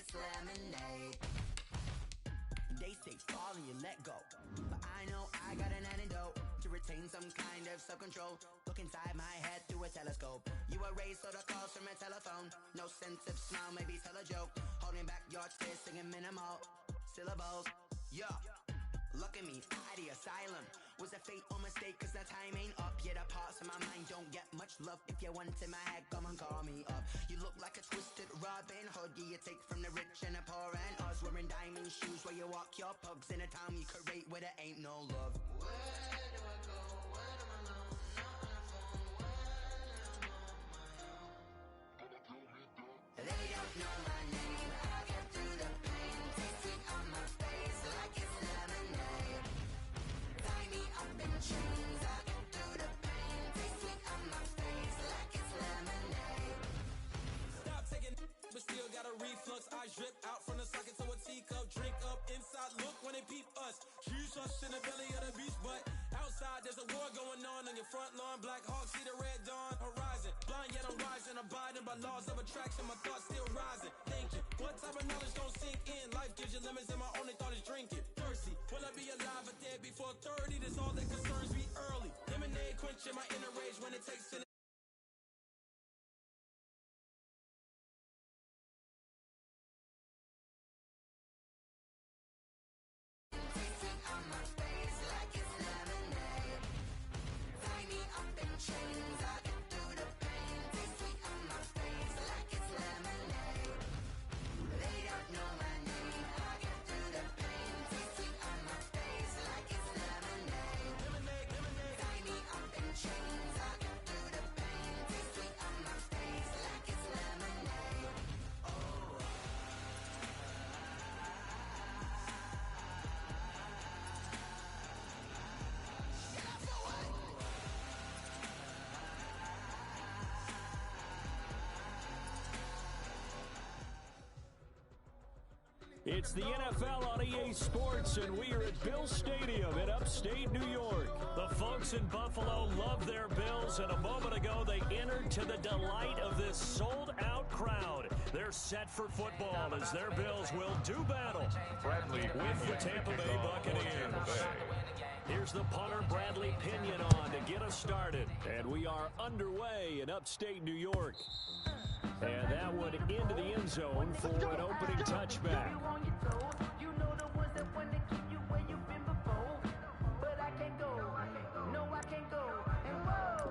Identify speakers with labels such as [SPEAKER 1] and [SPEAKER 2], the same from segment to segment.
[SPEAKER 1] it's lemonade. They say fall and you let go, but I know I got an antidote to retain some kind of self-control. Look inside my head through a telescope. You erase all the calls from a telephone. No sense of smile, maybe tell a joke. Holding back your tears, singing minimal syllables. Yeah, look at me, at the asylum. Was a fate or mistake, cause the time ain't up. Yet the parts of my mind don't get much love. If you want in my head, come and call me up. You look like a twisted Robin Hood. Yeah, you take from the rich and the poor and us. Wearing diamond shoes where you walk your pugs in a town you create where there ain't no love. Where do I go? When I'm alone? Not on the phone. When I'm on my own. They don't know my name. I get through the pain. Taste sweet on my face like it's lemonade. Tie me up in chains. I get through the pain. Taste sweet on my face like it's lemonade.
[SPEAKER 2] Stop taking, but still got a reflux. I drip out from the socket to a teacup. Drink up inside. Look when they peep us. Choose us in the belly of the beach, but outside there's a war going on your front lawn. Black Hawk, see the red dawn horizon. Blind yet I'm rising, abiding by laws of attraction. My thoughts still rising. Thinking, what type of knowledge don't sink in? Life gives you limits, and my only thought is drinking. Thirsty, will I be alive or dead before 30? That's all that concerns me early. Lemonade quenching my inner rage when it takes to
[SPEAKER 1] On my face like it's lemonade. Tie me up in chains. I get through the pain. Taste sweet on my face like it's lemonade. They don't know my name. I get through the pain. Taste sweet on my face like it's lemonade. Tie me up in chains. I get through the pain. Taste sweet on my face like it's lemonade.
[SPEAKER 3] It's the NFL on EA Sports, and we are at Bill Stadium in upstate New York. The folks in Buffalo love their Bills, and a moment ago they entered to the delight of this sold-out crowd. They're set for football as their Bills will do battle with the Tampa Bay Buccaneers. Here's the punter, Bradley Pinion, on to get us started. And we are underway in upstate New York. And that one into the end zone for an opening touchback.
[SPEAKER 4] You know the ones that want to keep you where you've been before. But I can't go. No, I can't go. And whoa,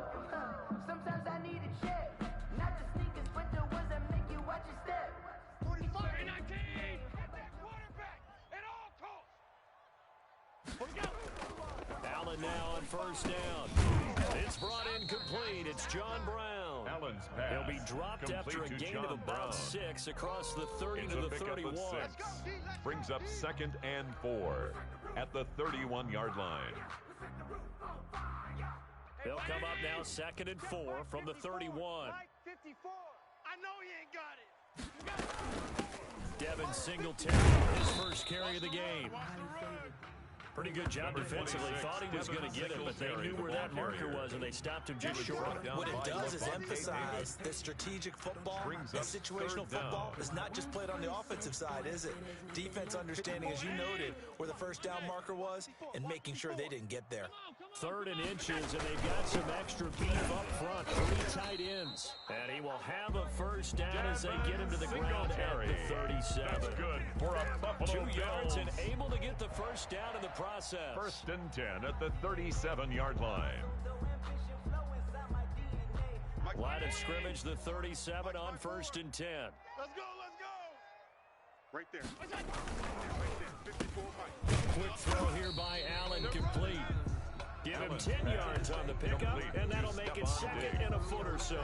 [SPEAKER 4] sometimes I need a check. Not the sneakers, but the ones that make you watch your step.
[SPEAKER 5] 45 and 19. Get that quarterback at all costs.
[SPEAKER 3] Allen now on first down. It's brought in complete. It's John Brown.
[SPEAKER 6] Allen's pass.
[SPEAKER 3] He'll be dropped after a gain of about 6 across the 30 to the 31.
[SPEAKER 6] Brings up 2nd and 4 at the 31-yard line.
[SPEAKER 3] They'll come up now 2nd and 4 from the 31.
[SPEAKER 5] 54. I know he ain't got it.
[SPEAKER 3] Devin Singletary, his first carry of the game. Pretty good job defensively. Thought he was going to get it, but they knew where that marker was, and they stopped him just short.
[SPEAKER 7] What it does is emphasize that strategic football and situational football is not just played on the offensive side, is it? Defense understanding, as you noted, where the first down marker was and making sure they didn't get there.
[SPEAKER 3] 3rd and inches, and they've got some extra beef up front. 3 tight ends. And he will have a first down as they get him to the ground at the 37.
[SPEAKER 6] That's good for a Buffalo
[SPEAKER 3] 2 yards
[SPEAKER 6] Bills.
[SPEAKER 3] and able to get the first down in the process.
[SPEAKER 6] 1st and 10 at the 37-yard line.
[SPEAKER 3] Line of scrimmage, the 37 on 1st and 10.
[SPEAKER 5] Let's go. Right there. Right there. 54 Mike.
[SPEAKER 3] Quick throw here by Allen, complete. Give him 10 yards on the pickup, and that'll make it 2nd and a foot or so.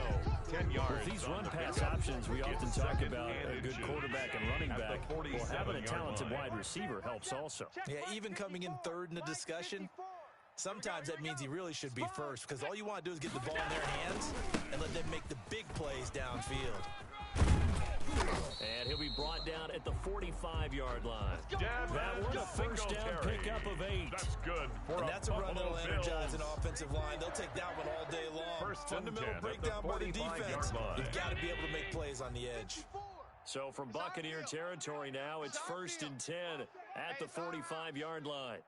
[SPEAKER 6] 10 yards.
[SPEAKER 3] With these run-pass options, we often talk about a good quarterback and running back. Well, having a talented wide receiver helps also.
[SPEAKER 7] Yeah, even coming in 3rd in the discussion, sometimes that means he really should be first, because all you want to do is get the ball in their hands and let them make the big plays downfield.
[SPEAKER 3] And he'll be brought down at the 45-yard line. That was a first down pickup of 8.
[SPEAKER 6] That's good for
[SPEAKER 7] and that's a run that'll energize an offensive line. They'll take that one all day long.
[SPEAKER 6] First and
[SPEAKER 7] Fundamental
[SPEAKER 6] 10
[SPEAKER 7] breakdown by the defense.
[SPEAKER 6] line.
[SPEAKER 7] You've got to be able to make plays on the edge.
[SPEAKER 3] So from Buccaneer territory now, it's 1st and 10 at the 45-yard line.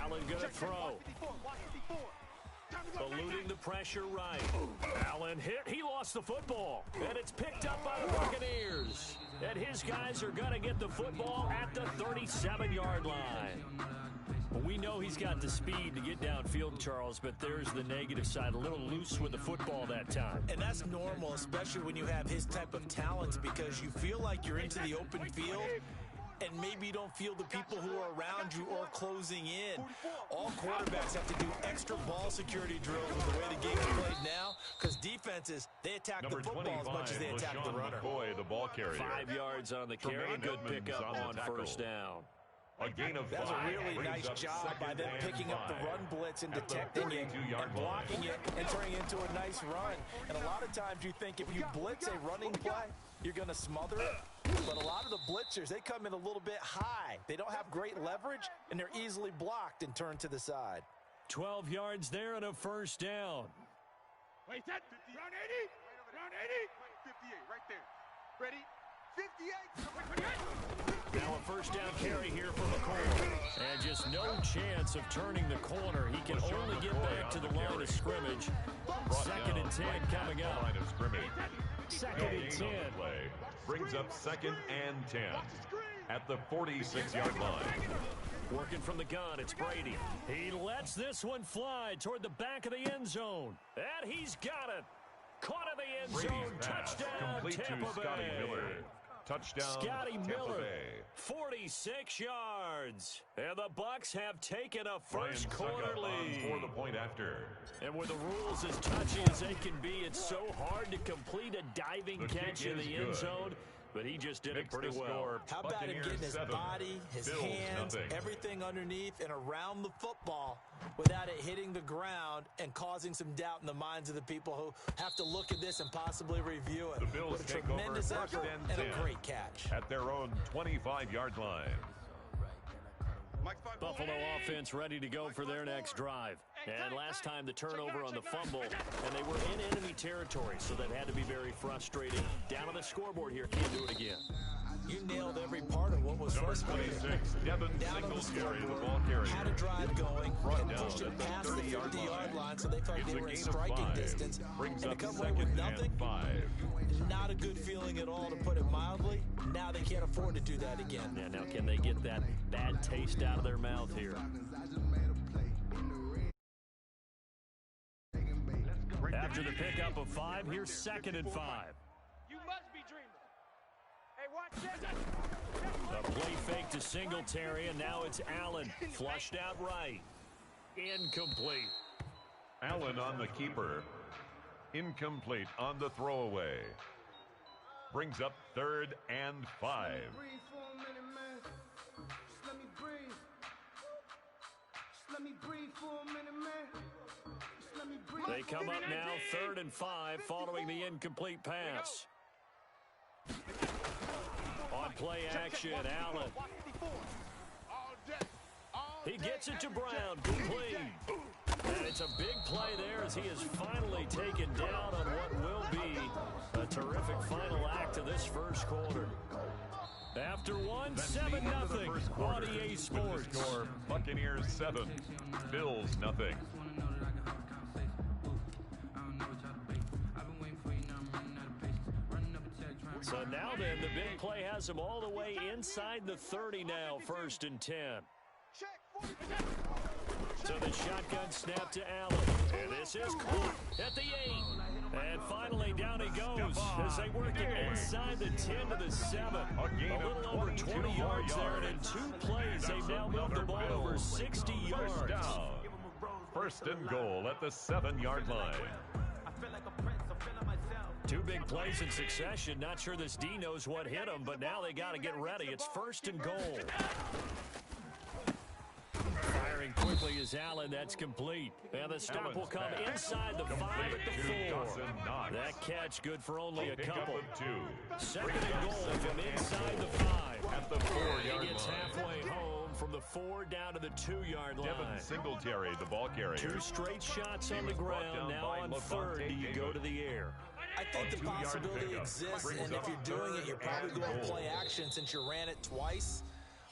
[SPEAKER 3] Allen going to throw. Eluding the pressure right. Allen hit. He lost the football. And it's picked up by the Buccaneers. And his guys are going to get the football at the 37-yard line. Well, we know he's got the speed to get downfield, Charles, but there's the negative side. A little loose with the football that time.
[SPEAKER 7] And that's normal, especially when you have his type of talents, because you feel like you're into the open field and maybe you don't feel the people who are around you or closing in. All quarterbacks have to do extra ball security drills with the way the game is played now, because defenses, they attack the football as much as they attack the runner.
[SPEAKER 6] McCoy, the ball carrier.
[SPEAKER 3] 5 yards on the carry. Good pickup on first down.
[SPEAKER 6] A gain of 5.
[SPEAKER 7] That's a really nice job by them picking up the run blitz and detecting it and blocking it and turning it into a nice run. And a lot of times you think if you blitz a running play, you're going to smother it. But a lot of the blitzers, they come in a little bit high. They don't have great leverage, and they're easily blocked and turned to the side.
[SPEAKER 3] 12 yards there and a first down.
[SPEAKER 5] Wait, set. Round 80. Round 80. 58, right there. Ready? 58.
[SPEAKER 3] Now a first down carry here from the corner. And just no chance of turning the corner. He can only get back to the line of scrimmage. 2nd and 10 coming up.
[SPEAKER 6] Line of scrimmage.
[SPEAKER 3] 2nd and 10.
[SPEAKER 6] Play brings up 2nd and 10 at the 46-yard line.
[SPEAKER 3] Working from the gun, it's Brady. He lets this one fly toward the back of the end zone. And he's got it. Caught in the end zone. Touchdown,
[SPEAKER 6] complete
[SPEAKER 3] Tampa
[SPEAKER 6] to Scotty
[SPEAKER 3] Bay.
[SPEAKER 6] Miller. Touchdown,
[SPEAKER 3] Scotty
[SPEAKER 6] Tampa
[SPEAKER 3] Miller,
[SPEAKER 6] Bay.
[SPEAKER 3] 46 yards. And the Bucs have taken a first
[SPEAKER 6] Ryan
[SPEAKER 3] quarter
[SPEAKER 6] Suckup
[SPEAKER 3] lead.
[SPEAKER 6] for the point after.
[SPEAKER 3] And with the rules as touchy as they can be, it's so hard to complete a diving catch in the end zone. But he just did it pretty well.
[SPEAKER 7] How about him getting his body, his hands, everything underneath and around the football without it hitting the ground and causing some doubt in the minds of the people who have to look at this and possibly review it.
[SPEAKER 6] The Bills
[SPEAKER 7] What a
[SPEAKER 6] take
[SPEAKER 7] tremendous
[SPEAKER 6] over 1st
[SPEAKER 7] effort
[SPEAKER 6] and
[SPEAKER 7] and
[SPEAKER 6] 10
[SPEAKER 7] a great catch.
[SPEAKER 6] at their own 25-yard line.
[SPEAKER 3] Buffalo offense ready to go for their next drive. And last time the turnover on the fumble, and they were in enemy territory, so that had to be very frustrating. Down on the scoreboard here, can't do it again.
[SPEAKER 7] You nailed every part of what was
[SPEAKER 6] Number
[SPEAKER 7] frustrating.
[SPEAKER 6] 26, Devin
[SPEAKER 7] Down on the
[SPEAKER 6] Singletary, the
[SPEAKER 7] scoreboard,
[SPEAKER 6] ball carrier.
[SPEAKER 7] had a drive going and
[SPEAKER 6] down
[SPEAKER 7] pushed it
[SPEAKER 6] at the
[SPEAKER 7] past the
[SPEAKER 6] 30-yard
[SPEAKER 7] 50-yard
[SPEAKER 6] line.
[SPEAKER 7] line, so they felt
[SPEAKER 6] It's
[SPEAKER 7] they
[SPEAKER 6] a
[SPEAKER 7] were in
[SPEAKER 6] gain of
[SPEAKER 7] striking
[SPEAKER 6] 5.
[SPEAKER 7] distance.
[SPEAKER 6] Brings
[SPEAKER 7] And
[SPEAKER 6] up
[SPEAKER 7] to come away with
[SPEAKER 6] 2nd
[SPEAKER 7] nothing,
[SPEAKER 6] and 5.
[SPEAKER 7] not a good feeling at all, to put it mildly. Now they can't afford to do that again.
[SPEAKER 3] Yeah, now can they get that bad taste out of their mouth here? After the pickup of 5, here's 2nd and 5.
[SPEAKER 5] You must be dreaming. Hey, watch this.
[SPEAKER 3] A play fake to Singletary, and now it's Allen. Flushed out right. Incomplete.
[SPEAKER 6] Allen on the keeper. Incomplete on the throwaway. Brings up 3rd and 5.
[SPEAKER 4] Breathe for a minute, man. Just let me breathe. Just let me breathe for a minute, man. Just let me breathe.
[SPEAKER 3] They come up now 3rd and 5 following the incomplete pass. On play action, Allen. He gets it to Brown, complete. And it's a big play there as he is finally taken down on what will be a terrific final act of this first quarter. After 7-0 on EA Sports.
[SPEAKER 6] With the score, Buccaneers 7, Bills nothing.
[SPEAKER 3] So now then, the big play has him all the way inside the 30 now, 1st and 10. So the shotgun snap to Allen. And this is caught at the 8. And finally down he goes as they work it inside the 10 to the 7. A little over 20 yards there, and in 2 plays they've now moved the ball over 60 yards.
[SPEAKER 6] First down. 1st and goal at the 7-yard line.
[SPEAKER 3] 2 big plays in succession. Not sure this D knows what hit him, but now they got to get ready. It's 1st and goal. Firing quickly is Allen. That's complete. And the stop will come inside the 5 at the 4. That catch good for only a couple. 2nd and goal from inside the 5.
[SPEAKER 6] At the 4-yard line.
[SPEAKER 3] He gets halfway home from the 4 down to the 2-yard line.
[SPEAKER 6] Devin Singletary, the ball carrier.
[SPEAKER 3] 2 straight shots on the ground. Now on 3rd, do you go to the air?
[SPEAKER 7] I think the possibility exists, and if you're doing it, you're probably going to play action since you ran it twice.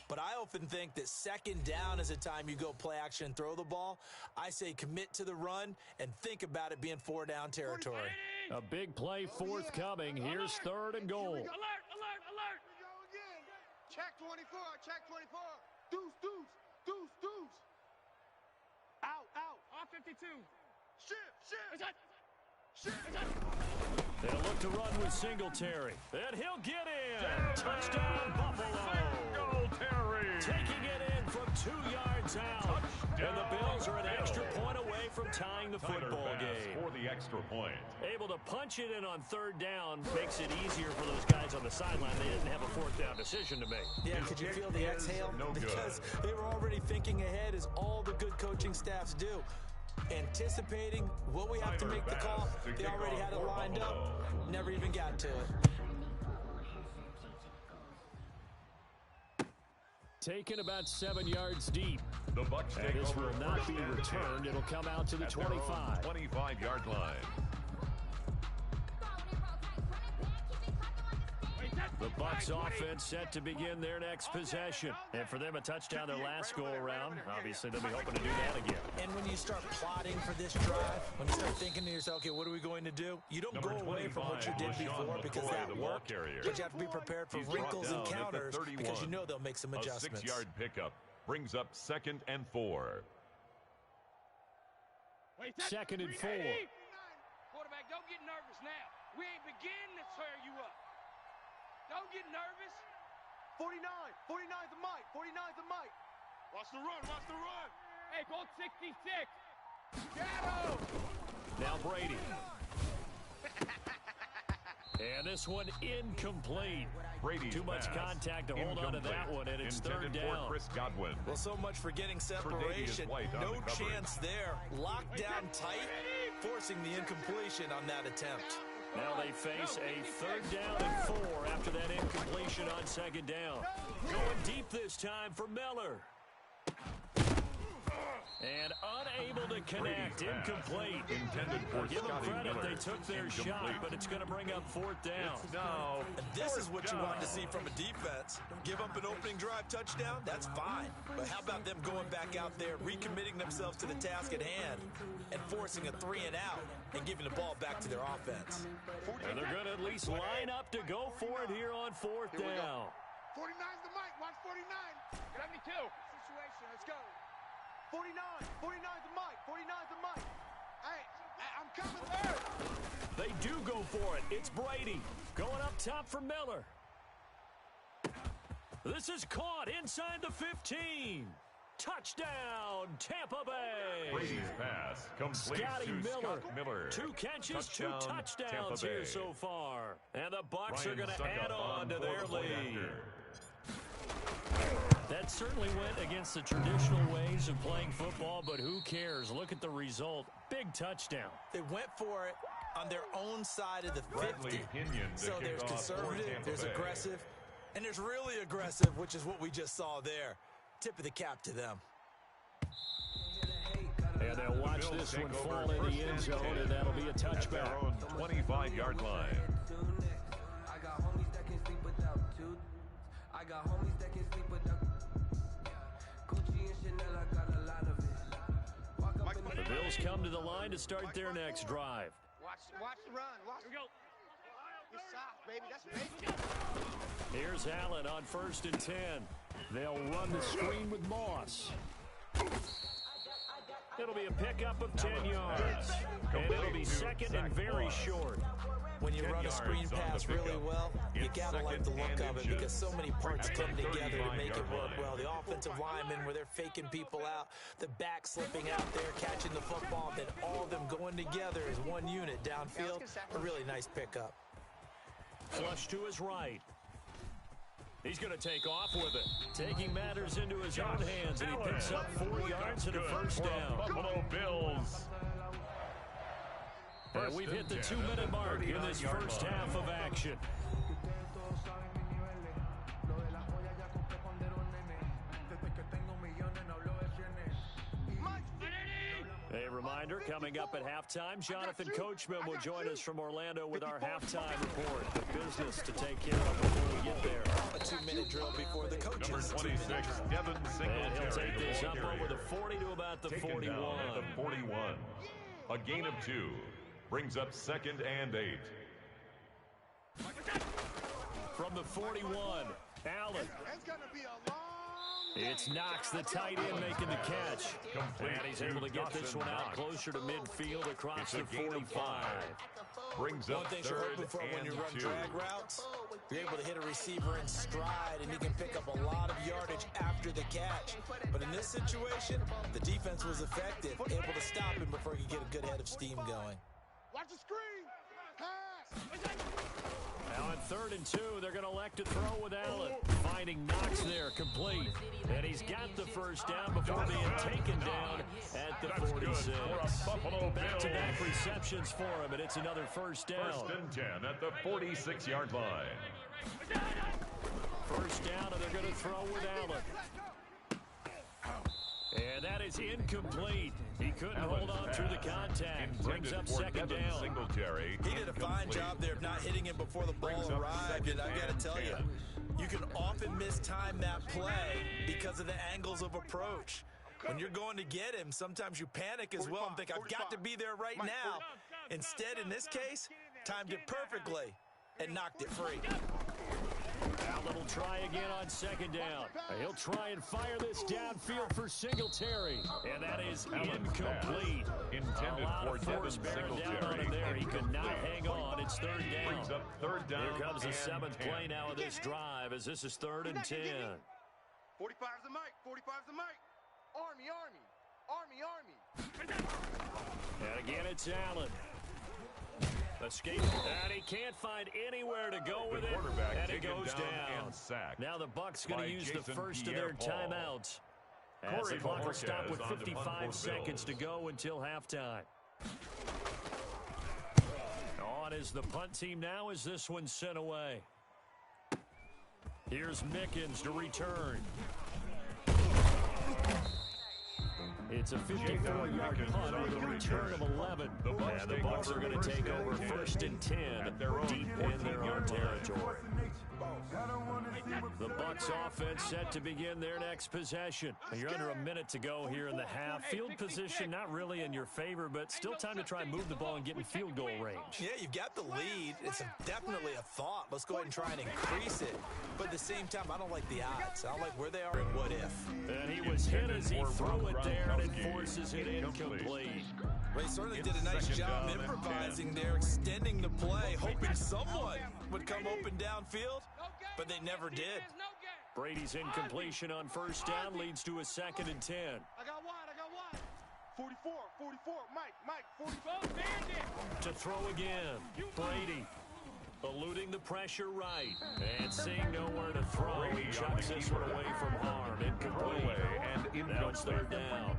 [SPEAKER 7] But I often think that second down is a time you go play action and throw the ball. I say commit to the run and think about it being 4-down territory.
[SPEAKER 3] A big play forthcoming. Here's third and goal.
[SPEAKER 5] Alert, alert, alert. Here we go again. Check 24, check 24. Deuce, deuce, deuce, deuce. Out, out. Off 52. Shift.
[SPEAKER 3] They'll look to run with Singletary. And he'll get in. Touchdown, Buffalo. Singletary. Taking it in from 2 yards out. And the Bills are an extra point away from tying the football game.
[SPEAKER 6] For the extra point.
[SPEAKER 3] Able to punch it in on third down makes it easier for those guys on the sideline. They didn't have a fourth down decision to make.
[SPEAKER 7] Yeah, could you feel the exhale? Because they were already thinking ahead, as all the good coaching staffs do. Anticipating, will we have to make the call? They already had it lined up. Never even got to it.
[SPEAKER 3] Taken about 7 yards deep.
[SPEAKER 6] The Bucs take
[SPEAKER 3] this
[SPEAKER 6] over
[SPEAKER 3] will not be returned. It'll come out to the 25.
[SPEAKER 6] 25-yard line.
[SPEAKER 3] The Bucs offense set to begin their next possession. And for them, a touchdown their last go-around. Obviously, they'll be hoping to do that again.
[SPEAKER 7] And when you start plotting for this drive, when you start thinking to yourself, okay, what are we going to do? You don't go away from what you did before because that worked. But you have to be prepared for wrinkles and counters because you know they'll make some adjustments.
[SPEAKER 6] A 6-yard pickup brings up 2nd and 4.
[SPEAKER 3] Second and 4.
[SPEAKER 8] Quarterback, don't get nervous now. We ain't beginning to tear you up. Don't get nervous.
[SPEAKER 5] 49's the mic. 49's the mic. Watch the run.
[SPEAKER 8] Hey, go 66.
[SPEAKER 5] Get him.
[SPEAKER 3] Now Brady. And this one incomplete.
[SPEAKER 6] Brady's
[SPEAKER 3] Too much contact to hold on to that one, and it's third down.
[SPEAKER 6] Chris Godwin.
[SPEAKER 7] Well, so much for getting separation. No chance there. Locked down tight, forcing the incompletion on that attempt.
[SPEAKER 3] Now they face a third down and 4 after that incompletion on second down. Going deep this time for Miller. And unable to connect. Incomplete.
[SPEAKER 6] Intended for
[SPEAKER 3] Give them
[SPEAKER 6] Scotty
[SPEAKER 3] credit.
[SPEAKER 6] Miller.
[SPEAKER 3] They took their shot, but it's going to bring up fourth down.
[SPEAKER 6] Now,
[SPEAKER 7] this is what you want to see from a defense. Give up an opening drive touchdown, that's fine. But how about them going back out there, recommitting themselves to the task at hand, and forcing a 3-and-out and giving the ball back to their offense?
[SPEAKER 3] And they're going to at least line up to go for it here on fourth down.
[SPEAKER 5] 49's the mic. Watch 49.
[SPEAKER 8] 72.
[SPEAKER 5] Situation. Let's go. 49's the mic. 49's the mic. Hey, I'm coming third.
[SPEAKER 3] They do go for it. It's Brady going up top for Miller. This is caught inside the 15. Touchdown, Tampa Bay.
[SPEAKER 6] Brady's pass complete
[SPEAKER 3] Scotty
[SPEAKER 6] to
[SPEAKER 3] Miller.
[SPEAKER 6] Scott Miller.
[SPEAKER 3] 2 catches,
[SPEAKER 6] Touchdown,
[SPEAKER 3] 2 touchdowns
[SPEAKER 6] Tampa
[SPEAKER 3] here
[SPEAKER 6] Bay.
[SPEAKER 3] so far. And the Bucs
[SPEAKER 6] Ryan
[SPEAKER 3] are going to
[SPEAKER 6] Suckup
[SPEAKER 3] add on to
[SPEAKER 6] for
[SPEAKER 3] their
[SPEAKER 6] the point
[SPEAKER 3] lead.
[SPEAKER 6] after.
[SPEAKER 3] That certainly went against the traditional ways of playing football, but who cares? Look at the result. Big touchdown.
[SPEAKER 7] They went for it on their own side of the 50. So there's conservative, there's aggressive, and there's really aggressive, which is what we just saw there. Tip of the cap to them.
[SPEAKER 3] And they'll watch this one fall in the end zone, and that'll be a touchback.
[SPEAKER 6] Their own 25-yard line.
[SPEAKER 9] I got homies that can sleep without two. I got homies that can sleep without Gucci and Chanel. I got a lot of it. Walk up in
[SPEAKER 3] The Bills come to the line to start their next drive.
[SPEAKER 5] Watch the run. Watch. Here we go. You're soft, baby. That's baby.
[SPEAKER 3] Here's Allen on 1st and 10. They'll run the screen with Moss. It'll be a pickup of 10 yards. And it'll be second and very short.
[SPEAKER 7] When you run a screen pass really well, you gotta like the look of it because so many parts come together to make it work well. The offensive linemen, where they're faking people out, the back slipping out there, catching the football, then all of them going together as one unit downfield. A really nice pickup.
[SPEAKER 3] Flush to his right. He's going to take off with it. Taking matters into his own hands, and he picks up 4 yards and a first down.
[SPEAKER 6] Buffalo Bills.
[SPEAKER 3] And we've hit the 2-minute mark in this first half of action. A Reminder, coming up at halftime, Jonathan Coachman will join us from Orlando with our halftime report. The business to take care of before we get there.
[SPEAKER 7] A 2-minute drill before the coaches.
[SPEAKER 6] Number 26, Devin Singletary.
[SPEAKER 3] And he'll take this up over the 40 to about the 41.
[SPEAKER 6] At the 41. A gain of 2. Brings up 2nd and 8.
[SPEAKER 3] From the 41, Allen. It's Knox, the tight end, making the catch. And he's able to get this one out closer to midfield across the 45.
[SPEAKER 6] Brings
[SPEAKER 7] One
[SPEAKER 6] up
[SPEAKER 7] thing you're
[SPEAKER 6] 3rd
[SPEAKER 7] hoping for when
[SPEAKER 6] and
[SPEAKER 7] you run
[SPEAKER 6] 2.
[SPEAKER 7] drag routes, you're able to hit a receiver in stride, and he can pick up a lot of yardage after the catch. But in this situation, the defense was effective, able to stop him before he could get a good head of steam going.
[SPEAKER 5] Watch the screen. Pass.
[SPEAKER 3] Now on 3rd and 2, they're going to elect to throw with Allen. Finding Knox there, complete. And he's got the first down before being taken down at the 46. Back-to-back receptions for him, and it's another first down.
[SPEAKER 6] 1st and 10 at the 46-yard line.
[SPEAKER 3] First down, and they're going to throw with Allen. And that is incomplete. He couldn't hold on through the contact. Brings up 2nd down.
[SPEAKER 6] Singletary.
[SPEAKER 7] He did a fine job there of not hitting him before the ball arrived, and I got to tell you, you can often mistime that play because of the angles of approach. When you're going to get him, sometimes you panic as well and think, I've got to be there right now. Instead, in this case, timed it perfectly and knocked it free.
[SPEAKER 3] Allen will try again on 2nd down. He'll try and fire this downfield for Singletary. And that is incomplete.
[SPEAKER 6] Intended
[SPEAKER 3] a lot
[SPEAKER 6] for
[SPEAKER 3] of force
[SPEAKER 6] Devin
[SPEAKER 3] bearing down on him there. He could not hang on. It's 3rd down.
[SPEAKER 6] Brings up 3rd down.
[SPEAKER 3] Here comes the 7th
[SPEAKER 6] 10.
[SPEAKER 3] play now of this drive as this is 3rd and 10.
[SPEAKER 5] 45's the mic. 45's the mic. Army, Army. Army, Army.
[SPEAKER 3] And again, it's Allen. Escape, and he can't find anywhere to go with it, and it goes down. Now the Bucs going to use the first of their timeouts. As the clock will stop with 55 seconds to go until halftime. On is the punt team now as this one's sent away. Here's Mickens to return. It's a 54-yard punt with a return of 11. And the Bucs are going to take over 1st and 10 deep in their own territory. The Bucs offense set to begin their next possession. You're under a minute to go here in the half. Field position not really in your favor, but still time to try and move the ball and get in field goal range.
[SPEAKER 7] Yeah, you've got the lead. It's definitely a thought. Let's go ahead and try and increase it. But at the same time, I don't like the odds. I don't like where they are and what if.
[SPEAKER 3] And he was hit as he threw it there, and it forces it incomplete.
[SPEAKER 7] Well, he certainly did a nice job improvising there, extending the play, hoping someone would come open downfield, but they never did.
[SPEAKER 3] Brady's incompletion on 1st down leads to a 2nd and 10.
[SPEAKER 5] I got wide. 44, Mike, 44.
[SPEAKER 3] To throw again, Brady. Eluding the pressure right. And seeing nowhere to throw, he chucks this one away from harm. Incomplete. Now it's 3rd down.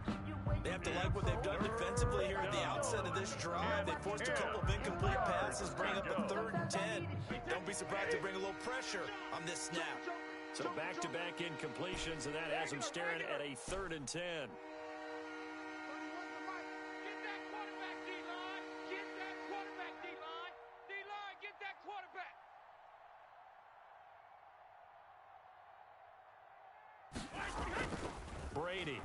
[SPEAKER 7] They have to like what they've done defensively here at the outset of this drive. They forced a couple of incomplete passes, bring up a 3rd and 10. Don't be surprised to bring a little pressure on this snap.
[SPEAKER 3] So back-to-back incompletions, and that has them staring at a 3rd and 10. Brady.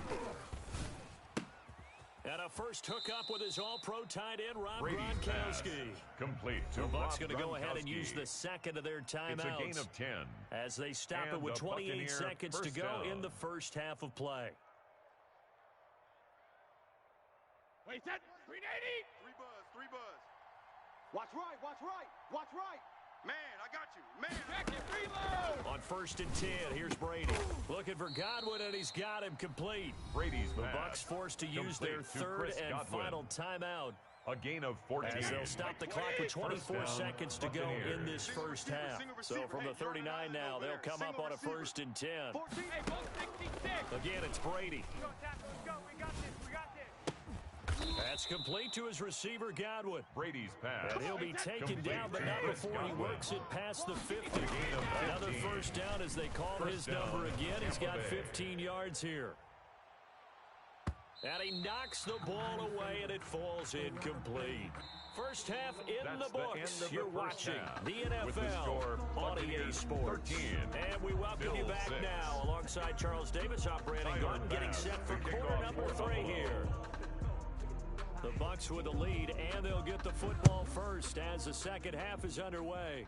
[SPEAKER 3] And a first hookup with his all-pro tight end, Rob Gronkowski.
[SPEAKER 6] Complete.
[SPEAKER 3] The Bucs going to go ahead and use the 2nd of their timeouts.
[SPEAKER 6] It's a gain of 10.
[SPEAKER 3] As they stop it with 28 seconds to go in the first half of play.
[SPEAKER 5] Wait, set. 380. 3 buzz. Watch right. Man, I got you. Man, back and reload.
[SPEAKER 3] On 1st and 10, here's Brady. Looking for Godwin, and he's got him complete.
[SPEAKER 6] Brady's
[SPEAKER 3] the Bucs forced to use their 3rd and final timeout.
[SPEAKER 6] A gain of 14.
[SPEAKER 3] As they'll stop the clock with 24 seconds to go in this first half. So from the 39 now, they'll come up on a 1st and 10. Again, it's Brady. That's complete to his receiver, Godwin.
[SPEAKER 6] Brady's pass.
[SPEAKER 3] And he'll be taken down, but not before he works it past the 50. Another first down as they call his number again. He's got 15 yards here. And he knocks the ball away, and it falls incomplete. First half in the books. You're watching the NFL on EA Sports. And we welcome you back now alongside Charles Davis, operating Gordon, getting set for quarter number 3 here. The Bucs with the lead, and they'll get the football first as the second half is underway.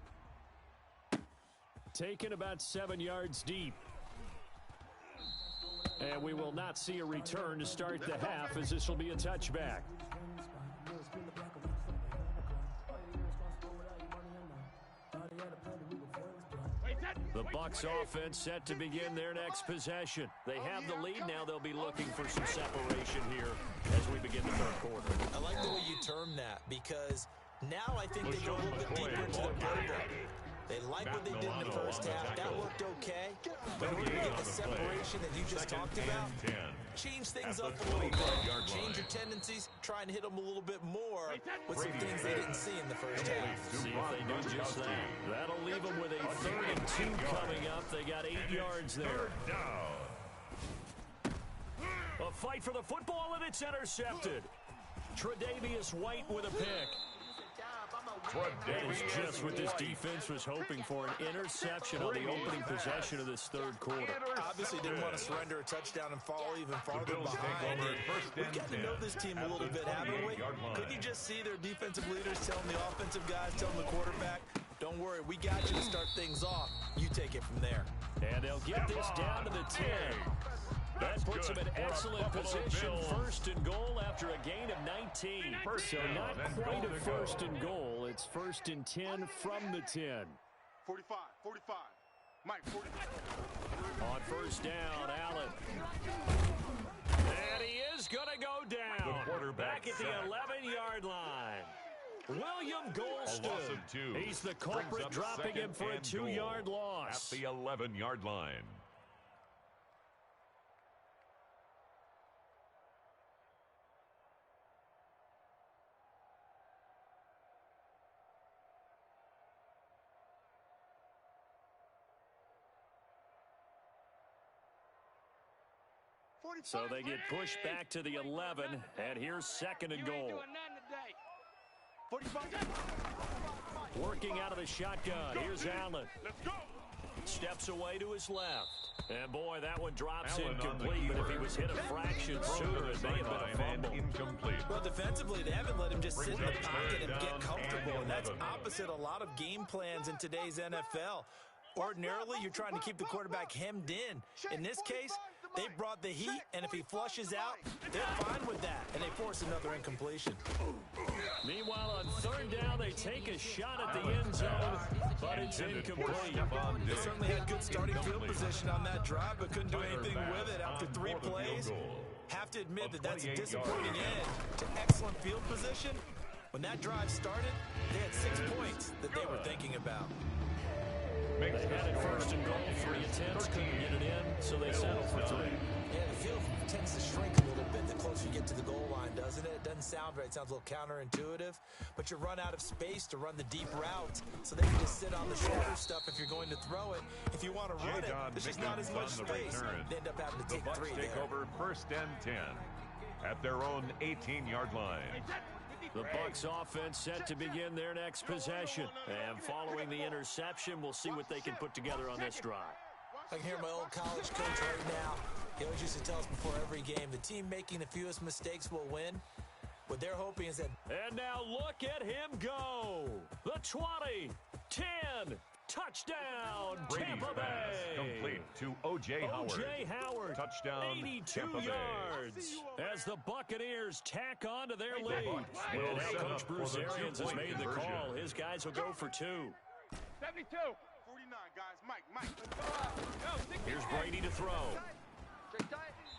[SPEAKER 3] Taken about 7 yards deep. And we will not see a return to start the half, as this will be a touchback. The Bucs offense set to begin their next possession. They have the lead now. They'll be looking for some separation here as we begin the third quarter.
[SPEAKER 7] I like the way you term that, because now I think they go a little bit deeper into their playbook. They like what they did in the first half. That worked okay. But in order to get the separation that you just talked about, change things up a little bit. Change your tendencies. Try and hit them a little bit more with some things they didn't see in the first half.
[SPEAKER 3] See if they do just that. That'll leave them with a 3rd and 2 coming up. They got 8 yards there. A fight for the football, and it's intercepted. Tre'Davious White with a pick. That is just what this defense was hoping for, an interception on the opening possession of this third quarter.
[SPEAKER 7] Obviously didn't want to surrender a touchdown and fall even farther behind. We've got to know this team a little bit, haven't we? Couldn't you just see their defensive leaders telling the offensive guys, telling the quarterback, don't worry, we got you to start things off. You take it from there.
[SPEAKER 3] And they'll get this down to the 10. That puts them in excellent position. 1st and goal after a gain of 19. So not quite a 1st and goal. It's 1st and 10 from the 10.
[SPEAKER 5] 45. Mike, 45.
[SPEAKER 3] On first down, Allen. And he is going to go down. Back at the 11-yard line. William Golston. He's the culprit, dropping him for a 2-yard loss.
[SPEAKER 6] At the 11-yard line.
[SPEAKER 3] So they get pushed back to the 11, and here's 2nd and goal. Working out of the shotgun. Here's Allen. Steps away to his left. And boy, that one drops incomplete, but if he was hit a fraction sooner, it may have been a fumble.
[SPEAKER 6] Incomplete.
[SPEAKER 7] Well, defensively, they haven't let him just sit in the pocket and get comfortable, and that's opposite a lot of game plans in today's NFL. Ordinarily, you're trying to keep the quarterback hemmed in. In this case, they brought the heat, and if he flushes out, they're fine with that, and they force another incompletion.
[SPEAKER 3] Meanwhile, on 3rd down, they take a shot at the end zone, but it's incomplete.
[SPEAKER 7] They certainly had good starting field position on that drive, but couldn't do anything with it after 3 plays. Have to admit that that's a disappointing end to excellent field position. When that drive started, they had 6 points that they were thinking about.
[SPEAKER 3] They had it 1st and goal, 3 attempts, couldn't get it in, so they settled for 3.
[SPEAKER 7] Yeah, the field tends to shrink a little bit the closer you get to the goal line, doesn't it? It doesn't sound right. It sounds a little counterintuitive, but you run out of space to run the deep route, so they can just sit on the shorter stuff if you're going to throw it. If you want to run it, there's just not as much space. They end up having to take 3 there.
[SPEAKER 6] Take over 1st and 10 at their own 18-yard line.
[SPEAKER 3] The Bucs offense set to begin their next possession. And following the interception, we'll see what they can put together on this drive.
[SPEAKER 7] I can hear my old college coach right now. He always used to tell us before every game, the team making the fewest mistakes will win. What they're hoping is that...
[SPEAKER 3] And now look at him go. The 20, 10, touchdown, Tampa Bay.
[SPEAKER 6] Complete to O.J. Howard.
[SPEAKER 3] O.J. Howard.
[SPEAKER 6] Touchdown,
[SPEAKER 3] 82
[SPEAKER 6] Tampa Bay.
[SPEAKER 3] yards as the Buccaneers tack on to their lead. Well, now Coach Bruce Arians has made the call. His guys will go for 2.
[SPEAKER 5] 72. 49, guys. Mike.
[SPEAKER 3] Here's Brady to throw.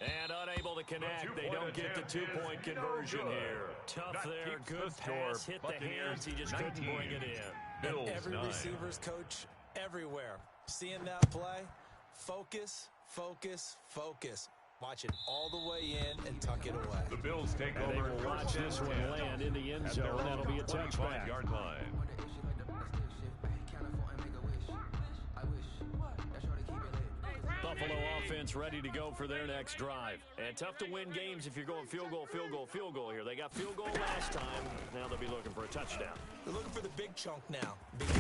[SPEAKER 3] And unable to connect. They don't get the 2-point conversion here. Tough there. Good pass. Hit the hands. He just couldn't bring it in.
[SPEAKER 7] And every receiver's coach everywhere. Seeing that play, focus, focus, focus. Watch it all the way in and tuck it away.
[SPEAKER 6] The Bills take over.
[SPEAKER 3] They will watch this one land in the end zone. That'll be a touchback.
[SPEAKER 6] 25-yard line.
[SPEAKER 3] The Buffalo offense ready to go for their next drive. And tough to win games if you're going field goal, field goal, field goal here. They got field goal last time. Now they'll be looking for a touchdown.
[SPEAKER 7] They're looking for the big chunk now because,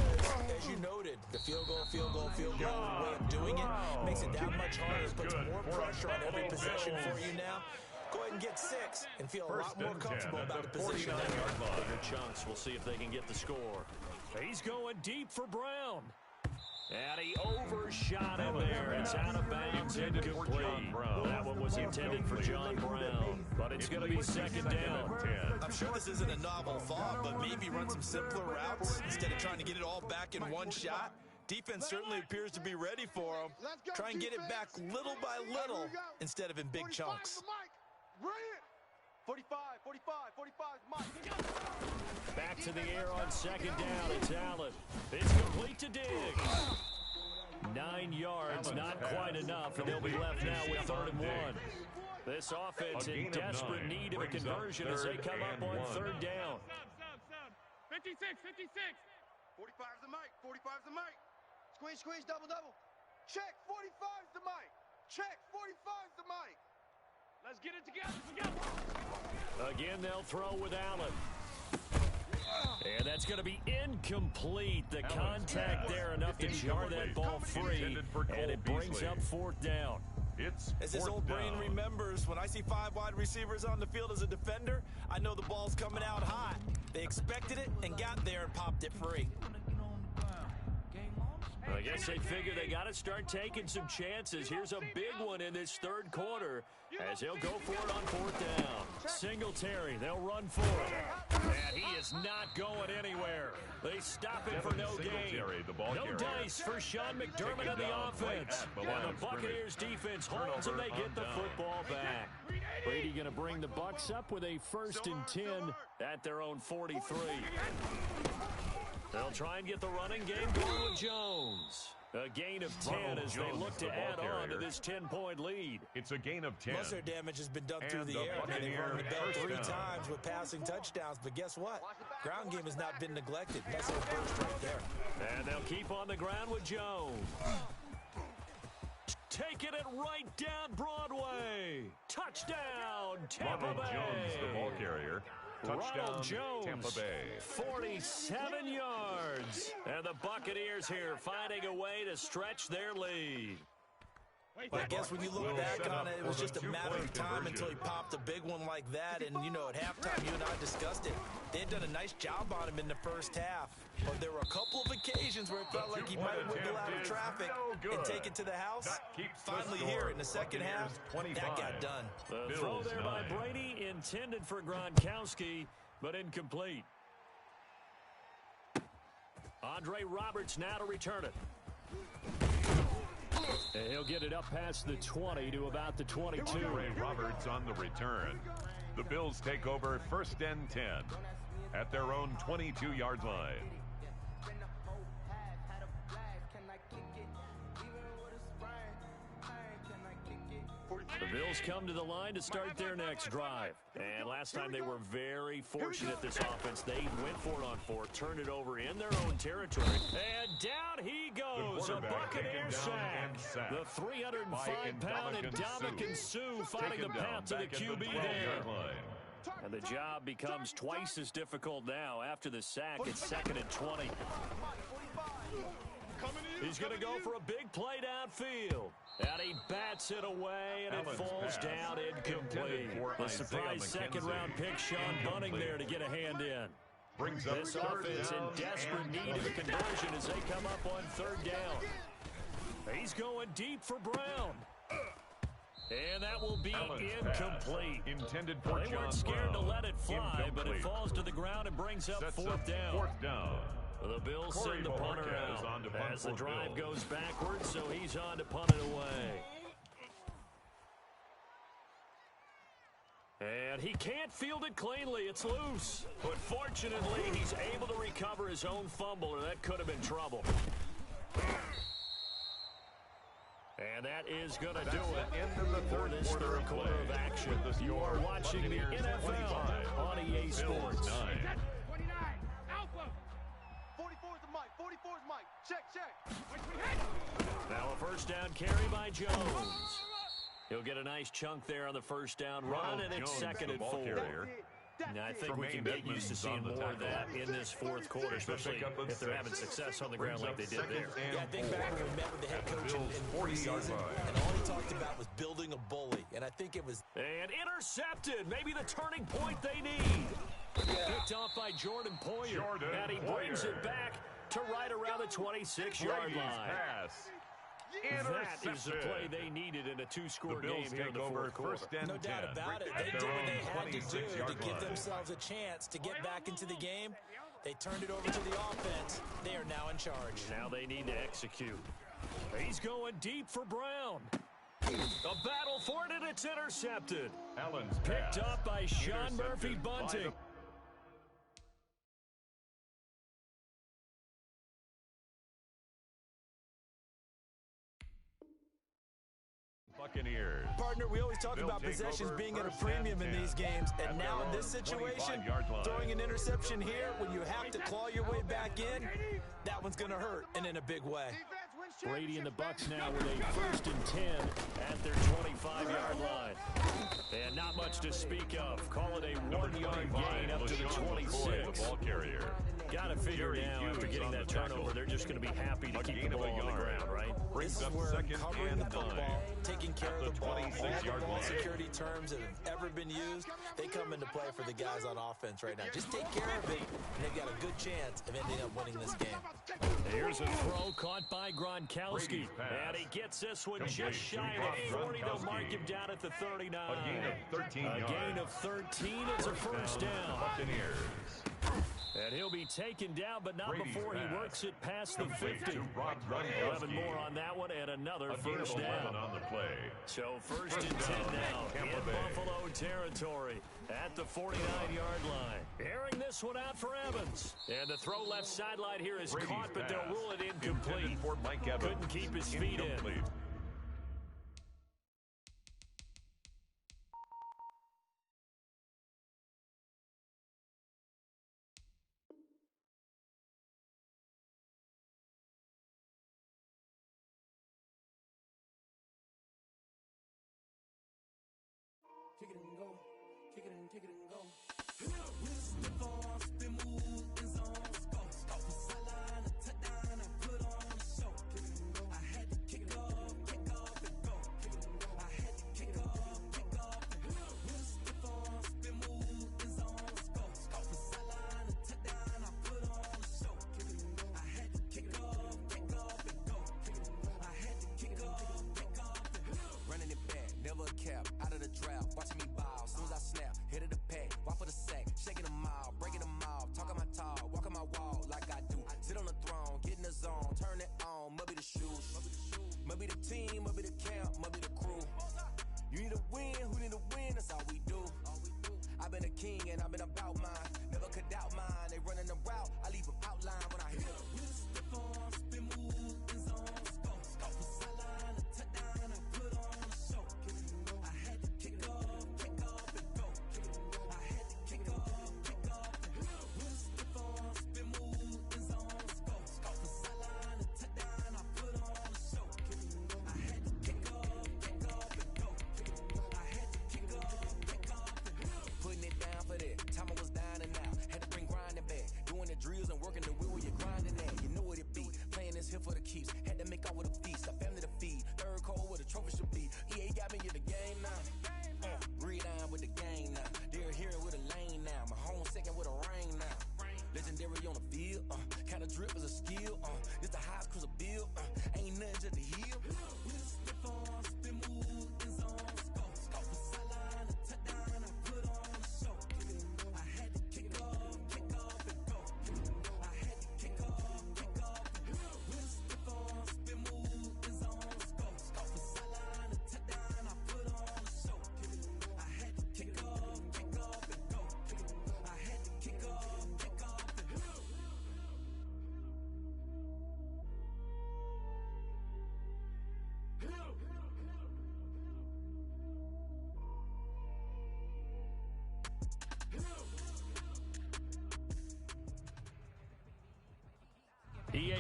[SPEAKER 7] as you noted, the field goal, way of doing it makes it that much harder. It puts more pressure on every possession for you now. Go ahead and get 6 and feel a lot more comfortable about the position.
[SPEAKER 3] Bigger chunks. We'll see if they can get the score. He's going deep for Brown. And he overshot him there. It's out of bounds, incomplete. That one was intended for John Brown, but it's going to be second down.
[SPEAKER 7] I'm sure this isn't a novel thought, but maybe run some simpler routes instead of trying to get it all back in one shot. Defense certainly appears to be ready for him. Try and get it back little by little instead of in big chunks.
[SPEAKER 5] 45, Mike.
[SPEAKER 3] Back to the air on second down. It's Allen. It's complete to Diggs. 9 yards, not quite enough, and they'll be left now with 3rd and 1. This offense in desperate need of a conversion as they come up on 3rd down.
[SPEAKER 5] 56. 45's the Mike. 45's the Mike. Squeeze, double. Check. 45's the Mike. Check. 45's the Mike.
[SPEAKER 8] Let's get it together.
[SPEAKER 3] Again, they'll throw with Allen. And that's going to be incomplete. The contact there enough to jar that ball free. And it brings up 4th down.
[SPEAKER 7] As his old brain remembers, when I see 5 wide receivers on the field as a defender, I know the ball's coming out hot. They expected it and got there and popped it free.
[SPEAKER 3] I guess they figure they got to start taking some chances. Here's a big one in this 3rd quarter as they'll go for it on 4th down. Singletary, they'll run for it. And he is not going anywhere. They stop it for no gain. No dice for Sean McDermott on the offense. And the Buccaneers defense holds and they get the football back. Brady going to bring the Bucs up with a 1st and 10 at their own 43. They'll try and get the running game going with Jones. A gain of 10 as they look to add on to this 10-point lead.
[SPEAKER 6] It's a gain of 10.
[SPEAKER 7] Most of their damage has been done through the air. They've rung the bell 3 times with passing touchdowns, but guess what? Ground game has not been neglected. Nice little burst right there.
[SPEAKER 3] And they'll keep on the ground with Jones. Taking it right down Broadway. Touchdown, Tampa Bay.
[SPEAKER 6] Jones, the ball carrier. Touchdown,
[SPEAKER 3] Jones,
[SPEAKER 6] Tampa Bay.
[SPEAKER 3] 47 yards. And the Buccaneers here finding a way to stretch their lead.
[SPEAKER 7] But I guess when you look back on it, it was just a matter of time until he popped a big one like that. And, you know, at halftime, you and I discussed it. They had done a nice job on him in the first half. But there were a couple of occasions where it felt like he might wiggle out of traffic and take it to the house. Finally here in the second half, that got done.
[SPEAKER 3] The throw there by Brady intended for Gronkowski, but incomplete. Andre Roberts now to return it. And he'll get it up past the 20 to about the 22.
[SPEAKER 6] Andre Roberts on the return. The Bills take over 1st and 10 at their own 22-yard line.
[SPEAKER 3] The Bills come to the line to start their next drive. And last time they were very fortunate, this offense. They went for it on 4th, turned it over in their own territory. And down he goes, a Buccaneer sack. The 305-pound Ndamukong Suh finding the path to the QB there. And the job becomes twice as difficult now. After the sack, it's 2nd and 20. He's going to go for a big play downfield. And he bats it away, and it falls down incomplete. The surprise second-round pick, Sean Bunting there to get a hand in. This offense in desperate need of a conversion as they come up on 3rd down. He's going deep for Brown. And that will be incomplete.
[SPEAKER 6] Intended for
[SPEAKER 3] They weren't scared to let it fly, but it falls to the ground and brings up 4th down.
[SPEAKER 6] 4th down.
[SPEAKER 3] The Bills send the punter out as the drive goes backwards, so he's on to punt it away. And he can't field it cleanly. It's loose. But fortunately, he's able to recover his own fumble, or that could have been trouble. And that is going to do it for this 3rd quarter of action. You are watching the NFL on EA Sports.
[SPEAKER 5] 44's the Mike. 44's Mike. Check, check.
[SPEAKER 3] Now a first down carry by Jones. He'll get a nice chunk there on the first down run, and it's second and 4. Now, I think we can get used to seeing more of that in this fourth quarter, especially if they're having success on the ground like they did there.
[SPEAKER 7] Yeah, I think back when we met with the head coach in preseason, and all he talked about was building a bully, and I think it was...
[SPEAKER 3] And intercepted, maybe the turning point they need. Picked off by Jordan Poyer, and he brings it back to right around the 26-yard line. That is the play they needed in a two-score game here in the fourth quarter.
[SPEAKER 7] No doubt about it. They did what they had to do to give themselves a chance to get back into the game. They turned it over to the offense. They are now in charge.
[SPEAKER 3] Now they need to execute. He's going deep for Brown. A battle for it, and it's intercepted.
[SPEAKER 6] Allen's
[SPEAKER 3] picked up by Sean Murphy-Bunting.
[SPEAKER 6] Buccaneers.
[SPEAKER 7] Partner, we always talk about possessions being at a premium in these games, and now in this situation, throwing an interception here when you have to claw your way back in, that one's going to hurt, and in a big way.
[SPEAKER 3] Brady and the Bucs now with a 1st and 10 at their 25-yard line. And not much to speak of. Call it a 1-yard gain up to the 26.
[SPEAKER 6] Ball carrier.
[SPEAKER 3] Got to figure now after getting that turnover, they're just going to be happy to keep the ball on the ground, right?
[SPEAKER 7] This is where covering the football, taking care of the ball, all the ball security terms that have ever been used, they come into play for the guys on offense right now. Just take care of it, and they've got a good chance of ending up winning this game.
[SPEAKER 3] Here's a throw caught by Gronkowski, and he gets this one just shy of 40. They'll mark him down at the 39.
[SPEAKER 6] A gain of 13 yards.
[SPEAKER 3] A gain of 13 is a first down.
[SPEAKER 6] Buccaneers.
[SPEAKER 3] And he'll be taken down, but not before he works it past the 50. 11 more on that one, and another first down.
[SPEAKER 6] On the play.
[SPEAKER 3] So first and 10 now in Buffalo territory at the 49-yard line. Airing this one out for Evans. And the throw left sideline here is caught, but they'll rule it incomplete. Couldn't keep his feet in.
[SPEAKER 9] Kick it and go. Kick it and go. With the ball, spin, move, and zone. Go. Off the sideline, a touchdown, I put on a show. Kick it and go. I had to kick off and go. Kick it and go. I had to kick off and go. With the ball, spin, move, and zone. Go. Off the sideline, a touchdown, I put on a show. Kick it and go. I had to kick off and go. Kick it and go. I had to kick off and go. Running it back, never a cap, out of the draft. Watching me ball, soon as I snap, hit of the pack, walk for the sack, shaking them out, breaking them out, talking my talk, walking my wall like I do. Sit on the throne, get in the zone, turn it on, must be the shoes, must be the team, must be the camp, must be the crew. You need a win, who need a win, that's all we do. I've been a king and I've been about mine, never could doubt mine, they running the route, I leave them outline when I hit them. Step on, spin, move, and zone, go, off the sideline, a touchdown, I put on a show. I had to kick off and go. I had to kick off and go. With the ball, spin, move, and zone, go. Off the sideline, a touchdown, I put on a show. I had to kick off and go. I had to kick off and go. Putting it down for that. Time I was down and out. Had to bring grinding back. Doing the drills and working the wheel where you're grinding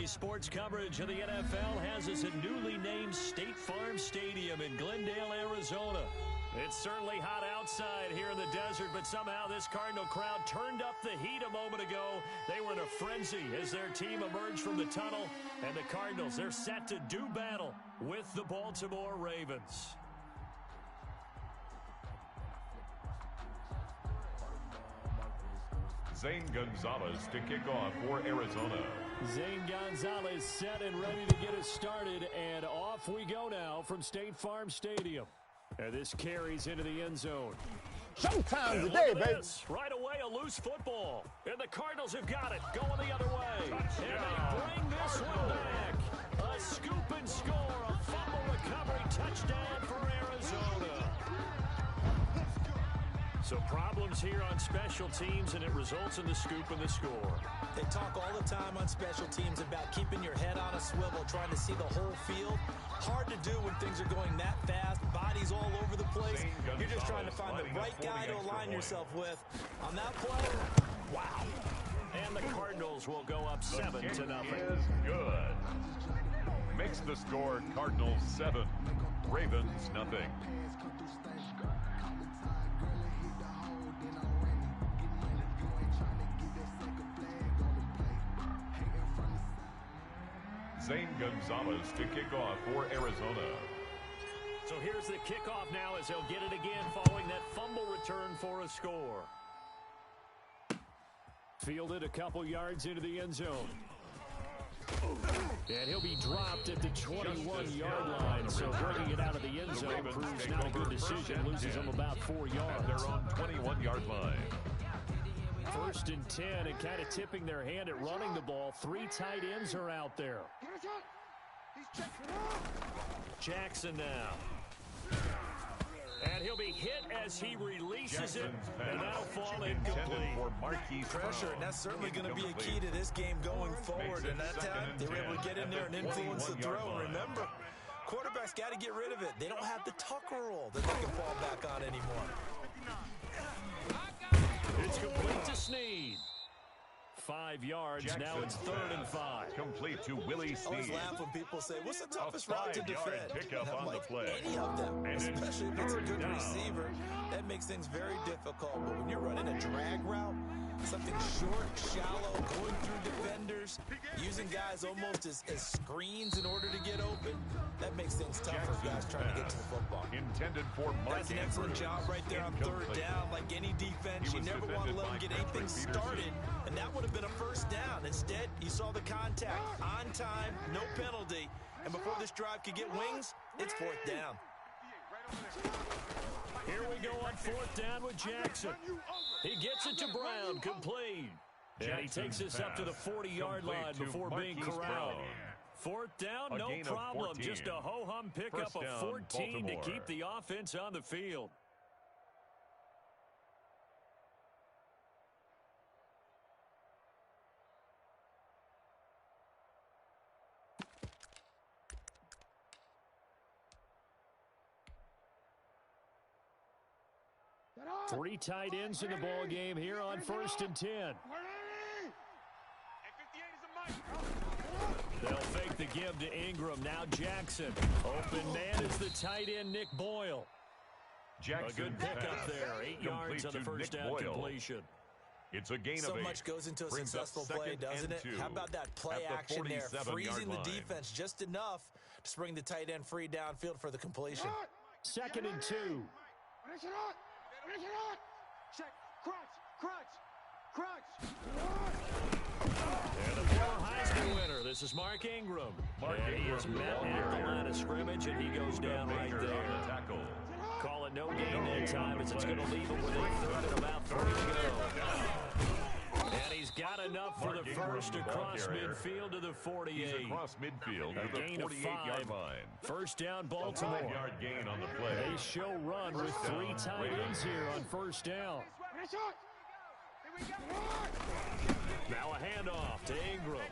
[SPEAKER 3] LA sports coverage of the NFL has us at newly named State Farm Stadium in Glendale, Arizona. It's certainly hot outside here in the desert, but somehow this Cardinal crowd turned up the heat a moment ago. They were in a frenzy as their team emerged from the tunnel, and the Cardinals, they're set to do battle with the Baltimore Ravens.
[SPEAKER 6] Zane Gonzalez to kick off for Arizona.
[SPEAKER 3] Zane Gonzalez set and ready to get us started, and off we go now from State Farm Stadium. And this carries into the end zone.
[SPEAKER 10] Showtime today, baby.
[SPEAKER 3] Right away, a loose football. And the Cardinals have got it, going the other way. And they bring this one back. A scoop and score, a fumble recovery touchdown for Arizona. So problems here on special teams, and it results in the scoop and the score.
[SPEAKER 7] They talk all the time on special teams about keeping your head on a swivel, trying to see the whole field. Hard to do when things are going that fast, bodies all over the place. You're just trying to find the right guy to align yourself with. On that play, wow.
[SPEAKER 3] And the Cardinals will go up 7-0.
[SPEAKER 6] Is good. Makes the score Cardinals 7, Ravens nothing. Zane Gonzalez to kick off for Arizona.
[SPEAKER 3] So here's the kickoff now as they'll get it again following that fumble return for a score. Fielded a couple yards into the end zone. And he'll be dropped at the 21-yard line, so bringing it out of the end zone proves not a good decision. Loses them about 4 yards.
[SPEAKER 6] They're on 21-yard line.
[SPEAKER 3] 1st and 10, and kind of tipping their hand at running the ball. 3 tight ends are out there. Jackson now. And he'll be hit as he releases it, and that'll fall incomplete.
[SPEAKER 7] Pressure, and that's certainly going to be a key to this game going forward. And that time, they were able to get in there and influence the throw. Remember, quarterbacks got to get rid of it. They don't have the tucker roll that they can fall back on anymore.
[SPEAKER 3] It's complete to Snead. 5 yards.
[SPEAKER 6] Jackson's
[SPEAKER 3] now it's 3rd and 5.
[SPEAKER 6] Complete to Willie Snead.
[SPEAKER 7] I always laugh when people say, what's the toughest route to defend?
[SPEAKER 6] Pickup on
[SPEAKER 7] like,
[SPEAKER 6] the play.
[SPEAKER 7] Any of them,
[SPEAKER 6] and
[SPEAKER 7] especially if it's a good
[SPEAKER 6] down.
[SPEAKER 7] receiver. That makes things very difficult. But when you're running a drag route, something short, shallow, going through defenders, using guys almost as screens in order to get open, that makes things tough for guys trying to get to the football.
[SPEAKER 6] Intended for Mark
[SPEAKER 7] That's an excellent job right there on 3rd down. Like any defense, you never want to let them get anything started, and that would have been a 1st down. Instead, you saw the contact on time, no penalty, and before this drive could get wings, it's 4th down.
[SPEAKER 3] Here we go on 4th down with Jackson. He gets it to Brown, complete. And he takes this up to the 40-yard line before being corralled. 4th down, no problem. Just a ho-hum pickup of 14 to keep the offense on the field. Three tight ends in the ball game here on 1st and 10. They'll fake the give to Ingram. Now Jackson. Open man is the tight end, Nick Boyle.
[SPEAKER 6] Jackson,
[SPEAKER 3] a good pickup there. 8 yards on the 1st down completion.
[SPEAKER 6] It's a gain of 8.
[SPEAKER 7] So much goes into a successful play, doesn't it? How about that play action there? Freezing the defense just enough to spring the tight end free downfield for the completion.
[SPEAKER 3] 2nd and 2.
[SPEAKER 5] Check. Crunch.
[SPEAKER 3] And the former Heisman winner. This is Mark Ingram. He is met at the line of scrimmage, and he goes down right there. Call it no gain that time, as it's going to leave him with a 3rd and about 3 to go. And he's got enough for the first across midfield to the 48.
[SPEAKER 6] He's across midfield to the 48-yard line.
[SPEAKER 3] 1st down, Baltimore.
[SPEAKER 6] 5-yard gain on the play.
[SPEAKER 3] They show run with 3 tight ends here on 1st down. Now a handoff to Ingram.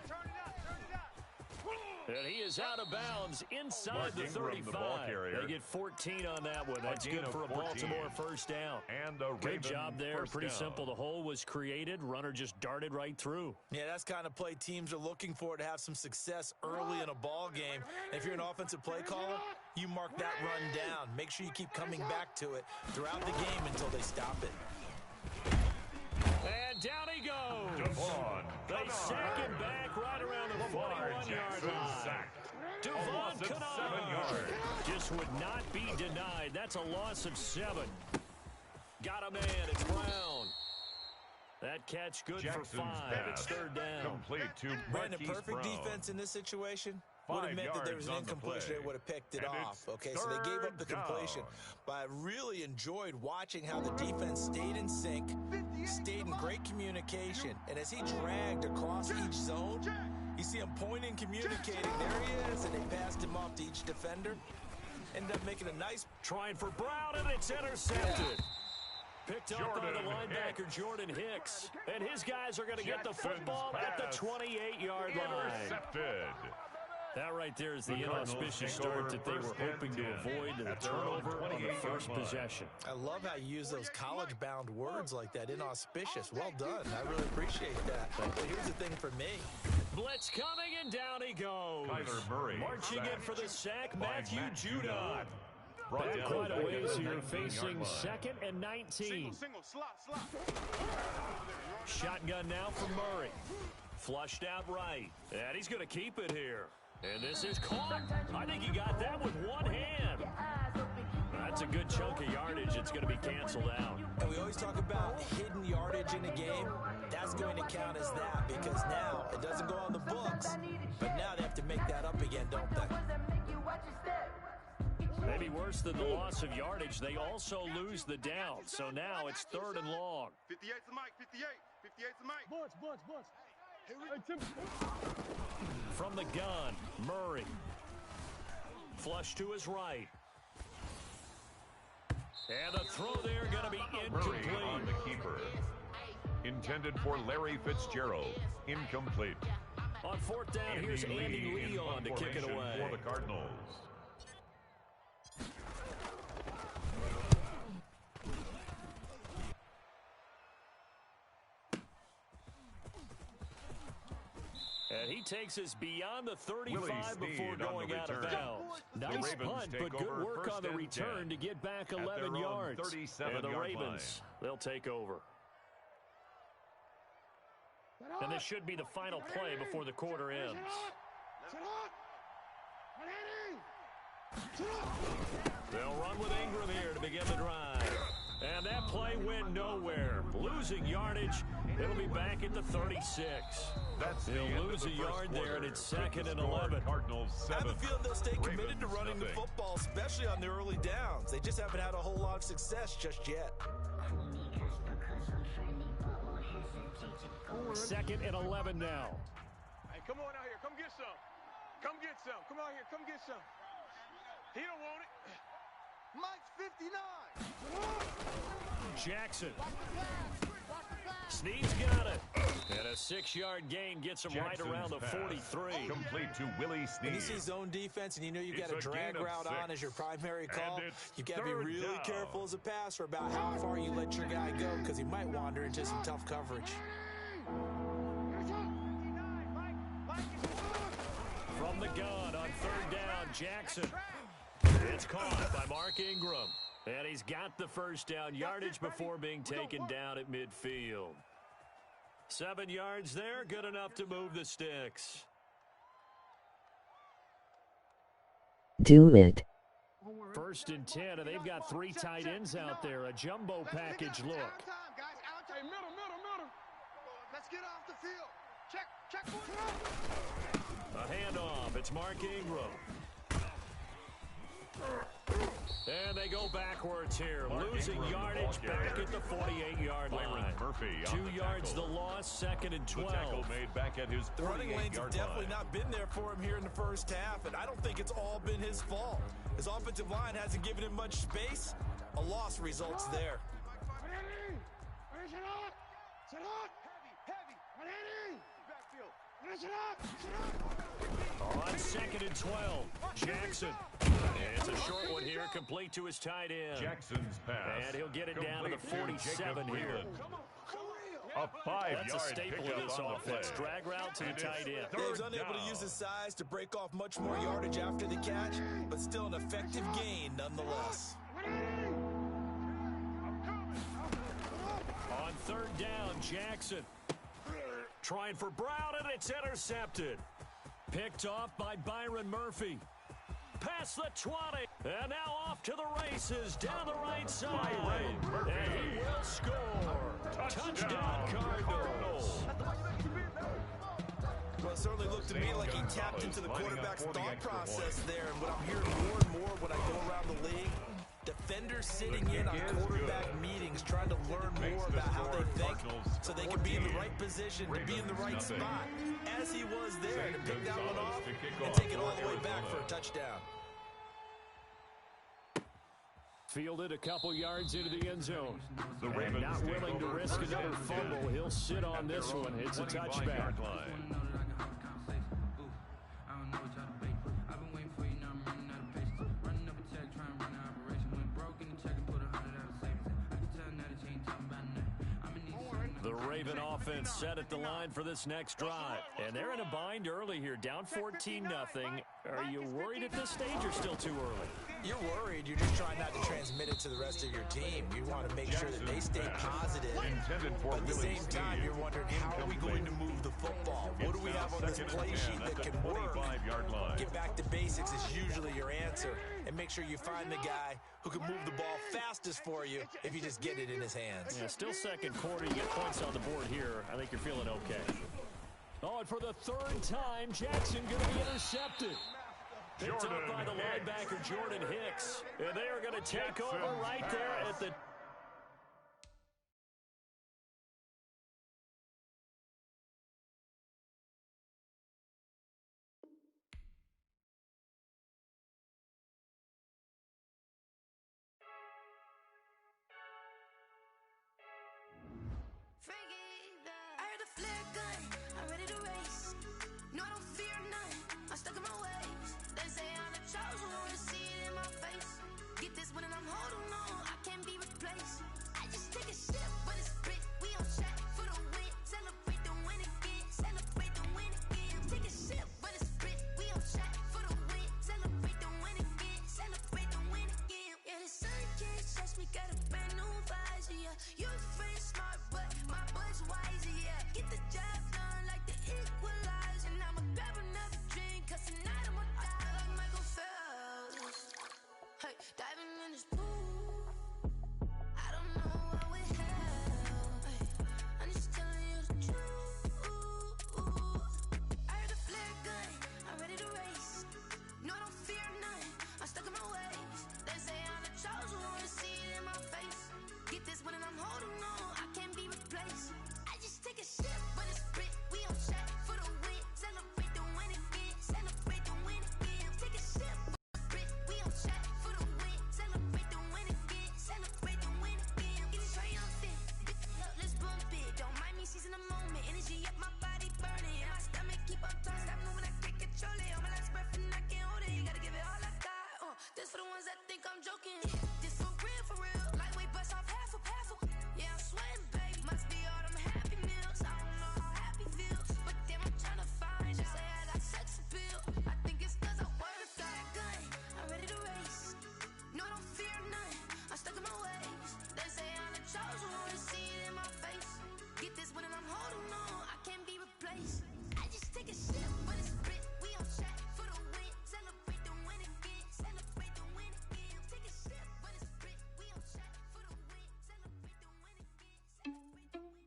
[SPEAKER 3] And he is out of bounds inside the 35. They get 14 on that one. That's good for a Baltimore first down.
[SPEAKER 6] And a
[SPEAKER 3] good job there. Pretty simple. The hole was created. Runner just darted right through.
[SPEAKER 7] Yeah, that's kind of play teams are looking for to have some success early in a ball game. And if you're an offensive play caller, you mark that run down. Make sure you keep coming back to it throughout the game until they stop it.
[SPEAKER 3] And down he goes. They sack him back right around the 41-yard line. Devon Kennard just would not be denied. That's a loss of 7. Got a man. It's Brown. That catch good for 5. It's third down.
[SPEAKER 6] Complete to
[SPEAKER 7] Brandon, perfect defense in this situation would have meant that there was an incompletion. They would have picked it off. Okay, so they gave up the completion. But I really enjoyed watching how the defense stayed in sync, stayed in great communication. And as he dragged across each zone, you see him pointing, communicating. There he is, and they passed him off to each defender. Ended up making a nice
[SPEAKER 3] trying for Brown, and it's intercepted. Picked up by the linebacker, Jordan Hicks. And his guys are going to get the football at the 28-yard line.
[SPEAKER 6] Intercepted.
[SPEAKER 3] That right there is the inauspicious start that they were hoping to avoid, the turnover on the first possession.
[SPEAKER 7] I love how you use those college-bound words like that, inauspicious. Well done. I really appreciate that. But here's the thing for me.
[SPEAKER 3] Blitz coming, and down he goes.
[SPEAKER 6] Kyler Murray.
[SPEAKER 3] Marching in for the sack, Matthew Judon.
[SPEAKER 6] Brought
[SPEAKER 3] Back quite a ways here, facing 2nd and 19. Shotgun now for Murray. Flushed out right. And he's going to keep it here. And this is caught. I think he got that with one hand. That's a good chunk of yardage. It's going to be canceled out.
[SPEAKER 7] And we always talk about hidden yardage in a game. That's going to count as that because now it doesn't go on the books. But now they have to make that up again, don't they?
[SPEAKER 3] Maybe worse than the loss of yardage, they also lose the down. So now it's 3rd and long.
[SPEAKER 5] 58 to Mike, 58. 58 to Mike.
[SPEAKER 3] From the gun, Murray. Flush to his right. And the throw there going to be incomplete.
[SPEAKER 6] Murray on the keeper. Intended for Larry Fitzgerald. Incomplete.
[SPEAKER 3] On 4th down, here's Andy Leon to kick it away.
[SPEAKER 6] For the Cardinals.
[SPEAKER 3] And he takes us beyond the 35 before going out of bounds. Nice punt, but good work on the return to get back 11 yards. And the Ravens, they'll take over. And this should be the final play before the quarter ends. They'll run with Ingram here to begin the drive. And that play went nowhere. Losing yardage. It'll be back at the 36. They'll lose a yard there, and it's 2nd and 11.
[SPEAKER 7] I have a feeling they'll stay committed to running the football, especially on the early downs. They just haven't had a whole lot of success just yet.
[SPEAKER 3] 2nd and 11 now.
[SPEAKER 5] Hey, come on out here. Come get some. Come get some. Come out here. Come get some. He don't want it. Mike's 59.
[SPEAKER 3] Jackson. Snead's got it. And a 6-yard gain gets him right around the 43.
[SPEAKER 6] Complete to Willie Snead.
[SPEAKER 7] When you see zone defense and you know you got a drag route on as your primary call, you got to be really careful as a passer about how far you let your guy go because he might wander into some tough coverage.
[SPEAKER 3] From the gun on 3rd down, Jackson. It's caught by Mark Ingram. And he's got the first down yardage before being taken down at midfield. 7 yards there, good enough to move the sticks.
[SPEAKER 11] Do it.
[SPEAKER 3] 1st and 10, and they've got 3 tight ends out there. A jumbo package look.
[SPEAKER 5] Hey, middle. Let's get off the field. Check.
[SPEAKER 3] A handoff. It's Mark Ingram. And they go backwards here. Losing yardage back at the 48-yard line. 2 yards the loss, 2nd and 12.
[SPEAKER 6] The tackle made back at his 48-yard line.
[SPEAKER 7] The running lanes have definitely not been there for him here in the first half, and I don't think it's all been his fault. His offensive line hasn't given him much space. A loss results there.
[SPEAKER 3] On 2nd 2nd and 12. Jackson. And it's a short one here, complete to his tight end.
[SPEAKER 6] Jackson's pass.
[SPEAKER 3] And he'll get it down to the 47 here.
[SPEAKER 6] A 5-yard
[SPEAKER 3] That's a staple of this offense. Drag route to the tight end.
[SPEAKER 7] Dave's unable to use his size to break off much more yardage after the catch, but still an effective gain nonetheless.
[SPEAKER 3] On 3rd down, Jackson. Trying for Brown, and it's intercepted. Picked off by Byron Murphy. Past the 20, and now off to the races down the right side. And he will score. Touchdown, Cardinals.
[SPEAKER 7] Well, it certainly looked to me like he tapped into the quarterback's thought process there. And what I'm hearing more and more when I go around the league, defenders sitting in on quarterback meetings trying to learn more about how they think so they can be in the right position to be in the right spot. As he was there to pick that one off and take it all the way back for a touchdown.
[SPEAKER 3] Fielded a couple yards into the end zone. And not willing to risk another fumble. He'll sit on this one. It's a touchback. The Raven offense set at the line for this next drive. And they're in a bind early here, down 14-0. Are you worried at this stage or still too early?
[SPEAKER 7] You're worried. You're just trying not to transmit it to the rest of your team. You want to make sure that they stay positive. But at the same time, you're wondering, how are we going to move the football? What do we have on this play sheet that can work? Get back to basics is usually your answer. And make sure you find the guy who can move the ball fastest for you if you just get it in his hands.
[SPEAKER 3] Yeah, still second quarter. You get points on the board here. I think you're feeling okay. Oh, and for the 3rd time, Jackson going to be intercepted. Picked up by the linebacker, Jordan Hicks. And they are going to take over right there at the...
[SPEAKER 12] I heard the flare gun, I'm ready to race. No, I don't fear none, I'm stuck in my ways. They say I'm the chosen one, see it in my face. Get this one and I'm holding on, I can't be replaced. I just take a sip, but it's split, we on track for the win. Celebrate the win again, celebrate the win again. Take a sip, but it's split, we on track for the win. Celebrate the win again, celebrate the win again. Yeah, the sun can't touch me, got a brand new visor, yeah. You're friend smart, but my bud's wiser, yeah. Get the job done like the equalizer. And I'ma grab another drink, cause tonight I'ma die like Michael Phelps. Hey, diving in this pool, I don't know what would help. Hey, I'm just telling you the truth. I heard the flare gun, I'm ready to race. No, I don't fear none, I'm stuck in my ways. They say I'm the chosen one, see it in my face. Get this one and I'm holding on, I can't be replaced. I just take a sip, but it's split, we on track for the win. Celebrate the win again, celebrate the win again. Take a sip, but it's split, we on track for the win. Celebrate the win again, celebrate the win again. Get it triumphant, look, let's bump it. Don't mind me seizing the moment, energy up my body burning. My stomach keep on turning, stop moving, I can't control it. On my last breath and I can't hold it, you gotta give it all I got. This for the ones that think I'm joking. This for real, lightweight bust off half a. Yeah, I'm sweating, baby. Must be all them happy meals. I don't know how happy feels, but damn, I'm trying to find you. Say I got sex appeal. I think it's cause I work got a gun. I'm ready to race. No, I don't fear none. I'm stuck in my ways. They say I'm the chosen one, see it in my face. Get this one and I'm holding on, I can't be replaced. I just take a sip, but it's split. We on track for the win. Celebrate the win again. Celebrate the win again. Take a sip, but it's split. We on track for the win. Celebrate the win again. Celebrate the win.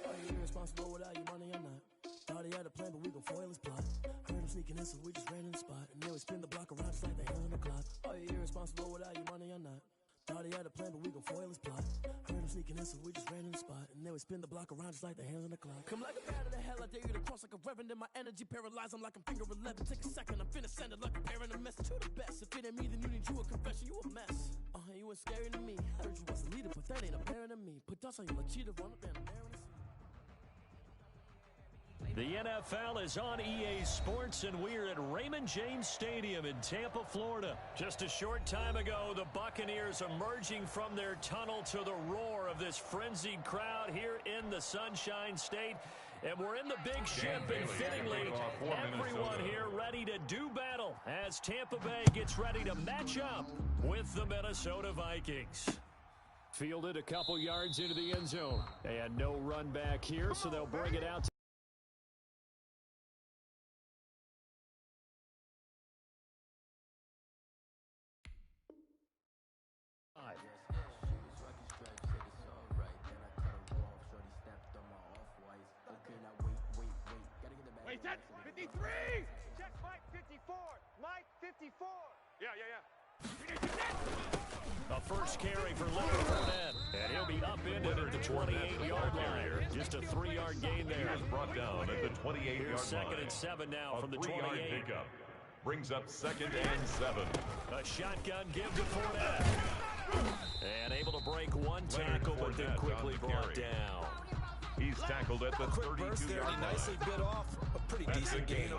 [SPEAKER 9] Are you irresponsible without your money or not? Thought he had a plan, but we gon' foil his plot. Heard him sneaking in, so we just ran in the spot. And then we spin the block around just like the hands on the clock. Are you irresponsible without your money or not? Thought he had a plan, but we gon' foil his plot. Heard him sneaking in, so we just ran in the spot. And then we spin the block around just like the hands on the clock. Come like a bat of the hell, I dare you to cross like a reverend. And my energy paralyzed, I'm like I'm finger 11. Take a second, I'm finna send it like a parent.
[SPEAKER 3] The NFL is on EA Sports, and we're at Raymond James Stadium in Tampa, Florida. Just a short time ago, the Buccaneers emerging from their tunnel to the roar of this frenzied crowd here in the Sunshine State. And we're in the big ship, and fittingly, everyone here ready to do battle as Tampa Bay gets ready to match up with the Minnesota Vikings. Fielded a couple yards into the end zone. And no run back here, so they'll bring it out to
[SPEAKER 5] Wait, that's 53! Check Mike 54! Mike 54! Yeah.
[SPEAKER 3] a first carry for Leonard Fournette, and he'll be upended at the 28-yard line. Just a 3-yard gain there.
[SPEAKER 6] Here's brought down at the 28-yard line.
[SPEAKER 3] Second and 7 now from the 28.
[SPEAKER 6] Pickup brings up 2nd and 7.
[SPEAKER 3] A shotgun give to Fournette. And able to break one tackle, but then quickly brought down.
[SPEAKER 6] He's tackled at the 32-yard line.
[SPEAKER 7] Nicely bit off. A pretty decent game.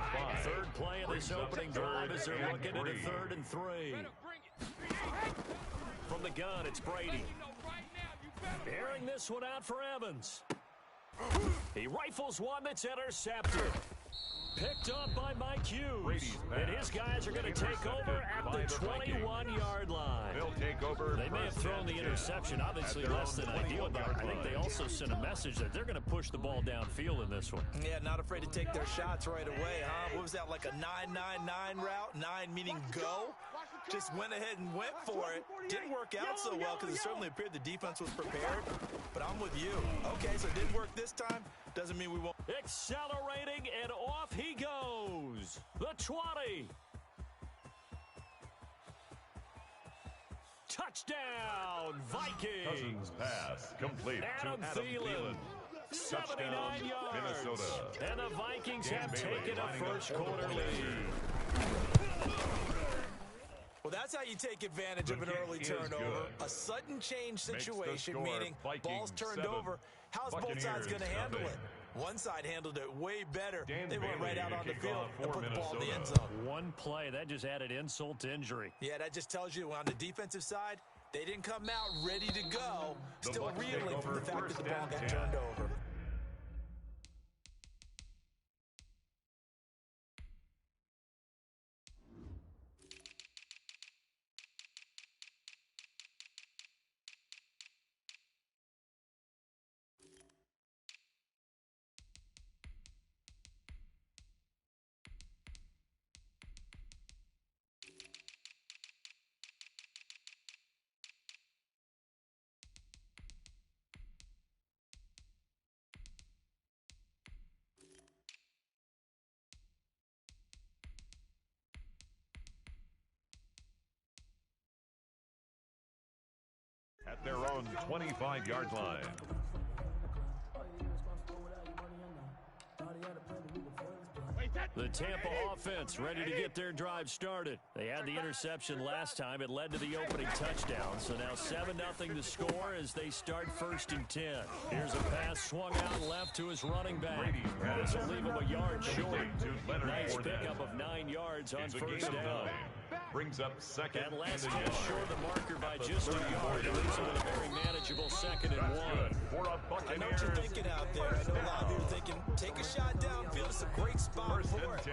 [SPEAKER 3] Third play of this opening drive as they're looking at a 3rd and 3. From the gun, it's Brady. Airing this one out for Evans. He rifles one that's intercepted. Picked up by Mike Hughes. And his guys are going to take over at the 21-yard line.
[SPEAKER 6] They'll take over.
[SPEAKER 3] They may have thrown the interception, obviously less than ideal, but I think they also sent a message that they're going to push the ball downfield in this one.
[SPEAKER 7] Yeah, not afraid to take their shots right away, huh? What was that, like a 9-9-9 route? 9 meaning go? Just went ahead and went for it. Didn't work out so well because it certainly appeared the defense was prepared. But I'm with you. Okay, so it didn't work this time. Doesn't mean we won't.
[SPEAKER 3] Accelerating, and off he goes. The 20. Touchdown, Vikings.
[SPEAKER 6] Cousins pass complete to Adam Thielen.
[SPEAKER 3] 79 yards.
[SPEAKER 6] Minnesota.
[SPEAKER 3] And the Vikings have taken a first quarter lead.
[SPEAKER 7] Well, that's how you take advantage of an early turnover. A sudden change situation, meaning ball's turned over. How's both sides going to handle it? One side handled it way better. They went right out on the field and put the ball in the end zone.
[SPEAKER 3] One play, that just added insult to injury.
[SPEAKER 7] Yeah, that just tells you on the defensive side, they didn't come out ready to go. Still reeling from the fact that the ball got turned over.
[SPEAKER 6] At their own 25-yard line.
[SPEAKER 3] The Tampa offense ready to get their drive started. They had the interception last time. It led to the opening touchdown. So now 7-0 to score as they start 1st and 10. Here's a pass swung out left to his running back. This will leave him a yard short. Nice pickup of 9 yards on first down.
[SPEAKER 6] Brings up 2nd.
[SPEAKER 3] And last catch short of the marker by just a yard. It leaves him with a very manageable 2nd and 1.
[SPEAKER 7] I know what you're thinking out there. I know a lot of you are thinking, take a shot downfield. It's a great spot for it.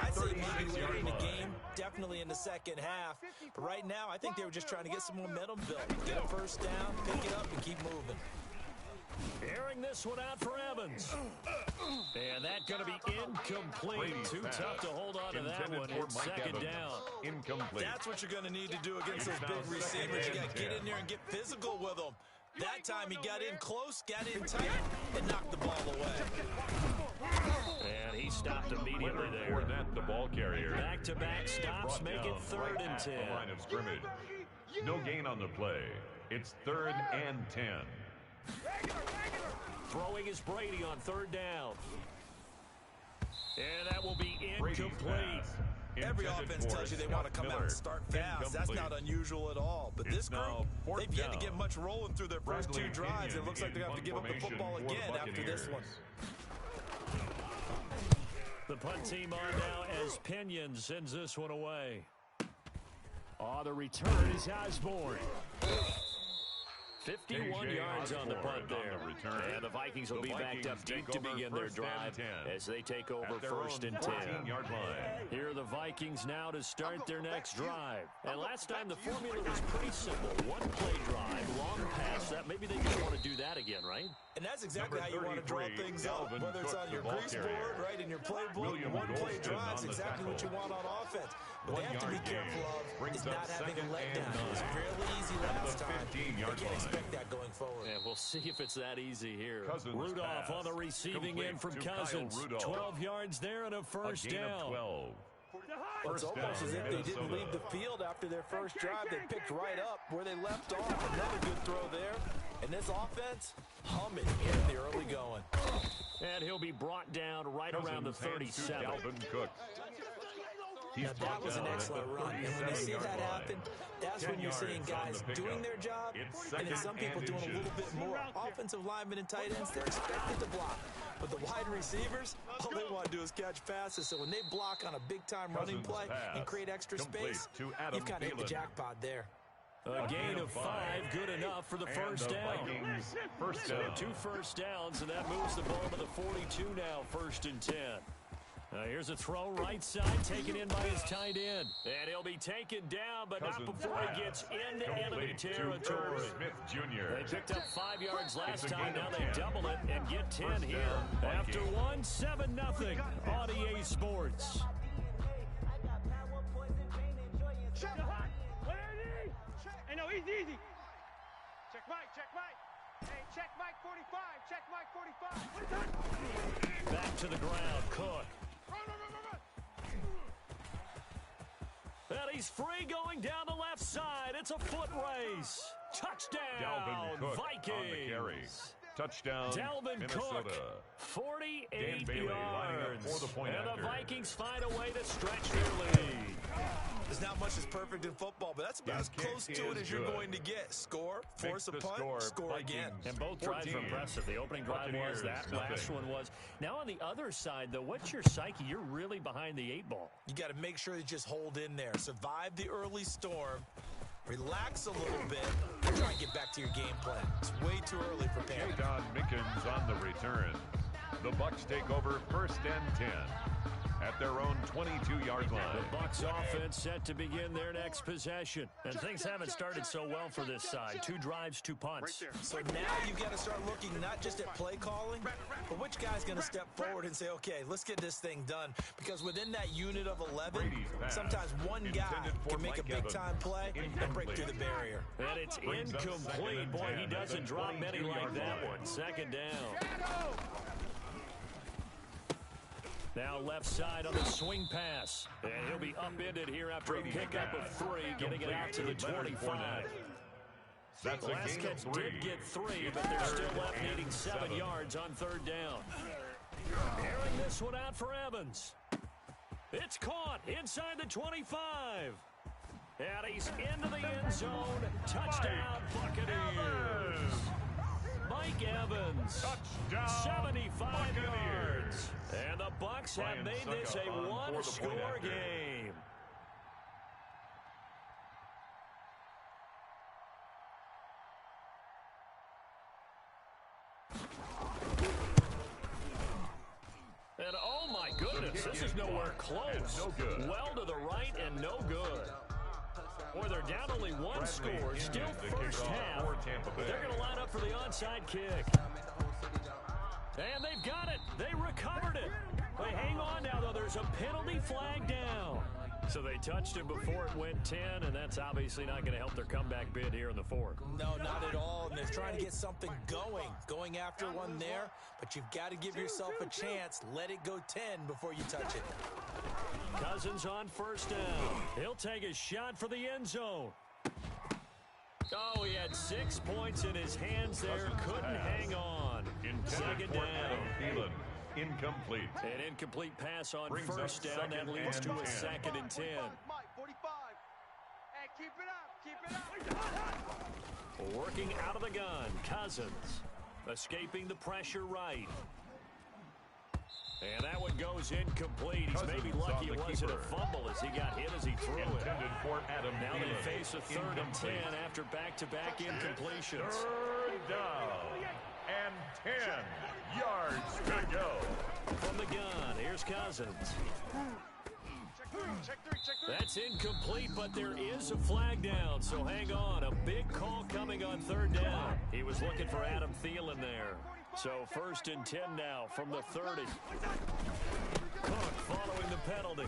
[SPEAKER 7] I'd say maybe later in the game, definitely in the second half. But right now, I think they were just trying to get some momentum built. Get a first down, pick it up, and keep moving.
[SPEAKER 3] Airing this one out for Evans. And that's going to be incomplete. Too tough to hold on to that one. It's 2nd down.
[SPEAKER 6] Incomplete.
[SPEAKER 7] That's what you're going to need to do against those big receivers. You got to get in there and get physical with them. That time he got in close, got in tight, and knocked the ball away.
[SPEAKER 3] And he stopped immediately there.
[SPEAKER 6] Fournette, the ball carrier.
[SPEAKER 3] Back-to-back stops make it 3rd and 10.
[SPEAKER 6] The line of scrimmage. No gain on the play. It's 3rd and 10.
[SPEAKER 3] Throwing is Brady on 3rd down. And that will be incomplete.
[SPEAKER 7] Every offense tells you they want to come out and start fast. That's not unusual at all. But this group, they've yet to get much rolling through their first two drives. It looks like they're going to have to give up the football again after this one.
[SPEAKER 3] The punt team on now as Pinion sends this one away. The return is Osborne. 51 yards on the punt there. And the Vikings will be backed up deep to begin their drive as they take over first and 10. Here are the Vikings now to start their next drive. And last time the formula was pretty simple. One play drive, long pass. That maybe they just want to do that again, right?
[SPEAKER 7] And that's exactly how you want to draw things up. Whether it's on your grease board, right, in your playbook, one play drive is exactly what you want on offense. What they have to be careful of is not having a letdown. It was fairly easy last time. You can't expect that going forward.
[SPEAKER 3] Yeah, we'll see if it's that easy here. Rudolph on the receiving end from Cousins. 12 yards there and a first down.
[SPEAKER 7] It's almost as if they didn't leave the field after their first drive. They picked right up where they left off. Another good throw there. And this offense, humming in the early going.
[SPEAKER 3] And he'll be brought down right around the 37.
[SPEAKER 7] Now, that was an excellent run. And when you see that happen, that's when you're seeing guys doing their job, and then some people doing a little bit more. Offensive linemen and tight ends, they're expected to block. But the wide receivers, all they want to do is catch passes. So when they block on a big-time running play and create extra space, you've kind of hit the jackpot there.
[SPEAKER 3] A gain of 5, good enough for the first down. So 2 first downs, and that moves the ball to the 42 now, 1st and 10. Here's a throw right side, taken in by his tight end. And he'll be taken down, but not before he gets into enemy territory. They picked up 5 yards last time. Now they double it and get 10 here. After 1, 7-0 on EA Sports.
[SPEAKER 5] Hey, no, easy. Check Mike. Hey, check Mike 45. Check Mike 45.
[SPEAKER 3] Back to the ground, Cook.
[SPEAKER 5] Run.
[SPEAKER 3] And he's free going down the left side. It's a foot race. Touchdown,
[SPEAKER 6] Dalvin Cook
[SPEAKER 3] Vikings.
[SPEAKER 6] On the carry. Touchdown,
[SPEAKER 3] Dalvin
[SPEAKER 6] Minnesota.
[SPEAKER 3] Cook, 48
[SPEAKER 6] Bailey
[SPEAKER 3] yards.
[SPEAKER 6] for the point
[SPEAKER 3] and
[SPEAKER 6] after.
[SPEAKER 3] the Vikings find a way to stretch their lead.
[SPEAKER 7] There's not much that's perfect in football, but that's about as close to it as you're going to get. Score, force a punt, score again.
[SPEAKER 3] And both drives are impressive. The opening drive was, that last one was. Now on the other side, though, what's your psyche? You're really behind the 8 ball.
[SPEAKER 7] You got to make sure you just hold in there. Survive the early storm. Relax a little bit. And try and get back to your game plan. It's way too early for panic.
[SPEAKER 6] Don Mickens on the return. The Bucs take over 1st and 10 at their own 22-yard line.
[SPEAKER 3] The Bucs offense set to begin their next possession. And things haven't started so well for this side. 2 drives, 2 punts.
[SPEAKER 7] So now you've got to start looking not just at play calling, but which guy's going to step forward and say, okay, let's get this thing done. Because within that unit of 11, sometimes one guy can make a big-time play and break through the barrier.
[SPEAKER 3] And it's incomplete. Boy, he doesn't drop many like that one. 2nd down. Now left side on the swing pass. And he'll be upended here after a pickup of 3, getting it out to the 25. The last catch did get 3, but they're still left needing 7 yards on 3rd down. Airing this one out for Evans. It's caught inside the 25. And he's into the end zone. Touchdown, Buccaneers. Mike Evans, touchdown, 75 yards. And the Bucs have made this a 1-score game. And oh my goodness, this is nowhere close.
[SPEAKER 6] No good.
[SPEAKER 3] Well to the right and no good. Boy, they're down only 1 score, still first half. They're going to line up for the onside kick. And they've got it. They recovered it. They hang on now, though. There's a penalty flag down. So they touched him before it went 10, and that's obviously not going to help their comeback bid here in the 4th.
[SPEAKER 7] No, not at all. And they're trying to get something going after one there. But you've got to give yourself a chance. Let it go 10 before you touch it.
[SPEAKER 3] Cousins on 1st down. He'll take a shot for the end zone. Oh, he had 6 points in his hands there. Couldn't hang on. 2nd down.
[SPEAKER 6] Incomplete.
[SPEAKER 3] An incomplete pass on
[SPEAKER 6] Brings
[SPEAKER 3] first
[SPEAKER 6] up
[SPEAKER 3] down. That leads to a
[SPEAKER 6] 2nd
[SPEAKER 3] 2nd and 10.
[SPEAKER 5] Mike, 45. Hey, keep it up. Keep it up.
[SPEAKER 3] Working out of the gun, Cousins. Escaping the pressure right. And that one goes incomplete. He's maybe lucky it wasn't a fumble as he got hit as he threw it.
[SPEAKER 6] Intended for Adam
[SPEAKER 3] Now
[SPEAKER 6] Thielen.
[SPEAKER 3] they face a 3rd and 10 after back-to-back incompletions.
[SPEAKER 6] 3rd down and 10 yards to go.
[SPEAKER 3] From the gun, here's Cousins.
[SPEAKER 5] Check three.
[SPEAKER 3] That's incomplete, but there is a flag down, so hang on. A big call coming on 3rd down. He was looking for Adam Thielen there. So 1st and 10 now from the 30. Cook following the penalty.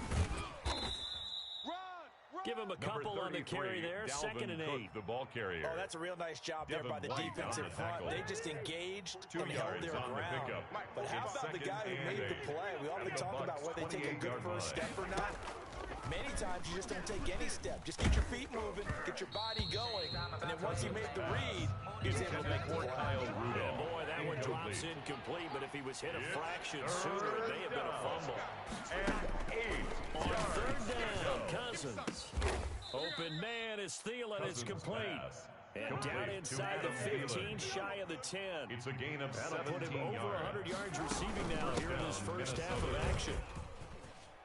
[SPEAKER 3] Give him a couple on the carry there. 2nd and 8.
[SPEAKER 6] The ball carrier.
[SPEAKER 7] Oh, that's a real nice job there by the defensive front. They just engaged and held their ground. But how about the guy who made the play? We often talk about whether they take a good first step or not. Many times you just don't take any step. Just get your feet moving, get your body going, and then once he made the read, he was able to make the play.
[SPEAKER 3] And boy, that one drops incomplete, but if he was hit a fraction sooner, it may have been a fumble.
[SPEAKER 6] And 8
[SPEAKER 3] On 3rd down, Cousins. Open man is Thielen. It's complete. And down inside the 15, shy of the 10.
[SPEAKER 6] It's a gain of
[SPEAKER 3] That'll
[SPEAKER 6] 17
[SPEAKER 3] put him over 100 yards receiving now here in his first half of action.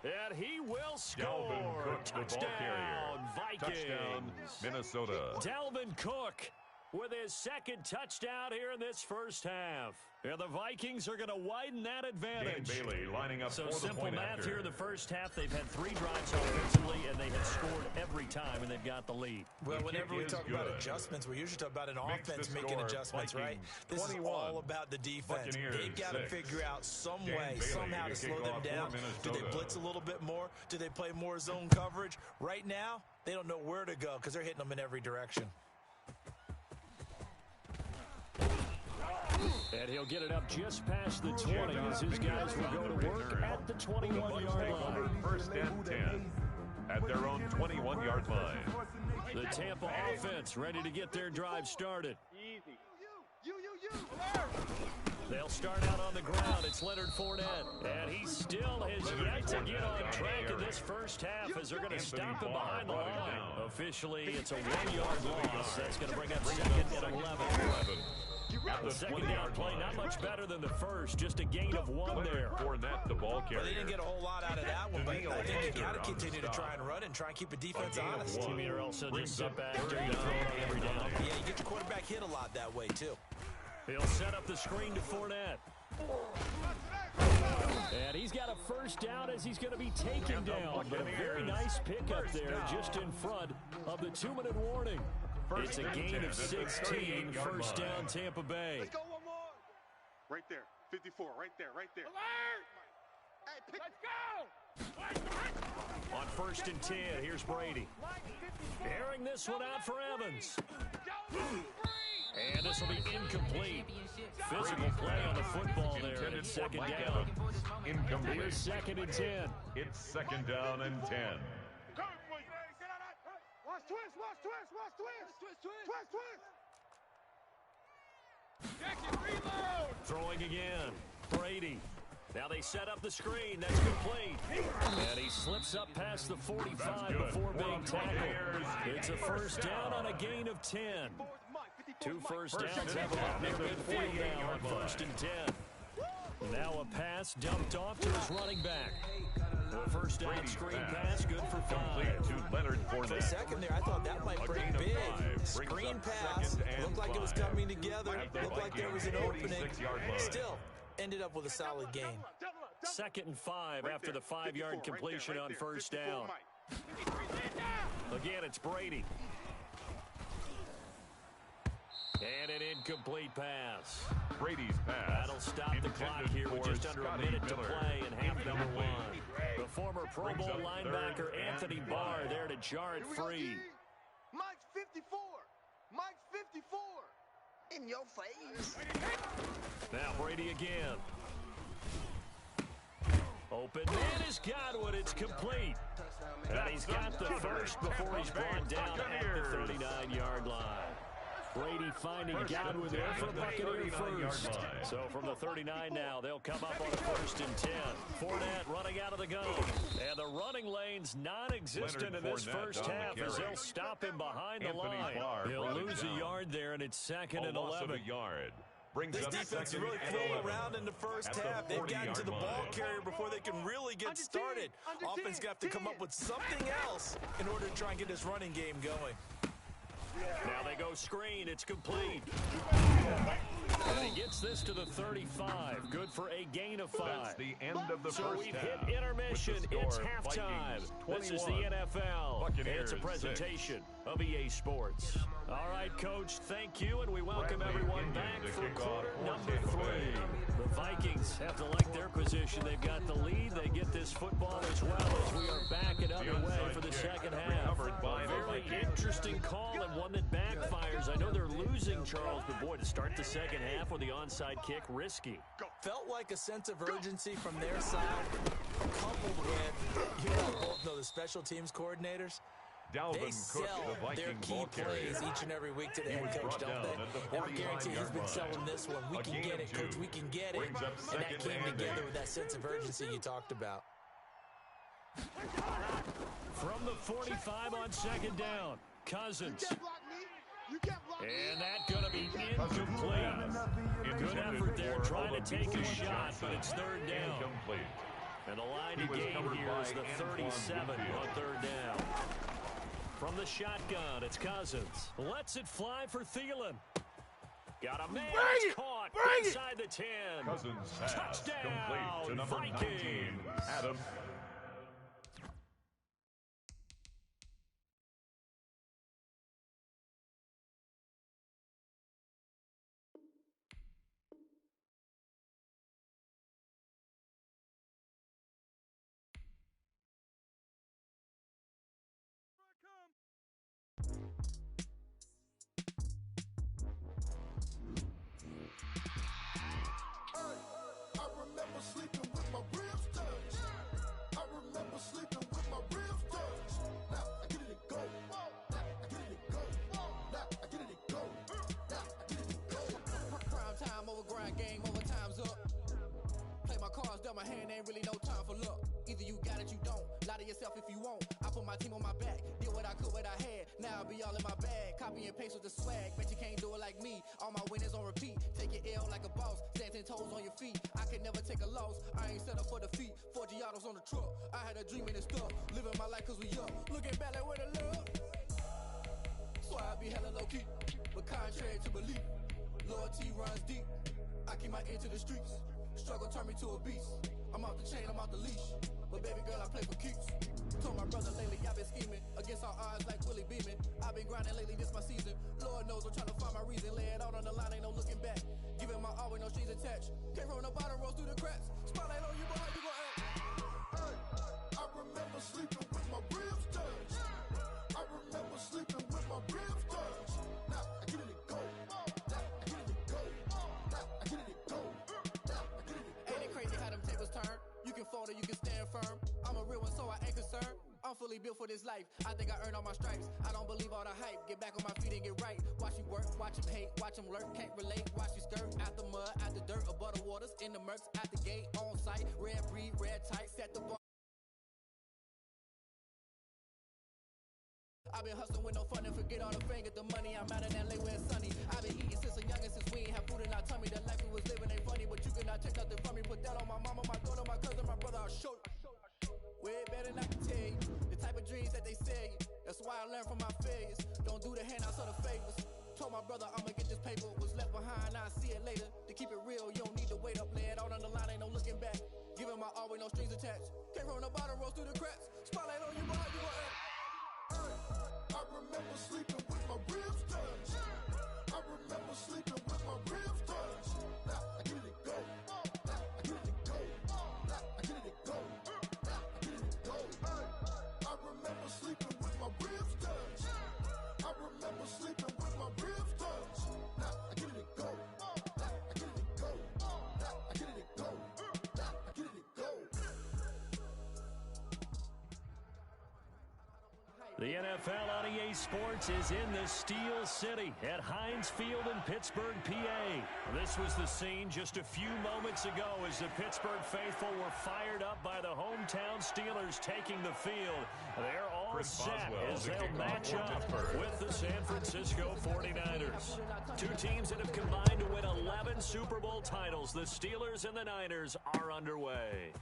[SPEAKER 3] And he will score. Touchdown, Vikings.
[SPEAKER 6] Touchdown, Minnesota.
[SPEAKER 3] Dalvin Cook with his 2nd touchdown here in this first half. And the Vikings are going to widen that advantage.
[SPEAKER 6] Dane Bailey lining up
[SPEAKER 3] So
[SPEAKER 6] for the
[SPEAKER 3] simple
[SPEAKER 6] point
[SPEAKER 3] math
[SPEAKER 6] after.
[SPEAKER 3] here in the first half. They've had 3 drives offensively, and they have scored every time, and they've got the lead.
[SPEAKER 7] Well,
[SPEAKER 6] The
[SPEAKER 7] whenever
[SPEAKER 6] kick
[SPEAKER 7] we
[SPEAKER 6] is
[SPEAKER 7] talk about
[SPEAKER 6] good.
[SPEAKER 7] adjustments, we usually talk about an
[SPEAKER 6] Makes the
[SPEAKER 7] offense making
[SPEAKER 6] score
[SPEAKER 7] adjustments, right?
[SPEAKER 6] Vikings
[SPEAKER 7] This is
[SPEAKER 6] 21.
[SPEAKER 7] all about the defense.
[SPEAKER 6] Buccaneers
[SPEAKER 7] They've got to
[SPEAKER 6] 6.
[SPEAKER 7] figure out some
[SPEAKER 6] Dane
[SPEAKER 7] way,
[SPEAKER 6] Bailey
[SPEAKER 7] somehow
[SPEAKER 6] to
[SPEAKER 7] to
[SPEAKER 6] kick
[SPEAKER 7] slow them
[SPEAKER 6] off for
[SPEAKER 7] down. Do they
[SPEAKER 6] Minnesota.
[SPEAKER 7] blitz a little bit more? Do they play more zone coverage? Right now, they don't know where to go because they're hitting them in every direction.
[SPEAKER 3] And he'll get it up just past the 20 as his guys will go to work at the 21-yard line.
[SPEAKER 6] 1st and 10 at their own 21-yard line.
[SPEAKER 3] The Tampa offense ready to get their drive started.
[SPEAKER 5] You.
[SPEAKER 3] They'll start out on the ground. It's Leonard Fournette. And he still has yet to get on track in this first half as they're going to stop him behind the line. Officially, it's a 1-yard loss. That's going to bring up 2nd and 11. The 2nd down play, not much better than the first. Just a gain of 1 there.
[SPEAKER 6] Fournette, the ball carrier.
[SPEAKER 7] Well, they didn't get a whole lot out of that one, but I think you got to continue to try and run and try and keep the defense honest.
[SPEAKER 3] You mean or else he'll just sit back during the throw every down.
[SPEAKER 7] Yeah, you get your quarterback hit a lot that way, too.
[SPEAKER 3] He'll set up the screen to Fournette. And he's got a first down as he's going to be taken down. But a very nice pickup there just in front of the 2-minute warning. It's a gain of 16, first down Tampa Bay.
[SPEAKER 5] Let's go one more. Right there. 54. Right there. Alert! Hey, let's go!
[SPEAKER 3] On 1st and 10, here's Brady. Airing this one out for Evans. And this will be incomplete. Physical play on the football there, and it's 2nd down.
[SPEAKER 6] Incomplete.
[SPEAKER 3] Here's 2nd and 10.
[SPEAKER 6] It's 2nd down and 10.
[SPEAKER 3] Throwing again. Brady. Now they set up the screen. That's complete. And he slips up past the 45 before being tackled. It's a first down on a gain of 10. 2 first downs have him up near midfield now on 1st and 10. Now a pass dumped off to his running back. The first down screen pass, good for 5.
[SPEAKER 6] To Leonard
[SPEAKER 7] For a
[SPEAKER 6] Fournette.
[SPEAKER 7] second there, I thought that might break big. Screen pass, looked like it was coming together, looked like there was an opening. Still, ended up with a solid gain.
[SPEAKER 3] 2nd and 5 after the 5-yard completion on first down. Again, it's Brady. And an incomplete pass.
[SPEAKER 6] Brady's pass.
[SPEAKER 3] That'll stop the clock here with just under a minute to play in half number 1. The former Pro Bowl linebacker Anthony Barr there to jar it free.
[SPEAKER 5] Mike's 54. Mike's 54. In your face.
[SPEAKER 3] Now Brady again. Open man is Godwin. It's complete. And he's got the first before he's brought down at the 39-yard line. Brady finding Godwin there for Buccaneer first. So from the 39 now, they'll come up on a 1st and 10. Fournette running out of the gun. And the running lane's non-existent in this first half as they'll stop him behind the line. They'll lose a yard there, and it's 2nd and 11.
[SPEAKER 7] This defense really flew around in the first half. They've gotten to the ball carrier before they can really get started. Offense got to come up with something else in order to try and get this running game going.
[SPEAKER 3] Now they go screen. It's complete. And he gets this to the 35. Good for a gain of 5.
[SPEAKER 6] That's the end of the
[SPEAKER 3] so
[SPEAKER 6] first
[SPEAKER 3] we've
[SPEAKER 6] half.
[SPEAKER 3] hit intermission. It's halftime. This is the NFL.
[SPEAKER 6] Buccaneers
[SPEAKER 3] It's a presentation of EA Sports. All right, Coach, thank you, and we welcome everyone back for quarter number 3. The Vikings have to like their position. They've got the lead. They get this football as well as we are back and underway for the second half. A very interesting call and one that backfires. I know they're losing, Charles, but boy, to start the second half with the onside kick, risky.
[SPEAKER 7] Felt like a sense of urgency from their side, coupled with, you both know the special teams coordinators. They sell their key plays each and every week to the head coach, don't they? And I guarantee he's been selling this one. We can get it, Coach. We can get it. And that came together with that sense of urgency you talked about.
[SPEAKER 3] From the 45 on 2nd down, Cousins. And that's going to be incomplete. Good effort there trying to take a shot, but it's 3rd down. And the line to gain here is the 37 on 3rd down. From the shotgun, it's Cousins. Lets it fly for Thielen. Got a man caught inside the 10.
[SPEAKER 6] Cousins pass
[SPEAKER 3] Touchdown,
[SPEAKER 6] complete to number 19, Adam.
[SPEAKER 13] My hand ain't really no time for luck. Either you got it, you don't. Lie to yourself if you won't. I put my team on my back. Did what I could, what I had. Now I'll be all in my bag. Copy and paste with the swag. Bet you can't do it like me. All my winners on repeat. Take your L like a boss. Stand 10 toes on your feet. I can never take a loss. I ain't set up for defeat. 4 Giottos on the truck. I had a dream and it's stuck. Living my life cause we up. Looking back like where the love. So I be hella low key. But contrary to belief, loyalty runs deep. I keep my ear to the streets. Struggle turned me to a beast. I'm off the chain, I'm off the leash. But baby girl, I play for keeps. Told my brother lately, I've been scheming. Against all odds like Willie Beeman. I've been grinding lately, this my season. Lord knows I'm trying to find my reason. Lay it out on the line, ain't no looking back. Giving my all with no strings attached. Came from the bottom, rose through the cracks. Spotlight on you, boy, how you gon' act? Hey, I remember sleeping with my ribs touched. I remember sleeping with my ribs touched. Now I get it go. Now I get it go. Now I get it go. Ain't it crazy how them tables turn? You can fold or you can stand firm. I'm a real one, so I ain't concerned. I'm fully built for this life. I think I earned all my stripes. I don't believe all the hype. Get back on my feet and get right. Watch you work, watch him hate, watch him lurk. Can't relate, watch you skirt. Out the mud, out the dirt, above the waters, in the murks, at the gate, on site. Red breed, red tight, set the bar. I've been hustling with no fun and forget all the fame. Get the money, I'm out of LA where it's sunny. I've been eating since a youngin', since we ain't have food in our tummy. The life we was living ain't funny, but you cannot take nothing from me. Put that on my mama, my daughter, my cousin, my brother, I'll show you. Way better than I can tell you. The type of dreams that they sell you. That's why I learned from my failures. Don't do the handouts or the favors. Told my brother I'ma get this paper. Was left behind, I'll see it later. To keep it real, you don't need to wait up. Lay it out on the line, ain't no looking back. Giving my all with no strings attached. Came from the bottom, rose through the cracks. Spotlight on you, boy, how you gon' act? I remember sleeping with my ribs touched. I remember sleeping with my ribs touched. Now I get it go. Now I get it go. Now I get it go. Now I get it go. I remember sleeping with my ribs touched. I remember sleeping with my ribs touched. Now I get it go. Now I get it go. Now I get it go. Now I get it go.
[SPEAKER 3] The NFL on EA Sports is in the Steel City at Heinz Field in Pittsburgh, PA. This was the scene just a few moments ago as the Pittsburgh faithful were fired up by the hometown Steelers taking the field. They're all set as they'll match up with the San Francisco 49ers. Two teams that have combined to win 11 Super Bowl titles. The Steelers and the Niners are underway.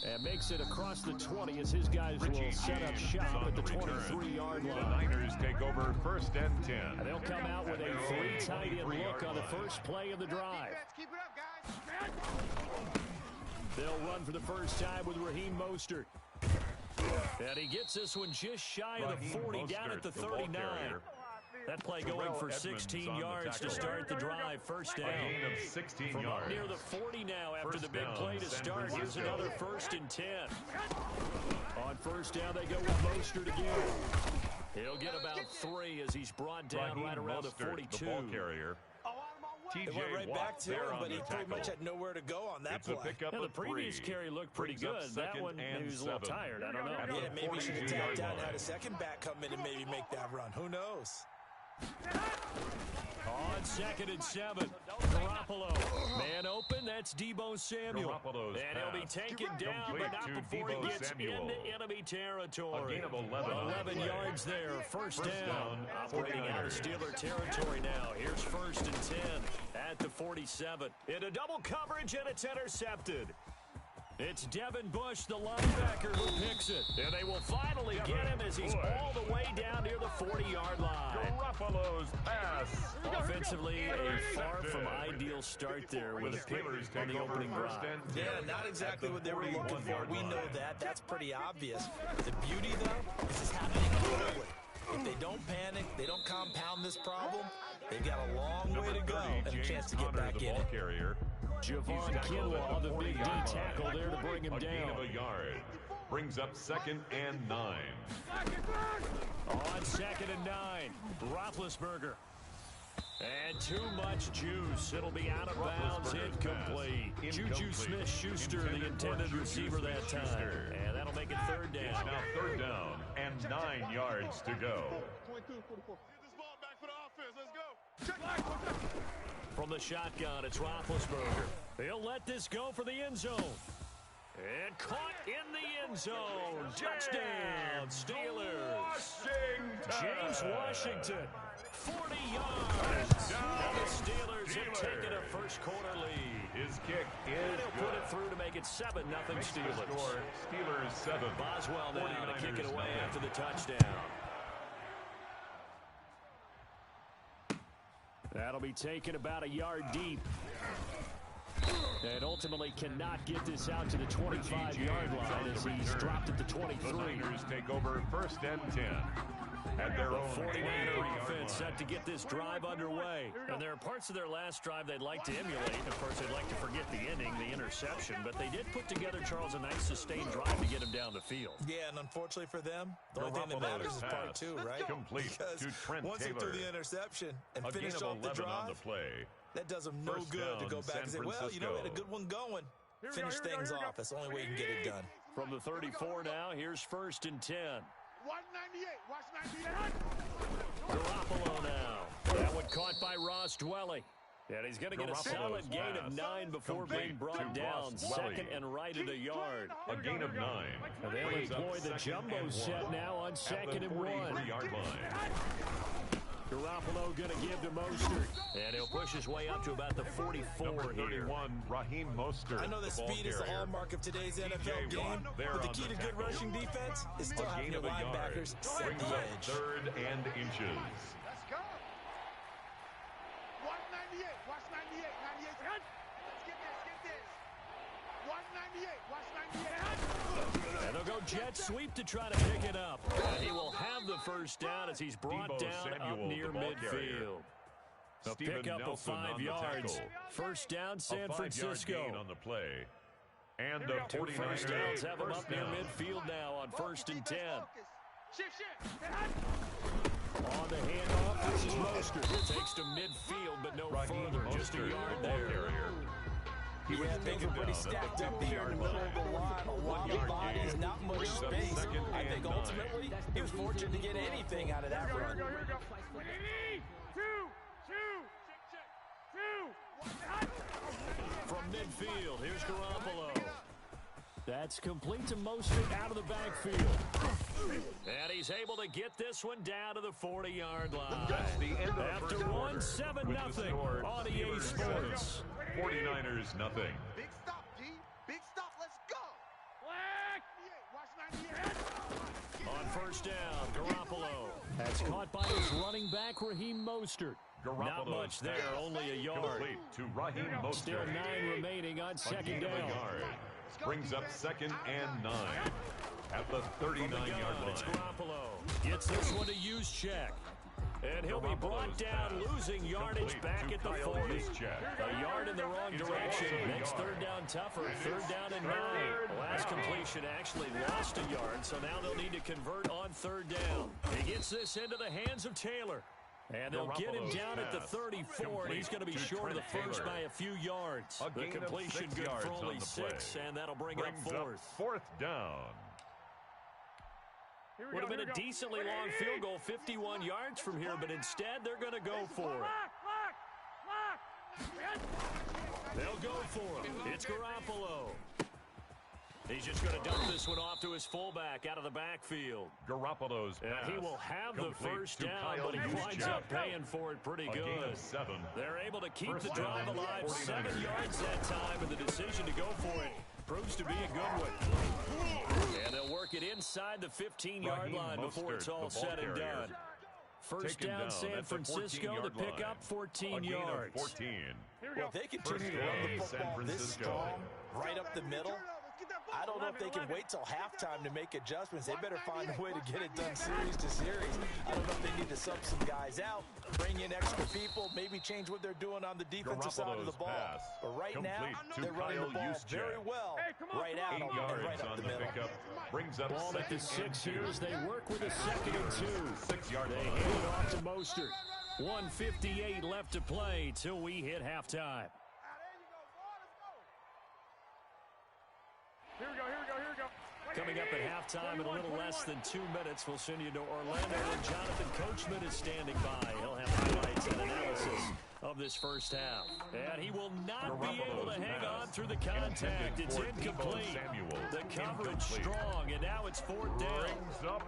[SPEAKER 3] And makes it across the 20 as his guys will set up shop at the 23-yard line.
[SPEAKER 6] The Niners take over 1st and 10.
[SPEAKER 3] And they'll come out with a three tight end look on the first play of the drive.
[SPEAKER 5] Keep it up, guys.
[SPEAKER 3] They'll run for the first time with Raheem Mostert. And he gets this one just shy of the 40 down at the 39. That play going for 16 yards to start the drive. First down.
[SPEAKER 6] A gain of 16
[SPEAKER 3] From
[SPEAKER 6] yards.
[SPEAKER 3] up near the 40 now after the big play to start. Here's another 1st and 10. On first down, they go with Mostert again. He'll get about 3 as he's brought down right around the 42.
[SPEAKER 6] The ball carrier.
[SPEAKER 7] They went right back to him, but he pretty much had nowhere to go on that play.
[SPEAKER 3] The previous carry looked pretty good. That one, maybe he was a little tired. I don't know.
[SPEAKER 7] Yeah, maybe he should have tapped down and had a second back come in and maybe make that run. Who knows?
[SPEAKER 3] On 2nd and 7, Garoppolo. Man open, that's Deebo Samuel. And he'll be taken down, but not before he gets into enemy territory.
[SPEAKER 6] A gain of 11.
[SPEAKER 3] 11 yards there, first down. Operating out of Steeler territory now. Here's 1st and 10 at the 47. Into double coverage, and it's intercepted. It's Devin Bush, the linebacker, who picks it. And they will finally get him as he's all the way down near the 40-yard line.
[SPEAKER 6] Garoppolo's pass.
[SPEAKER 3] Offensively, a far from ideal start there with a pick on the opening drive.
[SPEAKER 7] Yeah, not exactly what they were looking for. We know that. That's pretty obvious. The beauty, though, is it's happening quickly. If they don't panic, they don't compound this problem, they've got a long way to go and a chance to get back in it.
[SPEAKER 3] Javon Kinlaw, the big D tackle there to bring him down.
[SPEAKER 6] A gain of a yard. Brings up 2nd and 9.
[SPEAKER 3] On 2nd and 9, Roethlisberger. And too much juice. It'll be out of bounds, incomplete. Juju Smith-Schuster, the intended receiver that time. And that'll make it 3rd down.
[SPEAKER 6] It's now 3rd down and 9 yards to go.
[SPEAKER 5] Get this ball back for the offense. Let's go.
[SPEAKER 3] From the shotgun, it's Roethlisberger. He'll let this go for the end zone. And caught in the end zone. Touchdown, Steelers. James Washington, 40 yards. And the Steelers have taken a first-quarter lead.
[SPEAKER 6] His kick is
[SPEAKER 3] and he'll put it through to make it 7-0 Steelers.
[SPEAKER 6] Steelers 7.
[SPEAKER 3] Boswell now to kick it away after the touchdown. That'll be taken about a yard deep. And ultimately cannot get this out to the 25-yard line as he's dropped at the 23.
[SPEAKER 6] The Niners take over 1st and 10. At their own
[SPEAKER 3] 49er offense set to get this drive underway. And there are parts of their last drive they'd like to emulate. Of course, they'd like to forget the ending, the interception. But they did put together, Charles, a nice sustained drive to get him down the field.
[SPEAKER 7] Yeah, and unfortunately for them, the only thing that matters is part 2, right?
[SPEAKER 6] Complete
[SPEAKER 7] because
[SPEAKER 6] to Trent
[SPEAKER 7] once he
[SPEAKER 6] Taylor.
[SPEAKER 7] threw the interception and
[SPEAKER 6] a
[SPEAKER 7] finished off the drive,
[SPEAKER 6] on the play.
[SPEAKER 7] That does him no good to go back and say, well, you know, we had a good one going. Finish things off. That's the only way you can get it done.
[SPEAKER 3] From the 34 now, here's 1st and 10.
[SPEAKER 5] Watch 98. Watch 98.
[SPEAKER 3] Garoppolo now. That one caught by Ross Dwelly. And he's going to get a solid gain of 9 before being brought down. 2nd and right at a yard.
[SPEAKER 6] A gain of 9.
[SPEAKER 3] And they'll employ the jumbo set now on 2nd and 1.
[SPEAKER 6] Yard line.
[SPEAKER 3] Garoppolo going to give to Mostert. And he'll push his way up to about the 44
[SPEAKER 6] Number 31,
[SPEAKER 3] here.
[SPEAKER 6] Raheem Mostert.
[SPEAKER 7] I know that speed is the hallmark of today's NFL game, but the key to good rushing defense is still having your linebackers set the edge.
[SPEAKER 6] 3rd and inches.
[SPEAKER 5] Let's go. Watch 98. Watch 98. 98. Let's get this. Watch 98. Watch 98.
[SPEAKER 3] And they'll go jet sweep to try to pick it up. And he will have the first down as he's brought down up near midfield. They'll pick up a 5 yards. First down, San Francisco.
[SPEAKER 6] On the play. And the
[SPEAKER 3] 2 first downs have him up near midfield now on 1st and 10. On the handoff, this is Mostert. Takes to midfield, but no further. Just a yard there.
[SPEAKER 7] Yeah, things are pretty stacked up here in the middle of the line. A lot of bodies, not much space. I think ultimately he was fortunate to get anything out of that run.
[SPEAKER 5] Here we go.
[SPEAKER 3] From midfield, here's Garoppolo. That's complete to Mostert out of the backfield. And he's able to get this one down to the 40-yard line.
[SPEAKER 6] That's the end of the
[SPEAKER 3] After
[SPEAKER 6] first
[SPEAKER 3] one,
[SPEAKER 6] quarter.
[SPEAKER 3] 7-0 on EA Sports.
[SPEAKER 6] 49ers nothing.
[SPEAKER 5] Big stop, G. Big stop. Let's go. Watch 98.
[SPEAKER 3] On first down, Garoppolo. That's caught by his running back, Raheem Mostert. Not much there, only a yard.
[SPEAKER 6] Complete to Raheem Mostert.
[SPEAKER 3] Still 9 remaining on second down.
[SPEAKER 6] Brings up 2nd and 9 at the 39-yard line.
[SPEAKER 3] It's Garoppolo. Gets this one to use check. And he'll be brought down, losing yardage back at the 40. A yard in the wrong direction makes third down tougher. Third down and 9. The last completion actually lost a yard, so now they'll need to convert on third down. He gets this into the hands of Taylor. And they'll get him down at the 34, and he's going to be short of the first by a few yards. The completion good for only 6, and that'll bring up fourth.
[SPEAKER 6] Down.
[SPEAKER 3] Would have been a decently long field goal, 51 yards from here, but instead they're going to go for it. They'll go for it. It's Garoppolo. He's just going to dump this one off to his fullback out of the backfield.
[SPEAKER 6] Garoppolo's pass.
[SPEAKER 3] He will have the first down, but he winds up paying for it pretty good. They're able to keep the drive alive. 7 yards that time, and the decision to go for it proves to be a good one. And they'll work it inside the 15-yard line before it's all said and done. First down, San Francisco, the pickup, 14 yards.
[SPEAKER 7] Well, if they continue to run the football this strong, right up the middle, I don't know if they can wait till halftime to make adjustments. They better find a way to get it done series to series. I don't know if they need to sub some guys out, bring in extra people, maybe change what they're doing on the defensive side of the ball. But right now, they're running the ball very well, right out and right up the middle.
[SPEAKER 6] Brings up
[SPEAKER 3] ball at the 6 here as they work with a 2nd and 2.
[SPEAKER 6] 6-yard
[SPEAKER 3] they hand it off to Mostert. 1:58 left to play till we hit halftime.
[SPEAKER 5] Here we go.
[SPEAKER 3] Coming up at halftime in a little less than 2 minutes, we'll send you to Orlando, and Jonathan Coachman is standing by. He'll have highlights and analysis of this first half. And he will not be able to hang on through the contact. It's incomplete. The coverage strong, and now it's 4th down.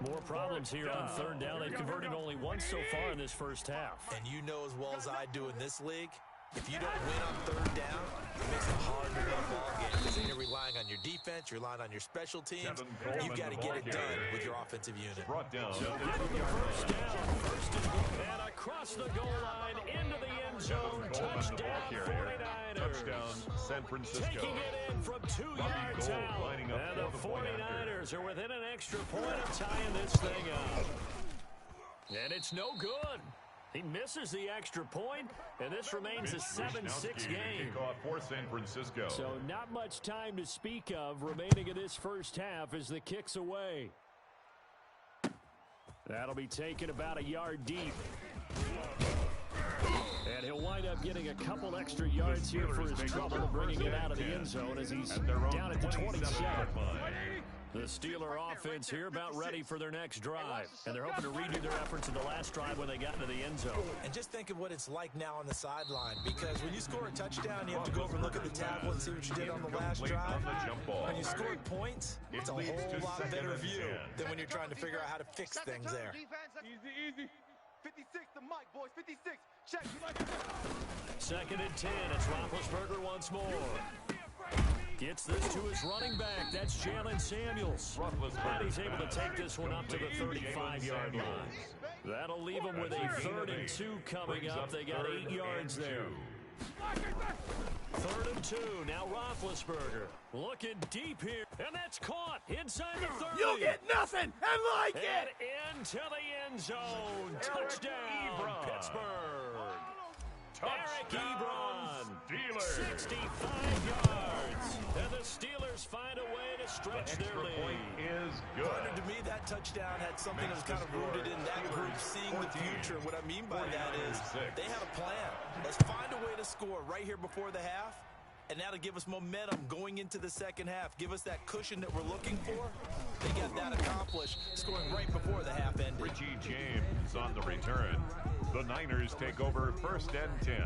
[SPEAKER 3] More problems here on 3rd down. They've converted only once so far in this first half.
[SPEAKER 7] And you know as well as I do in this league, if you don't win on 3rd down, it makes it hard to win a ball game because then you're relying on your defense, you're relying on your special teams. You've got to get it done with your offensive unit.
[SPEAKER 6] Brought down.
[SPEAKER 3] So give the first down. First and goal. And across the goal line into the end zone. Touchdown 49ers.
[SPEAKER 6] Touchdown San Francisco.
[SPEAKER 3] Taking it in from 2 yards out. And the 49ers are within an extra point of tying this thing up. And it's no good. He misses the extra point, and this remains a 7-6 game.
[SPEAKER 6] Kickoff for San Francisco.
[SPEAKER 3] So not much time to speak of remaining in this first half as the kick's away. That'll be taken about a yard deep. And he'll wind up getting a couple extra yards here for his trouble, bringing it out of the end zone as he's down at the 27. The Steeler offense here about ready for their next drive. And they're hoping to redo their efforts in the last drive when they got into the end zone.
[SPEAKER 7] And just think of what it's like now on the sideline, because when you score a touchdown, you have to go over and look at the tablet and see what you did on the last drive. When you scored points, it's a whole lot better view than when you're trying to figure out how to fix things there.
[SPEAKER 5] Easy. 56, the mic, boys. 56. Check.
[SPEAKER 3] 2nd and 10. It's Roethlisberger once more. Gets this to his running back. That's Jalen Samuels. And he's able to take this one up to the 35-yard line. That'll leave him with a 3rd and 2 coming up. They got 8 yards there. 3rd and 2. Now Roethlisberger looking deep here. And that's caught inside the 30.
[SPEAKER 5] You'll get nothing and like it.
[SPEAKER 3] And into the end zone. Touchdown, Pittsburgh. Eric Ebron. 65 yards. And the Steelers find a way to stretch their lead.
[SPEAKER 7] Partner, to me, that touchdown had something that was kind of rooted in that group seeing the future. What I mean by that is they had a plan. Let's find a way to score right here before the half And that'll give us momentum going into the second half. Give us that cushion that we're looking for. They got that accomplished, scoring right before the half ended.
[SPEAKER 6] Richie James on the return. The Niners take over 1st and 10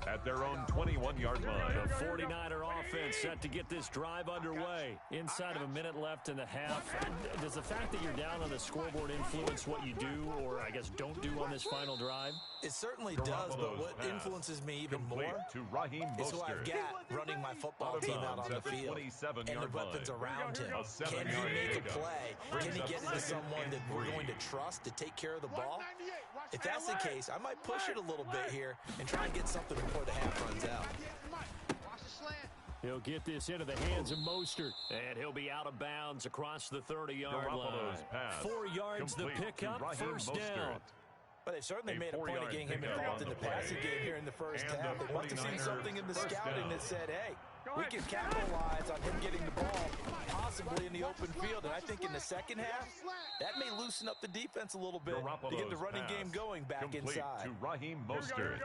[SPEAKER 6] at their own 21-yard line.
[SPEAKER 3] The 49er offense set to get this drive underway. Inside of a minute left in the half. Does the fact that you're down on the scoreboard influence what you do, or I guess don't do on this final drive?
[SPEAKER 7] It certainly does, but what influences me even more is who I've got running my football team out on the field and the weapons around him. Can he make a play? Can he get into someone that we're going to trust to take care of the ball? If that's the case, I might push it a little bit here and try and get something before the half runs out.
[SPEAKER 3] He'll get this into the hands of Mostert, and he'll be out of bounds across the 30-yard line. 4 yards the pickup, 1st down.
[SPEAKER 7] But they've certainly made a point of getting him involved in the passing game here in the first half. They must have seen something in the scouting that said, hey, we can capitalize on him getting the ball, possibly in the open field. And I think in the second half, that may loosen up the defense a little bit to get the running game going back inside.
[SPEAKER 6] To Raheem Mostert.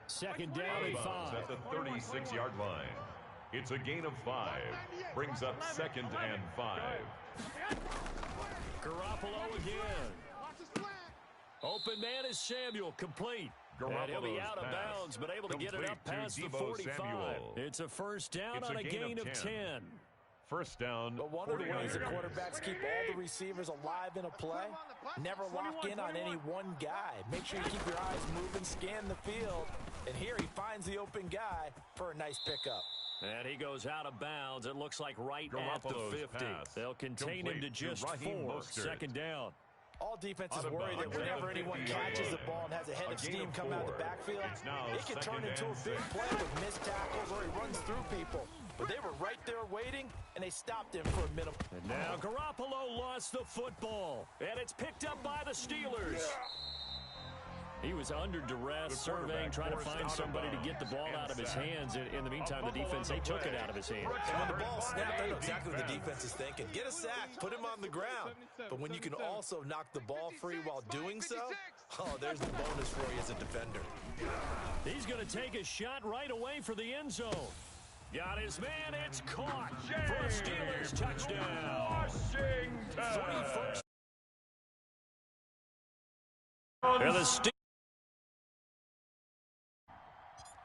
[SPEAKER 3] 2nd down and 5.
[SPEAKER 6] At the 36-yard line. It's a gain of 5. Brings up 2nd and 5.
[SPEAKER 3] Garoppolo again. Open man is Samuel, complete. And he'll be out of bounds, but able to get it up past the 45. It's a 1st down on a gain of 10.
[SPEAKER 6] 1st down.
[SPEAKER 7] But one of the ways the quarterbacks keep all the receivers alive in a play, never lock in on any one guy. Make sure you keep your eyes moving, scan the field. And here he finds the open guy for a nice pickup.
[SPEAKER 3] And he goes out of bounds. It looks like right at the 50. They'll contain him to just 4. 2nd down.
[SPEAKER 7] All defenses worry that whenever anyone catches the ball and has a head of steam come out of the backfield, it can turn into a big play with missed tackles or he runs through people. But they were right there waiting, and they stopped him for a minute.
[SPEAKER 3] And now Garoppolo lost the football, and it's picked up by the Steelers. He was under duress, surveying, trying to find somebody to get the ball out of his hands. In the meantime, the defense, they took it out of his hands.
[SPEAKER 7] And when the ball snapped, I know exactly what the defense is thinking. Get a sack, put him on the ground. But when you can also knock the ball free while doing so, oh, there's the bonus for you as a defender.
[SPEAKER 3] He's going to take a shot right away for the end zone. Got his man, it's caught for a Steelers touchdown. Washington. And the Steelers.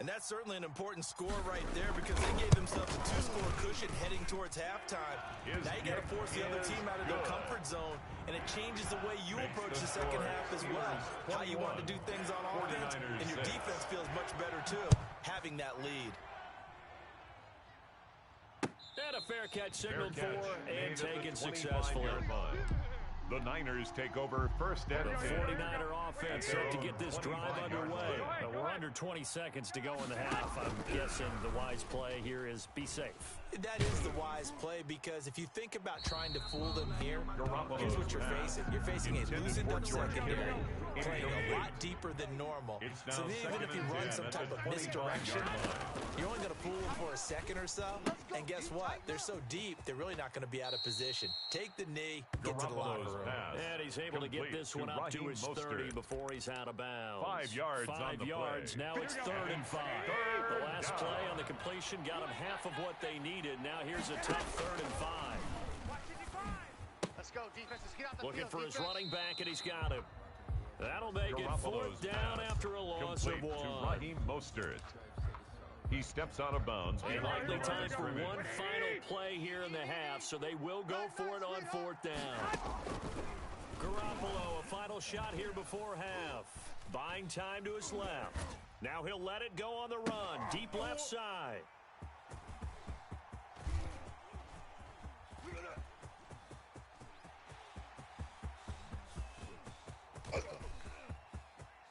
[SPEAKER 7] And that's certainly an important score right there because they gave themselves a 2-score cushion heading towards halftime. Now you got to force the other team out of their comfort zone, and it changes the way you approach the second half as well. How you want to do things on offense, and your defense feels much better too, having that lead.
[SPEAKER 3] And a fair catch signaled for and taken successfully.
[SPEAKER 6] The Niners take over 1st and 10.
[SPEAKER 3] The 49er offense set to get this drive underway. But we're under 20 seconds to go in the half. I'm guessing the wise play here is be safe.
[SPEAKER 7] That is the wise play because if you think about trying to fool them here, here's what you're facing. You're facing a loosened up secondary, playing a lot deeper than normal. So even if you run some type of misdirection, you're only going to fool them for a second or so. And guess what? They're so deep, they're really not going to be out of position. Take the knee, get to the locker room.
[SPEAKER 3] And he's able to get this one up to his 30 before he's out of bounds.
[SPEAKER 6] 5 yards on the
[SPEAKER 3] yards. Now it's 3rd and 5. The last play on the completion got him half of what they needed. Now here's a tough 3rd and 5.
[SPEAKER 5] Let's go, defenses. Get out the
[SPEAKER 3] Looking
[SPEAKER 5] field,
[SPEAKER 3] for
[SPEAKER 5] defense.
[SPEAKER 3] his running back, and he's got him. That'll make it 4th down after a loss of 1.
[SPEAKER 6] To Raheem Mostert. He steps out of bounds.
[SPEAKER 3] And likely time for one final play here in the half, so they will go for it on 4th down. Garoppolo, a final shot here before half. Buying time to his left. Now he'll let it go on the run. Deep left side.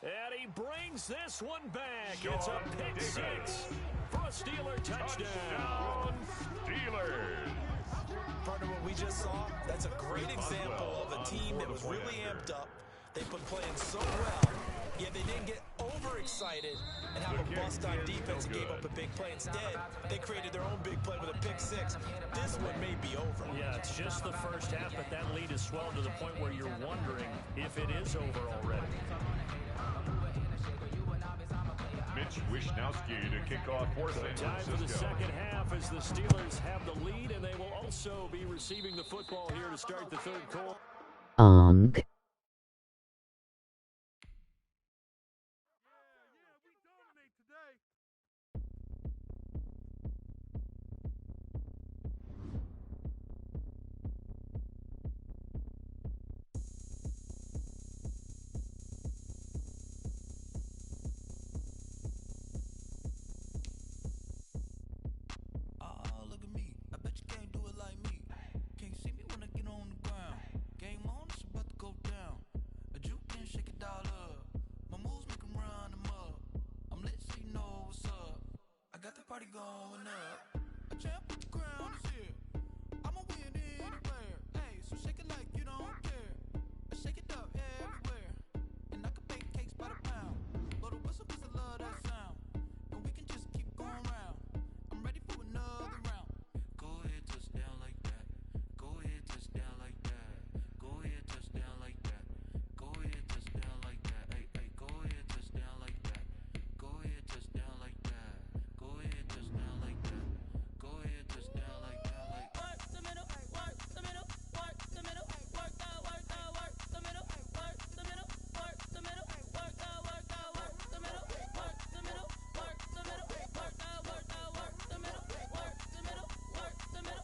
[SPEAKER 3] And he brings this one back. It's a pick 6 for a Steeler touchdown.
[SPEAKER 6] Steelers.
[SPEAKER 7] Partner, what we just saw, that's a great example of a team that was really amped up. They've been playing so well, yet they didn't get overexcited and have a bust on defense and gave up a big play. Instead, they created their own big play with a pick 6. This one may be over.
[SPEAKER 3] Yeah, it's just the first half, but that lead has swelled to the point where you're wondering if it is over already.
[SPEAKER 6] Mitch Wishnowski to kick off for San
[SPEAKER 3] Time for the
[SPEAKER 6] Francisco.
[SPEAKER 3] second half as the Steelers have the lead, and they will also be receiving the football here to start the third quarter.
[SPEAKER 9] Look at me. I bet you can't do it like me. Can't see me when I get on the ground. Game on, it's about to go down. A juke and shake it all up. My moves make 'em run them up. I'm lit so you know what's up. I got the party going up. A champ with the crown is here. I'ma win anywhere. Hey, so shake it like you don't care. I shake it up everywhere. And I can bake cakes by the pound. Blow the whistle 'cause I love that sound. And we can just keep going round. I'm ready for another round. Go ahead, touchdown like that. Go ahead, touchdown like that. Go ahead, touchdown like that. Go ahead, touchdown like that. Hey, hey, go ahead, touchdown like that. Go ahead, touchdown like that. Go ahead, touchdown like that. Go ahead, touchdown like that. Like work the middle, work the middle, work the middle, work the middle, work the middle, work the middle, work the middle, work the middle, work the middle, work the middle, work the middle, work the middle,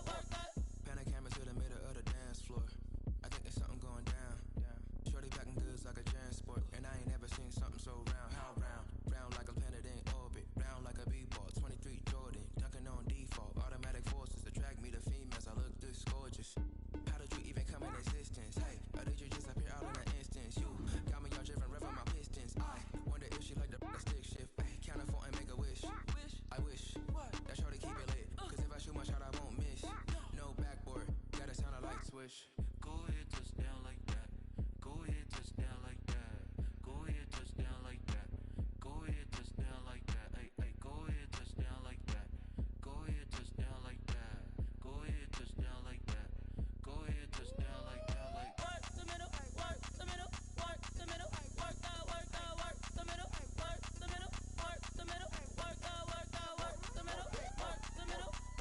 [SPEAKER 9] work the. Panic camera to the middle of the dance floor. I think there's something going down. Shorty packing goods like a transport, and I ain't never seen something so round. How round? Round like a planet in orbit, round like a b-ball. 23 Jordan, dunking on default. Automatic forces attract me to females. I look this gorgeous. How did you even come in existence? Hey, or did you just appear all in an instance? You got me all driven, revving my pistons. I wonder if she like the stick shift. Hey, count a 4 and make a wish. I wish that shorty keep it lit. 'Cause if I shoot my shot, I won't miss. No backboard, gotta sound a light switch. Go ahead, touchdown like that. Go ahead, touchdown like that. Go ahead, touchdown like that. Go ahead, touchdown like that. Hey, hey, go ahead, touchdown like that. Go ahead, touchdown like that. Go ahead, touchdown like that. Go ahead, touchdown like that. Like work the middle, work the middle, work the middle, work the middle, work the middle, work the middle, work the middle, work the middle, work the middle, work the middle, work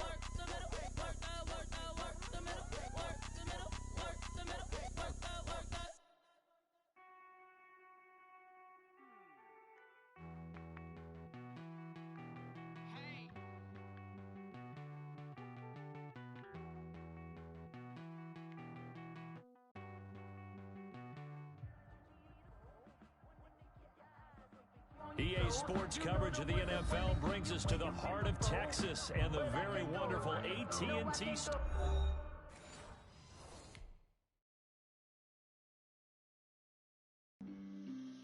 [SPEAKER 9] the middle, work the middle, work the middle, work the.
[SPEAKER 3] EA Sports coverage of the NFL brings us to the heart of Texas and the very wonderful AT&T.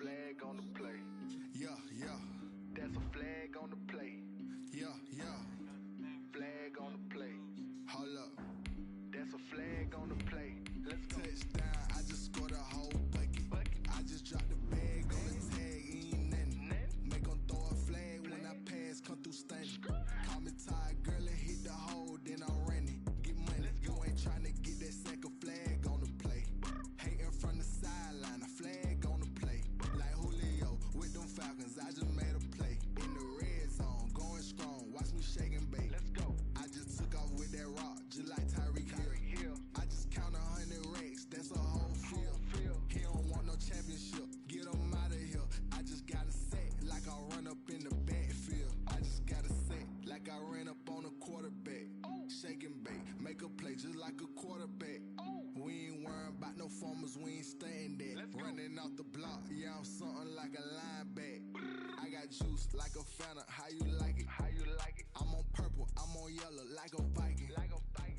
[SPEAKER 9] Flag on the play. Yeah, yeah. That's a flag on the play. Yeah, yeah. Flag on the play. Hold up. That's a flag on the play. Let's go. Touchdown. I just scored a whole bucket. I just dropped the bag on the tag. Ain't nothing. Make 'em throw a flag when I pass. Come through stunning. Call me tired, girl, and hit the hole. Then I'm running. Get money. You ain't trying to get that second flag on the play. Hating from the sideline. A flag on the play. Like Julio with them Falcons. I just made a play. In the red zone. Going strong. Watch me shake and bake. Let's go. I just took off with that rock. Just like Tyreek Hill. I just count 100 racks. That's a whole field. He don't want no championship. Get him out of here. I just got a set like I run up in the backfield. I just got a set like I ran up on a quarterback. Shake and bake. Make a play just like a quarterback. We ain't worrying about no formers. We ain't staying there. Running off the block. Yeah, I'm something like a lineback. I got juice like a Fanta. How you like it? How you like it? I'm on purple. I'm on yellow like a Viking. Like a Viking.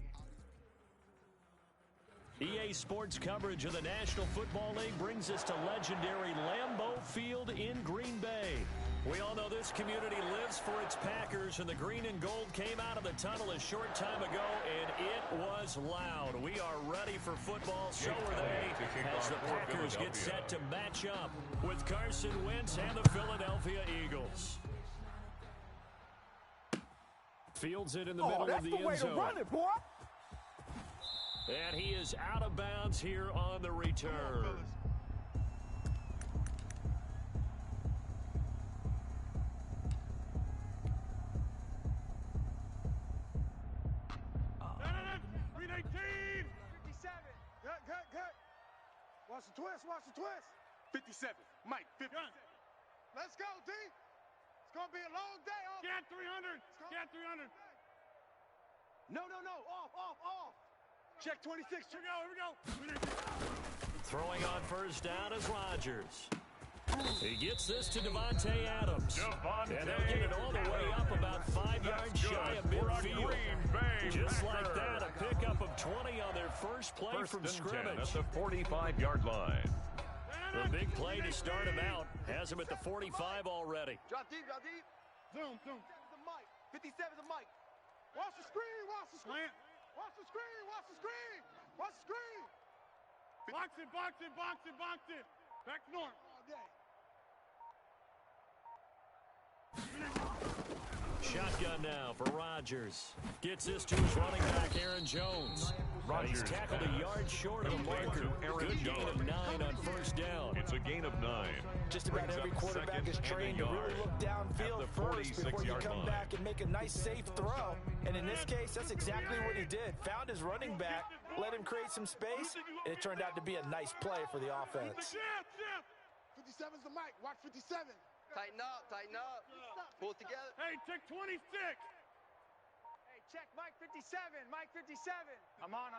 [SPEAKER 3] EA Sports coverage of the National Football League brings us to legendary Lambeau Field in Green Bay. We all know this community lives for its Packers, and the green and gold came out of the tunnel a short time ago, and it was loud. We are ready for football, so are they, as the Packers get set to match up with Carson Wentz and the Philadelphia Eagles. Fields it in the middle of the end zone.
[SPEAKER 10] Run it, boy.
[SPEAKER 3] And he is out of bounds here on the return.
[SPEAKER 5] Watch the twist, watch the twist. 57, Mike, 57. Let's go, D. It's going to be a long day. Get 300. Get 300. No. Off. Check 26. Here we go.
[SPEAKER 3] Throwing on first down is Rodgers. He gets this to Devontae Adams. And they'll get it all the way up about 5 yards shy of midfield. Just like that, a pickup of 20 on their first play from scrimmage.
[SPEAKER 6] At the 45-yard line.
[SPEAKER 3] The big play to start him out has him at the 45 already.
[SPEAKER 5] Drop deep. Zoom. 57's the Mike. 57's the Mike. Watch the screen. Watch the screen. Box it. Back north. All day.
[SPEAKER 3] Shotgun now for Rodgers. Gets this to his running back, Aaron Jones. He's tackled a yard short of the marker. Good gain of 9 on first down.
[SPEAKER 6] It's a gain of 9.
[SPEAKER 7] Just about every quarterback is trained to really look downfield first before you come back and make a nice, safe throw. And in this case, that's exactly what he did. Found his running back, let him create some space, and it turned out to be a nice play for the offense.
[SPEAKER 5] 57's the Mike. Watch 57.
[SPEAKER 14] Tighten up. Pull it together.
[SPEAKER 5] Hey, check 26. Hey, check Mike 57. Mike 57. I'm on.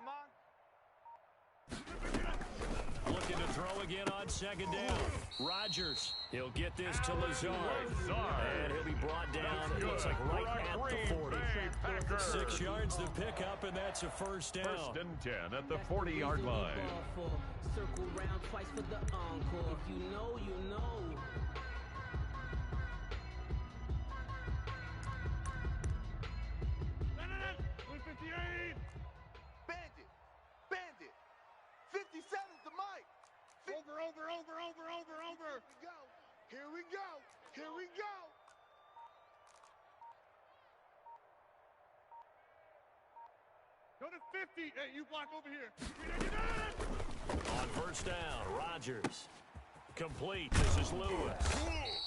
[SPEAKER 3] Looking to throw again on second down. Rodgers. He'll get this to Lazard. And he'll be brought down, it looks like right at the 40. 6 yards to pick up, and that's a first down.
[SPEAKER 6] First and 10 at the 40-yard line.
[SPEAKER 15] Circle round twice for the encore. If you know, you know.
[SPEAKER 5] Bandit. 57's the Mike. Over. Here we go. Go to 50. Hey, you block over here.
[SPEAKER 3] On first down, Rodgers. Complete. This is Lewis.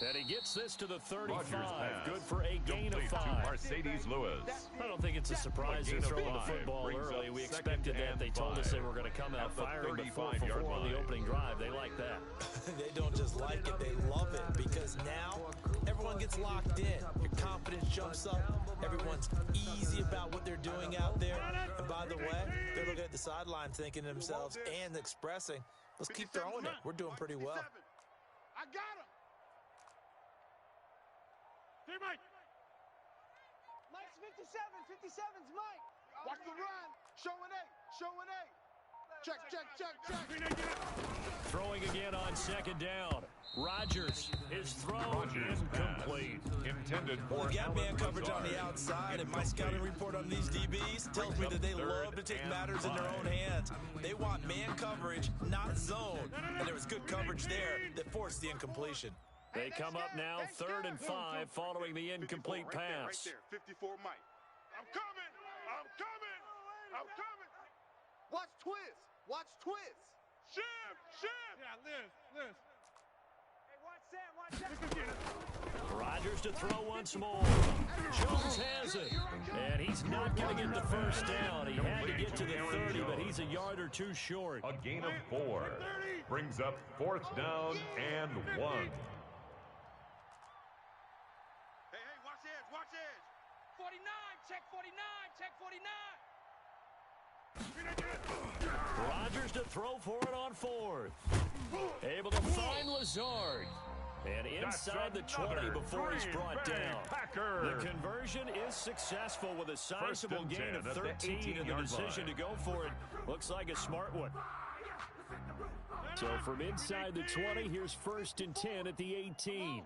[SPEAKER 3] And he gets this to the 35. Good for a gain of 5.
[SPEAKER 6] Mercedes Lewis.
[SPEAKER 3] I don't think it's a surprise they're throwing the football early. We expected that. They told us they were going to come out firing, but 4 for 4 on the opening drive. They like that.
[SPEAKER 7] They don't just like it, they love it, because now everyone gets locked in. Your confidence jumps up. Everyone's easy about what they're doing out there. And by the way, they're looking at the sideline thinking to themselves and expressing, let's keep throwing it. We're doing pretty well.
[SPEAKER 5] I got him. Hey, Mike. Mike's 57. 57's Mike. Watch the run. Showing A. Check.
[SPEAKER 3] Throwing again on second down. Rodgers is thrown incomplete.
[SPEAKER 6] Intended for
[SPEAKER 7] we got man coverage on the outside, and my scouting report on these DBs tells me that they love to take matters in their own hands. They want man coverage, not zone. And there was good coverage there that forced the incompletion.
[SPEAKER 3] They come up now 3rd and 5 following the incomplete pass.
[SPEAKER 5] Right there, 54 Mike. I'm coming. Watch twist. Shift. Yeah, Liz. Hey, watch Sam.
[SPEAKER 3] Rodgers to throw once more. Jones has it. And he's not going to get the first down. He had to get to the 30, but he's a yard or 2 short.
[SPEAKER 6] A gain of 4. Brings up 4th down and 1.
[SPEAKER 5] Hey, watch edge.
[SPEAKER 8] 49, check 49.
[SPEAKER 3] Rodgers to throw for it on 4th. Able to find Lazard. And inside the 20 before he's brought down. The conversion is successful with a sizable gain of 13, and the decision to go for it looks like a smart one. So from inside the 20, here's 1st and 10 at the 18.
[SPEAKER 8] You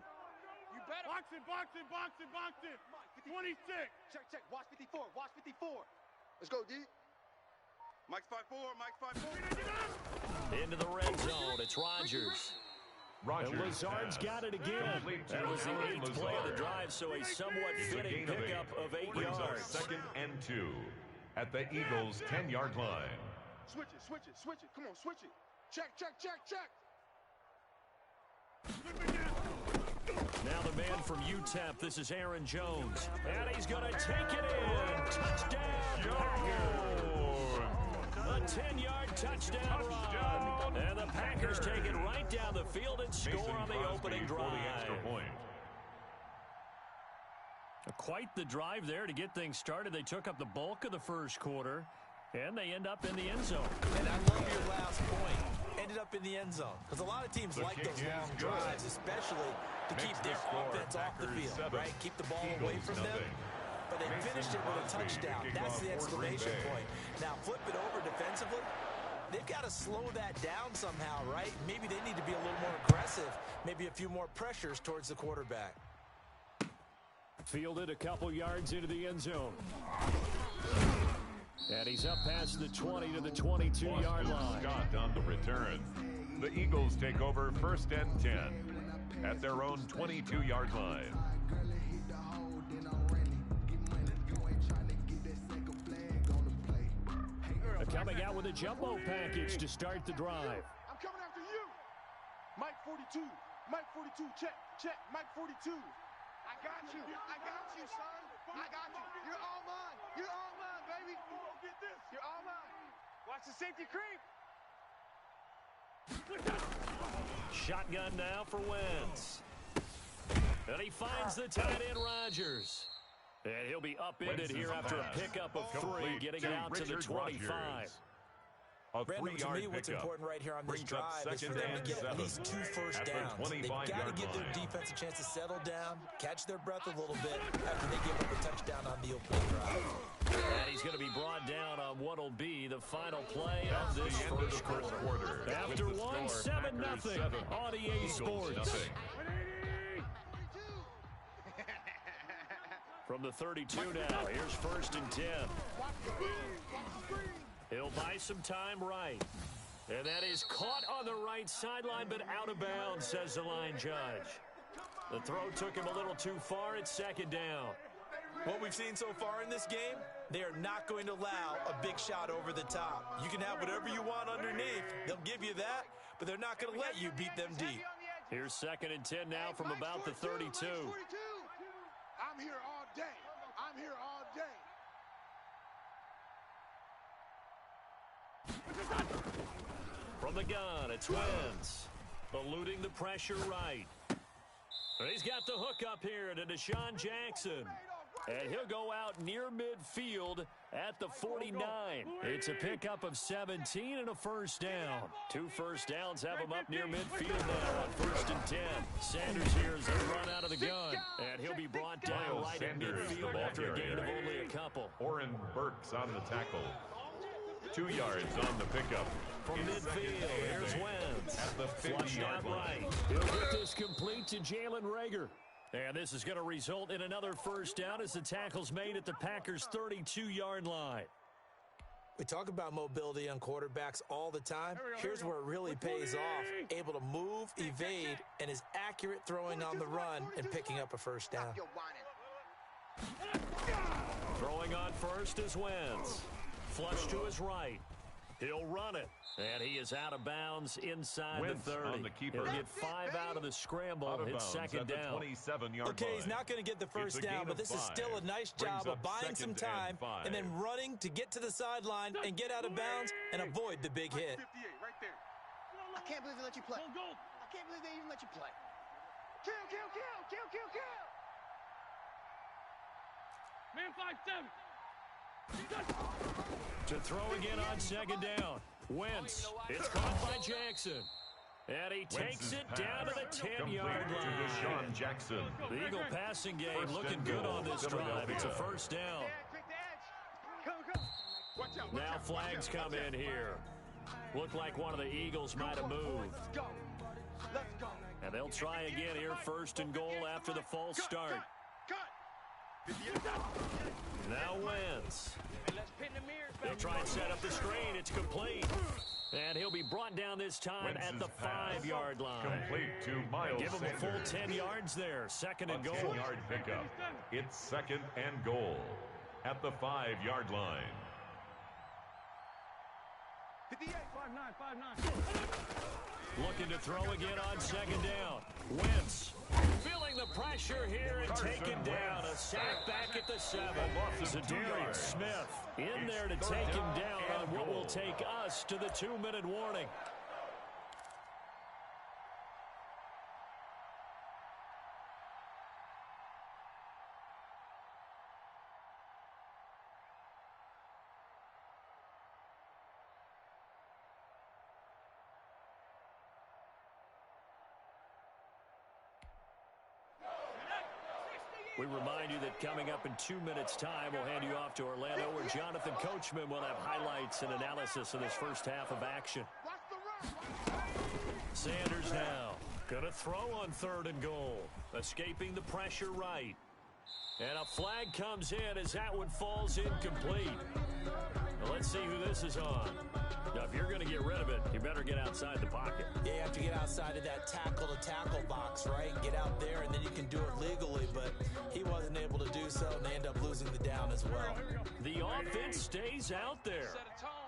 [SPEAKER 8] better
[SPEAKER 5] box it. 26. Check. Watch 54. Let's go, D. Mike's 5'4".
[SPEAKER 3] Into the red zone. It's Rodgers. And Lazard's got it again. That was the 8th play of the drive, so a somewhat fitting pickup of 8 yards.
[SPEAKER 6] 2nd and 2 at the Eagles' 10-yard line.
[SPEAKER 5] Switch it. Come on, switch it. Check.
[SPEAKER 3] Now the man from UTEP, this is Aaron Jones. And he's going to take it in. Touchdown, Packers. A 10-yard touchdown run. And the Packers take it right down the field and score on the opening drive. Quite the drive there to get things started. They took up the bulk of the first quarter, and they end up in the end zone.
[SPEAKER 7] And I love your last point. Ended up in the end zone. Because a lot of teams like those long drives, especially to keep their offense off the field, right? Keep the ball away from them. But they finished it with a touchdown. That's the exclamation point. Now, flip it over defensively. They've got to slow that down somehow, right? Maybe they need to be a little more aggressive. Maybe a few more pressures towards the quarterback.
[SPEAKER 3] Fielded a couple yards into the end zone. And he's up past the 20 to the 22-yard line.
[SPEAKER 6] Scott on the return. The Eagles take over 1st and 10 at their own 22-yard line.
[SPEAKER 3] Coming out with a jumbo package to start the drive.
[SPEAKER 5] I'm coming after you. Mike 42. Mike 42. Check. Mike 42. I got you, son. I got you. You're all mine. You're all mine, baby. Get this. You're all mine. Watch the safety creep.
[SPEAKER 3] Shotgun now for Wentz. And he finds the tight end Rodgers. And he'll be upended here after a pickup of 3, getting it out to the 25.
[SPEAKER 7] Brandon, to me, what's important right here on this drive is for them to get at least 2 first downs. They've got to give their defense a chance to settle down, catch their breath a little bit after they give up a touchdown on the opening drive.
[SPEAKER 3] And he's going to be brought down on what will be the final play of this first quarter. After one, 7-0 on EA Sports. From the 32 now, here's 1st and 10. He'll buy some time right. And that is caught on the right sideline, but out of bounds, says the line judge. The throw took him a little too far. It's 2nd down.
[SPEAKER 7] What we've seen so far in this game, they are not going to allow a big shot over the top. You can have whatever you want underneath. They'll give you that, but they're not going to let you beat them deep.
[SPEAKER 3] Here's 2nd and 10 now from about the 32.
[SPEAKER 5] I'm here all day. I'm here all day.
[SPEAKER 3] From the gun, it's Wentz. Eluding the pressure right. He's got the hook up here to Deshaun Jackson. And he'll go out near midfield at the 49. It's a pickup of 17 and a 1st down. 2 first downs have him up near midfield now on 1st and 10. Sanders here as they run out of the gun. And he'll be brought down right at midfield after a gain of only a couple.
[SPEAKER 6] Oren Burks on the tackle. 2 yards on the pickup.
[SPEAKER 3] From midfield, here's Wentz.
[SPEAKER 6] At the 50-yard line.
[SPEAKER 3] He'll get this complete to Jalen Reagor. And this is going to result in another 1st down as the tackle's made at the Packers' 32-yard line.
[SPEAKER 7] We talk about mobility on quarterbacks all the time. Here's where it really pays off. Able to move, evade, and is accurate throwing on the run and picking up a 1st down.
[SPEAKER 3] Throwing on first is Wentz. Flush to his right. He'll run it. And he is out of bounds inside
[SPEAKER 6] Wentz
[SPEAKER 3] the 30.
[SPEAKER 6] On the keeper.
[SPEAKER 3] He'll get 5 out of the scramble. It's 2nd down.
[SPEAKER 6] 27-yard
[SPEAKER 7] okay, he's not going to get the 1st down, but this is still a nice job of buying some time and then running to get to the sideline and get out of bounds and avoid the big hit.
[SPEAKER 5] Right there.
[SPEAKER 14] I can't believe they let you play. I can't believe they even let you play.
[SPEAKER 5] Kill, kill, kill, kill, kill, kill.
[SPEAKER 8] Man 5-7.
[SPEAKER 3] To throw again on 2nd down. Wentz. It's caught by Jackson. And he takes it down to the 10-yard line.
[SPEAKER 6] Deshaun Jackson.
[SPEAKER 3] The Eagle passing game looking good on this drive. It's a 1st down. Now flags come in here. Looked like one of the Eagles might have moved. And they'll try again here, 1st and goal after the false start. Now Wentz. They'll try and set up the screen. It's complete. And he'll be brought down this time
[SPEAKER 6] Wentz's
[SPEAKER 3] at the 5-yard line.
[SPEAKER 6] Complete to Miles
[SPEAKER 3] Give him a full
[SPEAKER 6] Sanders.
[SPEAKER 3] 10 yards there. 2nd and goal.
[SPEAKER 6] 10-yard pickup. It's 2nd and goal at the 5-yard line.
[SPEAKER 5] 58, 5-9.
[SPEAKER 3] Looking to throw again on 2nd down. Wentz feeling the pressure here and taken down. A sack back at the 7. Zadarius Smith in there to take him down on what will take us to the 2-minute warning. We remind you that coming up in 2 minutes' time, we'll hand you off to Orlando, where Jonathan Coachman will have highlights and analysis of this first half of action. Sanders now going to throw on 3rd and goal. Escaping the pressure right. And a flag comes in as that one falls incomplete. Well, let's see who this is on. Now, if you're going to get rid of it, you better get outside the pocket.
[SPEAKER 7] Yeah, you have to get outside of that tackle-to-tackle box, right? Get out there, and then you can do it legally. But he wasn't able to do so, and they end up losing the down as well.
[SPEAKER 3] The offense stays out there.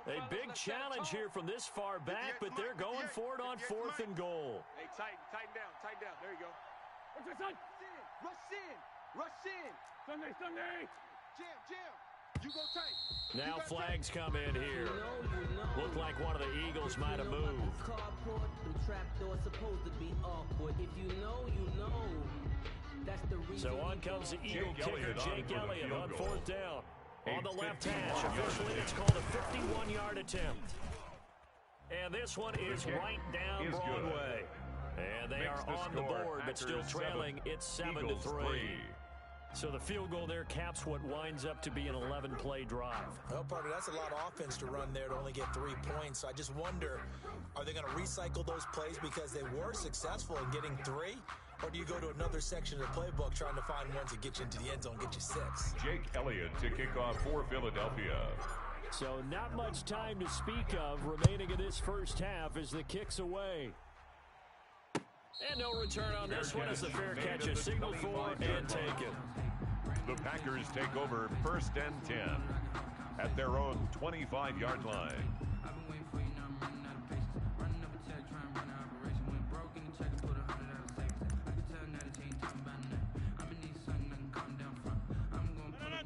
[SPEAKER 3] A big challenge here from this far back, but they're going for it on 4th and goal.
[SPEAKER 5] Hey, tighten down. There you go.
[SPEAKER 14] What's your son? Rush in. Sunday. Jam. You go tight.
[SPEAKER 3] Now flags come in here. Look like one of the Eagles might have moved. So on comes the Eagle kicker, Jake Elliott, on 4th down. On the left hash, officially it's called a 51-yard attempt. And this one is right down Broadway. And they are on the board, but still trailing. It's 7-3. So the field goal there caps what winds up to be an 11-play drive.
[SPEAKER 7] Well, partner, that's a lot of offense to run there to only get 3 points. So I just wonder, are they going to recycle those plays because they were successful in getting 3? Or do you go to another section of the playbook trying to find one to get you into the end zone, get you 6?
[SPEAKER 6] Jake Elliott to kick off for Philadelphia.
[SPEAKER 3] So not much time to speak of remaining in this first half as the kick's away. And no return on this one as the fair catch is signaled for and taken.
[SPEAKER 6] The Packers take over 1st and 10 at their own 25-yard line.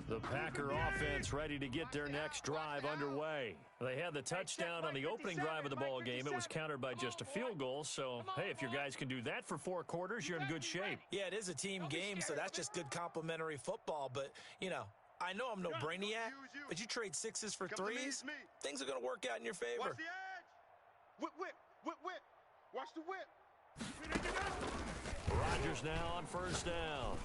[SPEAKER 3] The Packer offense ready to get their next drive underway. They had the touchdown on the opening drive of the ball game. It was countered by just a field goal. So, hey, if your guys can do that for 4 quarters, you're in good shape.
[SPEAKER 7] Yeah, it is a team game, so that's just good complimentary football. But, you know, I know I'm no brainiac, but you trade 6s for 3s, things are going to work out in your favor.
[SPEAKER 5] Watch the edge. Whip. Watch the whip.
[SPEAKER 3] Rodgers now on 1st down.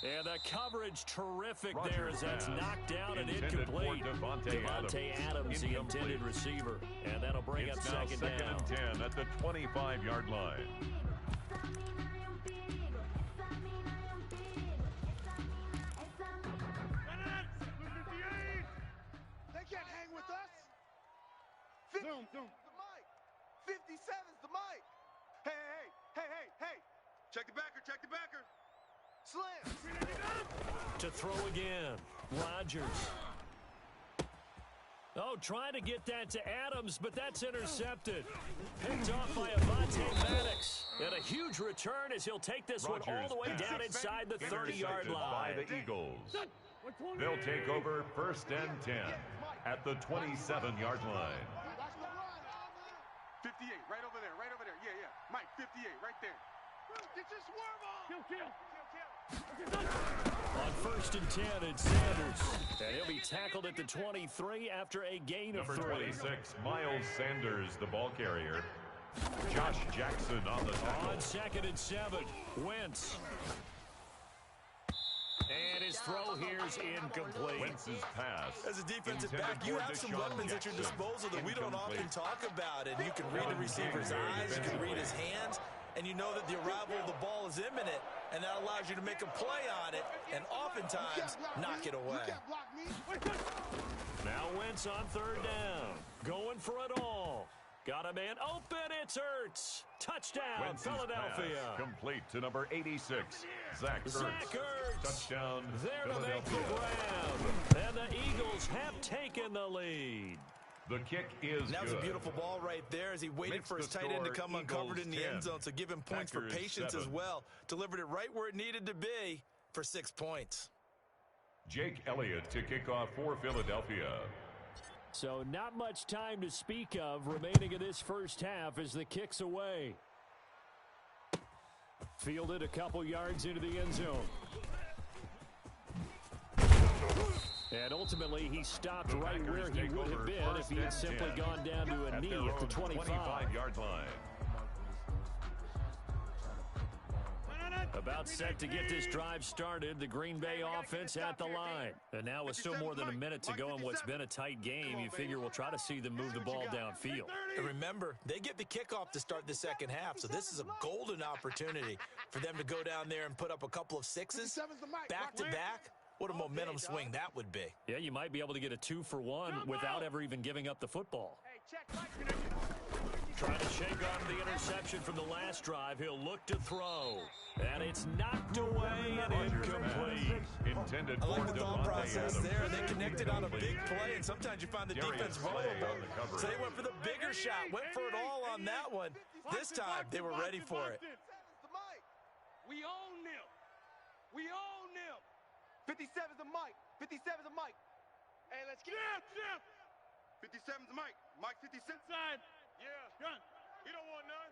[SPEAKER 3] And the coverage terrific there as that's knocked down and incomplete. Devontae Adams, the intended receiver. And that'll bring up 2nd down.
[SPEAKER 6] And 10 at the 25-yard line.
[SPEAKER 5] They can't hang with us. Zoom. The mic. 57's the mic. Hey. Check the backer. Slam.
[SPEAKER 3] To throw again. Rodgers. Oh, trying to get that to Adams, but that's intercepted. Picked off by Avonte Maddox. And a huge return as he'll take this one all the way down inside the 30-yard line.
[SPEAKER 6] By the Eagles. They'll take over 1st and 10 at the 27-yard line.
[SPEAKER 5] 58, right over there. Yeah. Mike, 58, right there. Get your swerve on. Kill.
[SPEAKER 3] On 1st and 10, it's Sanders. And he'll be tackled at the 23 after a gain of 3.
[SPEAKER 6] Number 26, Miles Sanders, the ball carrier. Josh Jackson on the tackle.
[SPEAKER 3] On 2nd and 7, Wentz. And his throw here's incomplete.
[SPEAKER 6] Wentz's pass.
[SPEAKER 7] As a defensive back, you have some weapons at your disposal that we don't often talk about. And you can read the receiver's eyes, you can read his hands, and you know that the arrival of the ball is imminent, and that allows you to make a play on it, and oftentimes knock it away.
[SPEAKER 3] Now Wentz on 3rd down. Going for it all. Got a man open, it's Ertz. Touchdown,
[SPEAKER 6] Wentz's
[SPEAKER 3] Philadelphia.
[SPEAKER 6] Pass complete to number 86, Zach Ertz. Touchdown,
[SPEAKER 3] there to make the grab. And the Eagles have taken the lead.
[SPEAKER 6] The kick is
[SPEAKER 7] That was a beautiful ball right there as he waited for his tight end to come uncovered in the end zone. So give him points for patience as well. Delivered it right where it needed to be for 6 points.
[SPEAKER 6] Jake Elliott to kick off for Philadelphia.
[SPEAKER 3] So not much time to speak of remaining in this first half as the kick's away. Fielded a couple yards into the end zone. And ultimately, he stopped right where he would have been if he had simply gone down to a knee at the 25-yard
[SPEAKER 6] line.
[SPEAKER 3] About set to get this drive started, the Green Bay offense at the line. And now with still more than a minute to go in what's been a tight game, you figure we'll try to see them move the ball downfield.
[SPEAKER 7] And remember, they get the kickoff to start the second half, so this is a golden opportunity for them to go down there and put up a couple of sixes back-to-back. What a momentum swing that would be.
[SPEAKER 3] Yeah, you might be able to get a 2-for-1 without ever even giving up the football. Trying to shake off the interception from the last drive. He'll look to throw. And it's knocked away and incomplete.
[SPEAKER 6] Intended
[SPEAKER 7] I like
[SPEAKER 6] for
[SPEAKER 7] the thought process
[SPEAKER 6] Adams.
[SPEAKER 7] there. They connected on a big play, and sometimes you find the defense vulnerable. So they went for the bigger shot, went for it all on that one. This time, they were ready for it.
[SPEAKER 8] We own them. We own them.
[SPEAKER 14] 57's a Mike. 57's a Mike.
[SPEAKER 5] Hey, let's get it. 57's a Mike. Mike 57 side. Yeah. Gun. He don't want none.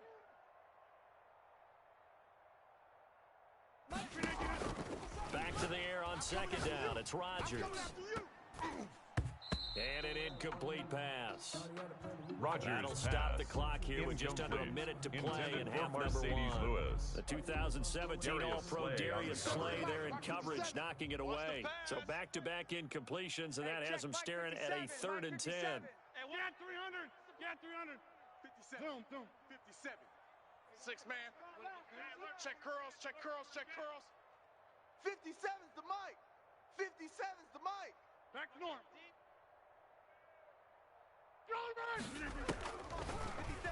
[SPEAKER 3] Back to the air on second down. It's Rodgers. And an incomplete pass.
[SPEAKER 6] Rodgers
[SPEAKER 3] That'll stop the clock here with just under a minute to play in half number one.
[SPEAKER 6] Lewis.
[SPEAKER 3] The 2017 All-Pro Darius Slay there in coverage, knocking it away. So back-to-back incompletions, and that has him staring at a 3rd and 10.
[SPEAKER 5] Hey, get 300. Get 300. 57. Boom. 57. 6 man. Check curls. Check curls. Check curls.
[SPEAKER 14] 57's the Mike. 57's the Mike.
[SPEAKER 5] Back to norm.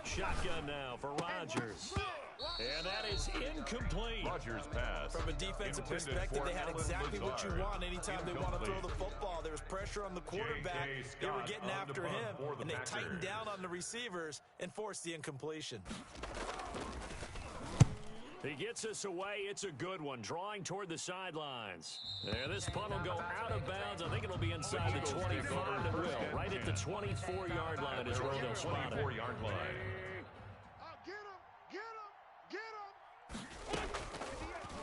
[SPEAKER 3] Shotgun now for Rodgers. And that is incomplete.
[SPEAKER 6] Rodgers pass.
[SPEAKER 7] From a defensive perspective, they had exactly what you want anytime they want to throw the football. There was pressure on the quarterback. They were getting after him, and they tightened down on the receivers and forced the incompletion.
[SPEAKER 3] He gets us away. It's a good one. Drawing toward the sidelines. And this punt will go out of bounds. I think it'll be inside the 25. It will. Right at the 24-yard line is where they'll spot it.
[SPEAKER 6] 24-yard line.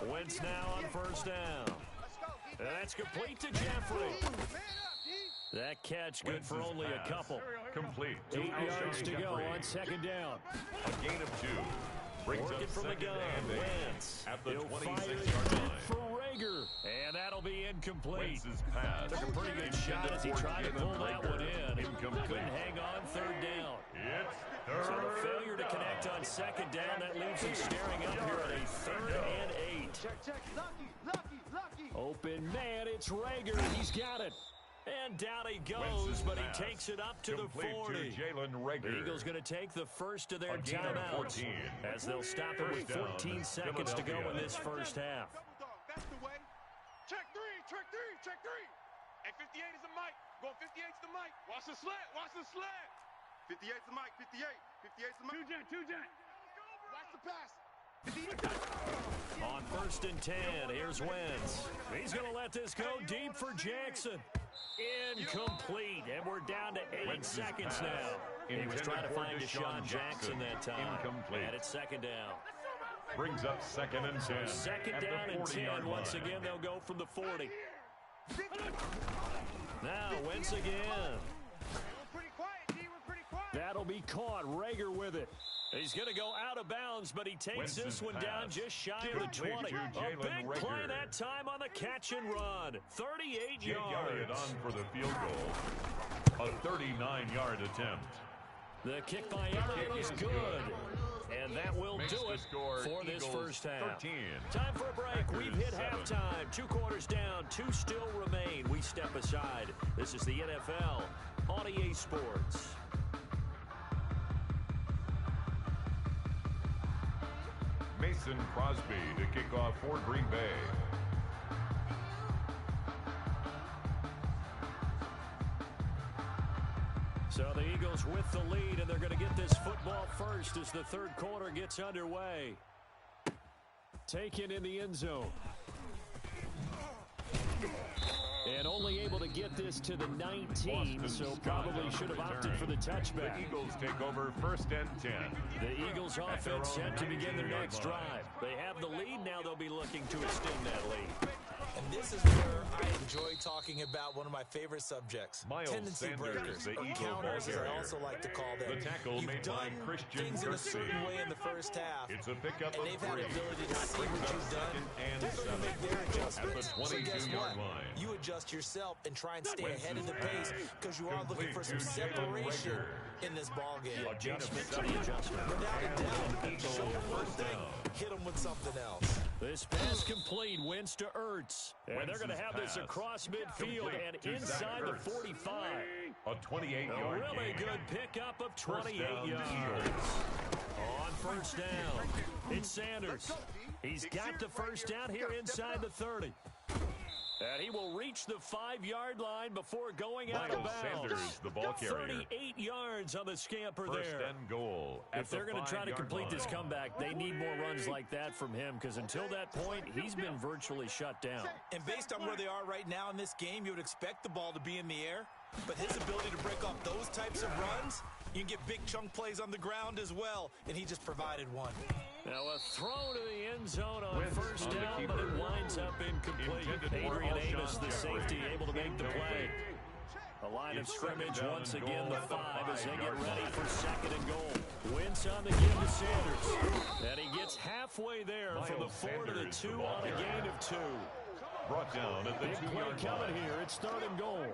[SPEAKER 3] Wentz now on first down. That's complete to Jeffrey. That catch good for only a couple.
[SPEAKER 6] Complete.
[SPEAKER 3] 8 yards to go on second down.
[SPEAKER 6] A gain of 2.
[SPEAKER 3] Working from the gun. Wentz.
[SPEAKER 6] At the
[SPEAKER 3] 26-yard
[SPEAKER 6] 26-yard line.
[SPEAKER 3] For Rager. And that'll be incomplete.
[SPEAKER 6] Wentz's pass.
[SPEAKER 3] Took a pretty good shot as he tried to pull that one in.
[SPEAKER 6] Incomplete.
[SPEAKER 3] Couldn't hang on third down.
[SPEAKER 6] It's
[SPEAKER 3] So the failure to connect on second down, that leaves him staring up here at a 3rd and 8.
[SPEAKER 14] Check. Lucky.
[SPEAKER 3] Open man, it's Rager. He's got it. And down he goes, but he takes it up to the 40. The Eagles going to take the first of their timeouts as they'll stop it with 14 seconds to go in this first half.
[SPEAKER 5] That's the way. Check three. Hey, 58 is a Mike. Going 58's the Mike. Watch the slant. 58's the Mike. 58's the Mike. 2 Jet. Watch the pass.
[SPEAKER 3] On first and 10, here's Wentz. He's going to let this go deep for Jackson. Incomplete, and we're down to 8 seconds now. He was trying to find Deshaun Jackson that time.
[SPEAKER 6] Incomplete.
[SPEAKER 3] And it's second down.
[SPEAKER 6] Brings up 2nd and 10.
[SPEAKER 3] Second down and 10. Once again, they'll go from the 40. Now, Wentz again.
[SPEAKER 14] We're pretty quiet.
[SPEAKER 3] That'll be caught. Rager with it. He's going to go out of bounds, but he takes this one down just shy of the 20. A big play that time on the catch and run. 38
[SPEAKER 6] Jake
[SPEAKER 3] yards.
[SPEAKER 6] Elliott on for the field goal. A 39-yard attempt.
[SPEAKER 3] The kick by Elliott is good. And that will do it for this first half.
[SPEAKER 6] 13.
[SPEAKER 3] Time for a break. We've hit halftime. 2 quarters down. 2 still remain. We step aside. This is the NFL on EA Sports.
[SPEAKER 6] Mason Crosby to kick off for Green Bay.
[SPEAKER 3] So the Eagles with the lead, and they're going to get this football first as the third quarter gets underway. Taken in the end zone. And only able to get this to the 19, so probably should have opted for the touchback.
[SPEAKER 6] The Eagles take over first and 10.
[SPEAKER 3] The Eagles offense set to begin their next drive. They have the lead, now they'll be looking to extend that lead.
[SPEAKER 7] And this is where I enjoy talking about one of my favorite subjects,
[SPEAKER 6] Miles
[SPEAKER 7] tendency
[SPEAKER 6] Sanders,
[SPEAKER 7] breakers,
[SPEAKER 6] the
[SPEAKER 7] or
[SPEAKER 6] Eagle
[SPEAKER 7] counters, as I
[SPEAKER 6] carrier.
[SPEAKER 7] also like to call them.
[SPEAKER 6] The tackle
[SPEAKER 7] You've
[SPEAKER 6] made
[SPEAKER 7] done
[SPEAKER 6] by Christian
[SPEAKER 7] things in a
[SPEAKER 6] Kirksey.
[SPEAKER 7] certain way in the first half,
[SPEAKER 6] It's a pickup
[SPEAKER 7] and
[SPEAKER 6] of
[SPEAKER 7] they've had
[SPEAKER 6] 3.
[SPEAKER 7] the ability to see
[SPEAKER 6] Brings
[SPEAKER 7] what
[SPEAKER 6] up
[SPEAKER 7] you've done.
[SPEAKER 6] second and
[SPEAKER 7] They're going to
[SPEAKER 6] 7
[SPEAKER 7] make their
[SPEAKER 6] at the
[SPEAKER 7] adjustments. So guess
[SPEAKER 6] 22-yard
[SPEAKER 7] what?
[SPEAKER 6] line.
[SPEAKER 7] You adjust yourself and try and stay
[SPEAKER 6] Wentz
[SPEAKER 7] ahead of the
[SPEAKER 6] is
[SPEAKER 7] pace
[SPEAKER 6] back.
[SPEAKER 7] because you are looking for some
[SPEAKER 6] Complete to Jalen
[SPEAKER 7] separation
[SPEAKER 6] Reagor.
[SPEAKER 7] in this ball game.
[SPEAKER 6] A gain of
[SPEAKER 3] Adjustment to
[SPEAKER 6] 7.
[SPEAKER 3] the adjustment.
[SPEAKER 7] Without a doubt,
[SPEAKER 6] Eagle
[SPEAKER 7] show them one
[SPEAKER 6] first
[SPEAKER 7] thing,
[SPEAKER 6] down.
[SPEAKER 7] hit them with something else.
[SPEAKER 3] This pass complete, wins to Ertz. And they're going to have this
[SPEAKER 6] Pass.
[SPEAKER 3] across midfield
[SPEAKER 6] Complete
[SPEAKER 3] and
[SPEAKER 6] to
[SPEAKER 3] inside
[SPEAKER 6] Zach
[SPEAKER 3] the
[SPEAKER 6] Ertz.
[SPEAKER 3] 45.
[SPEAKER 6] A 28-yard
[SPEAKER 3] A really
[SPEAKER 6] gain.
[SPEAKER 3] good pickup of
[SPEAKER 6] First
[SPEAKER 3] 28
[SPEAKER 6] down,
[SPEAKER 3] yards.
[SPEAKER 6] Eagles.
[SPEAKER 3] On first down, it's Sanders. He's got the first down here inside the 30. And he will reach the 5-yard line before going out of
[SPEAKER 6] Miles
[SPEAKER 3] bounds.
[SPEAKER 6] Sanders, the ball carrier.
[SPEAKER 3] 38 yards on the scamper
[SPEAKER 6] First
[SPEAKER 3] there.
[SPEAKER 6] and goal. At
[SPEAKER 3] If they're
[SPEAKER 6] the
[SPEAKER 3] going to try to
[SPEAKER 6] 5-yard
[SPEAKER 3] complete
[SPEAKER 6] line.
[SPEAKER 3] this comeback, they need more runs like that from him because until that point, he's been virtually shut down.
[SPEAKER 7] And based on where they are right now in this game, you would expect the ball to be in the air. But his ability to break off those types of runs, you can get big chunk plays on the ground as well. And he just provided one.
[SPEAKER 3] Now a throw to the end zone on
[SPEAKER 6] Wentz
[SPEAKER 3] first
[SPEAKER 6] on the
[SPEAKER 3] down,
[SPEAKER 6] keeper.
[SPEAKER 3] but it winds up incomplete.
[SPEAKER 6] Intended for
[SPEAKER 3] Adrian
[SPEAKER 6] Alshon
[SPEAKER 3] Amos, the
[SPEAKER 6] Jeffrey.
[SPEAKER 3] safety, able to make the play.
[SPEAKER 6] Incomplete.
[SPEAKER 3] A line of
[SPEAKER 6] It's
[SPEAKER 3] scrimmage
[SPEAKER 6] second down
[SPEAKER 3] once
[SPEAKER 6] and
[SPEAKER 3] again,
[SPEAKER 6] goal
[SPEAKER 3] the
[SPEAKER 6] at the
[SPEAKER 3] 5 as they get
[SPEAKER 6] 5-yard
[SPEAKER 3] ready
[SPEAKER 6] line.
[SPEAKER 3] for second and goal. Wentz on the give to Sanders. And he gets halfway there from the
[SPEAKER 6] Miles
[SPEAKER 3] 4 to the
[SPEAKER 6] Sanders,
[SPEAKER 3] 2
[SPEAKER 6] the ball
[SPEAKER 3] on a
[SPEAKER 6] carrier.
[SPEAKER 3] gain of 2.
[SPEAKER 6] Brought down at the
[SPEAKER 3] Big play
[SPEAKER 6] 2-yard
[SPEAKER 3] coming
[SPEAKER 6] line.
[SPEAKER 3] here. It's third and goal.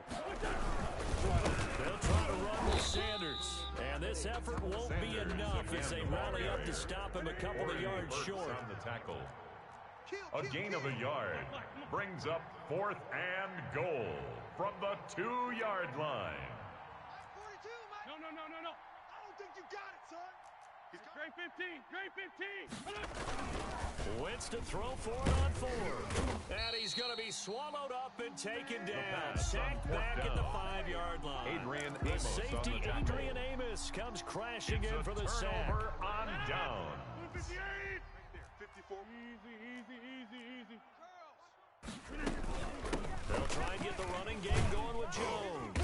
[SPEAKER 3] They'll try to run with Sanders. And this effort won't be
[SPEAKER 6] Sanders
[SPEAKER 3] enough
[SPEAKER 6] again,
[SPEAKER 3] as they
[SPEAKER 6] the ball
[SPEAKER 3] rally up to
[SPEAKER 6] carrier.
[SPEAKER 3] stop him a couple of yards
[SPEAKER 6] Hurts
[SPEAKER 3] short.
[SPEAKER 6] on the tackle. A gain of a yard brings up 4th and goal from the 2-yard line.
[SPEAKER 5] No. I don't think you got it, son. He's grade 15. Grade 15.
[SPEAKER 3] Wentz to throw for it on 4. And he's going to be swallowed up and taken down.
[SPEAKER 6] pass
[SPEAKER 3] Sacked
[SPEAKER 6] on
[SPEAKER 3] back
[SPEAKER 6] fourth
[SPEAKER 3] at the
[SPEAKER 6] down.
[SPEAKER 3] 5-yard line.
[SPEAKER 6] Adrian
[SPEAKER 3] The
[SPEAKER 6] Amos on
[SPEAKER 3] safety,
[SPEAKER 6] the tackle.
[SPEAKER 3] Adrian Amos, comes crashing
[SPEAKER 6] It's
[SPEAKER 3] in
[SPEAKER 6] a
[SPEAKER 3] for the sack.
[SPEAKER 6] turnover on down.
[SPEAKER 5] 58. Right there. 54. Easy.
[SPEAKER 3] They'll try and get the running game going with Jones.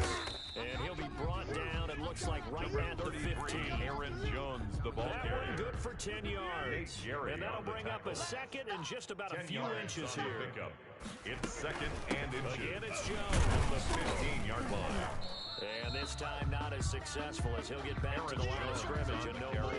[SPEAKER 3] And he'll be brought down, it looks like right
[SPEAKER 6] Number
[SPEAKER 3] at the
[SPEAKER 6] 33,
[SPEAKER 3] 15.
[SPEAKER 6] Aaron Jones, the ball
[SPEAKER 3] That
[SPEAKER 6] carrier.
[SPEAKER 3] one good for 10 yards.
[SPEAKER 6] Nate Jerry
[SPEAKER 3] And that'll
[SPEAKER 6] on the
[SPEAKER 3] bring up a
[SPEAKER 6] tackle.
[SPEAKER 3] second and just about a
[SPEAKER 6] 10
[SPEAKER 3] few
[SPEAKER 6] yards
[SPEAKER 3] inches
[SPEAKER 6] on the
[SPEAKER 3] here.
[SPEAKER 6] pickup. It's second and inches.
[SPEAKER 3] Again, it's
[SPEAKER 6] From
[SPEAKER 3] Jones.
[SPEAKER 6] the 15-yard line.
[SPEAKER 3] And this time not as successful as he'll get back to the line of scrimmage and no more.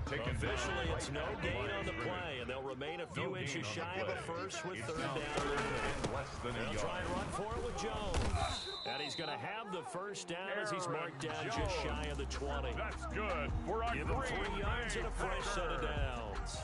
[SPEAKER 6] Taken
[SPEAKER 3] Officially,
[SPEAKER 6] down
[SPEAKER 3] it's no
[SPEAKER 6] right at the
[SPEAKER 3] gain
[SPEAKER 6] line
[SPEAKER 3] on
[SPEAKER 6] of
[SPEAKER 3] the
[SPEAKER 6] scrimmage.
[SPEAKER 3] play, and they'll remain a few
[SPEAKER 6] No gain
[SPEAKER 3] inches
[SPEAKER 6] on the
[SPEAKER 3] shy of a
[SPEAKER 6] play.
[SPEAKER 3] first with
[SPEAKER 6] It's
[SPEAKER 3] third
[SPEAKER 6] now
[SPEAKER 3] down.
[SPEAKER 6] third and less than a
[SPEAKER 3] They'll
[SPEAKER 6] yard.
[SPEAKER 3] try and run for it with Jones. And he's going to have the first down as he's marked down just shy of the 20.
[SPEAKER 6] That's good for a
[SPEAKER 3] Give him
[SPEAKER 6] Green
[SPEAKER 3] 3 yards
[SPEAKER 6] Bay
[SPEAKER 3] and a fresh set of
[SPEAKER 6] Packer.
[SPEAKER 3] downs.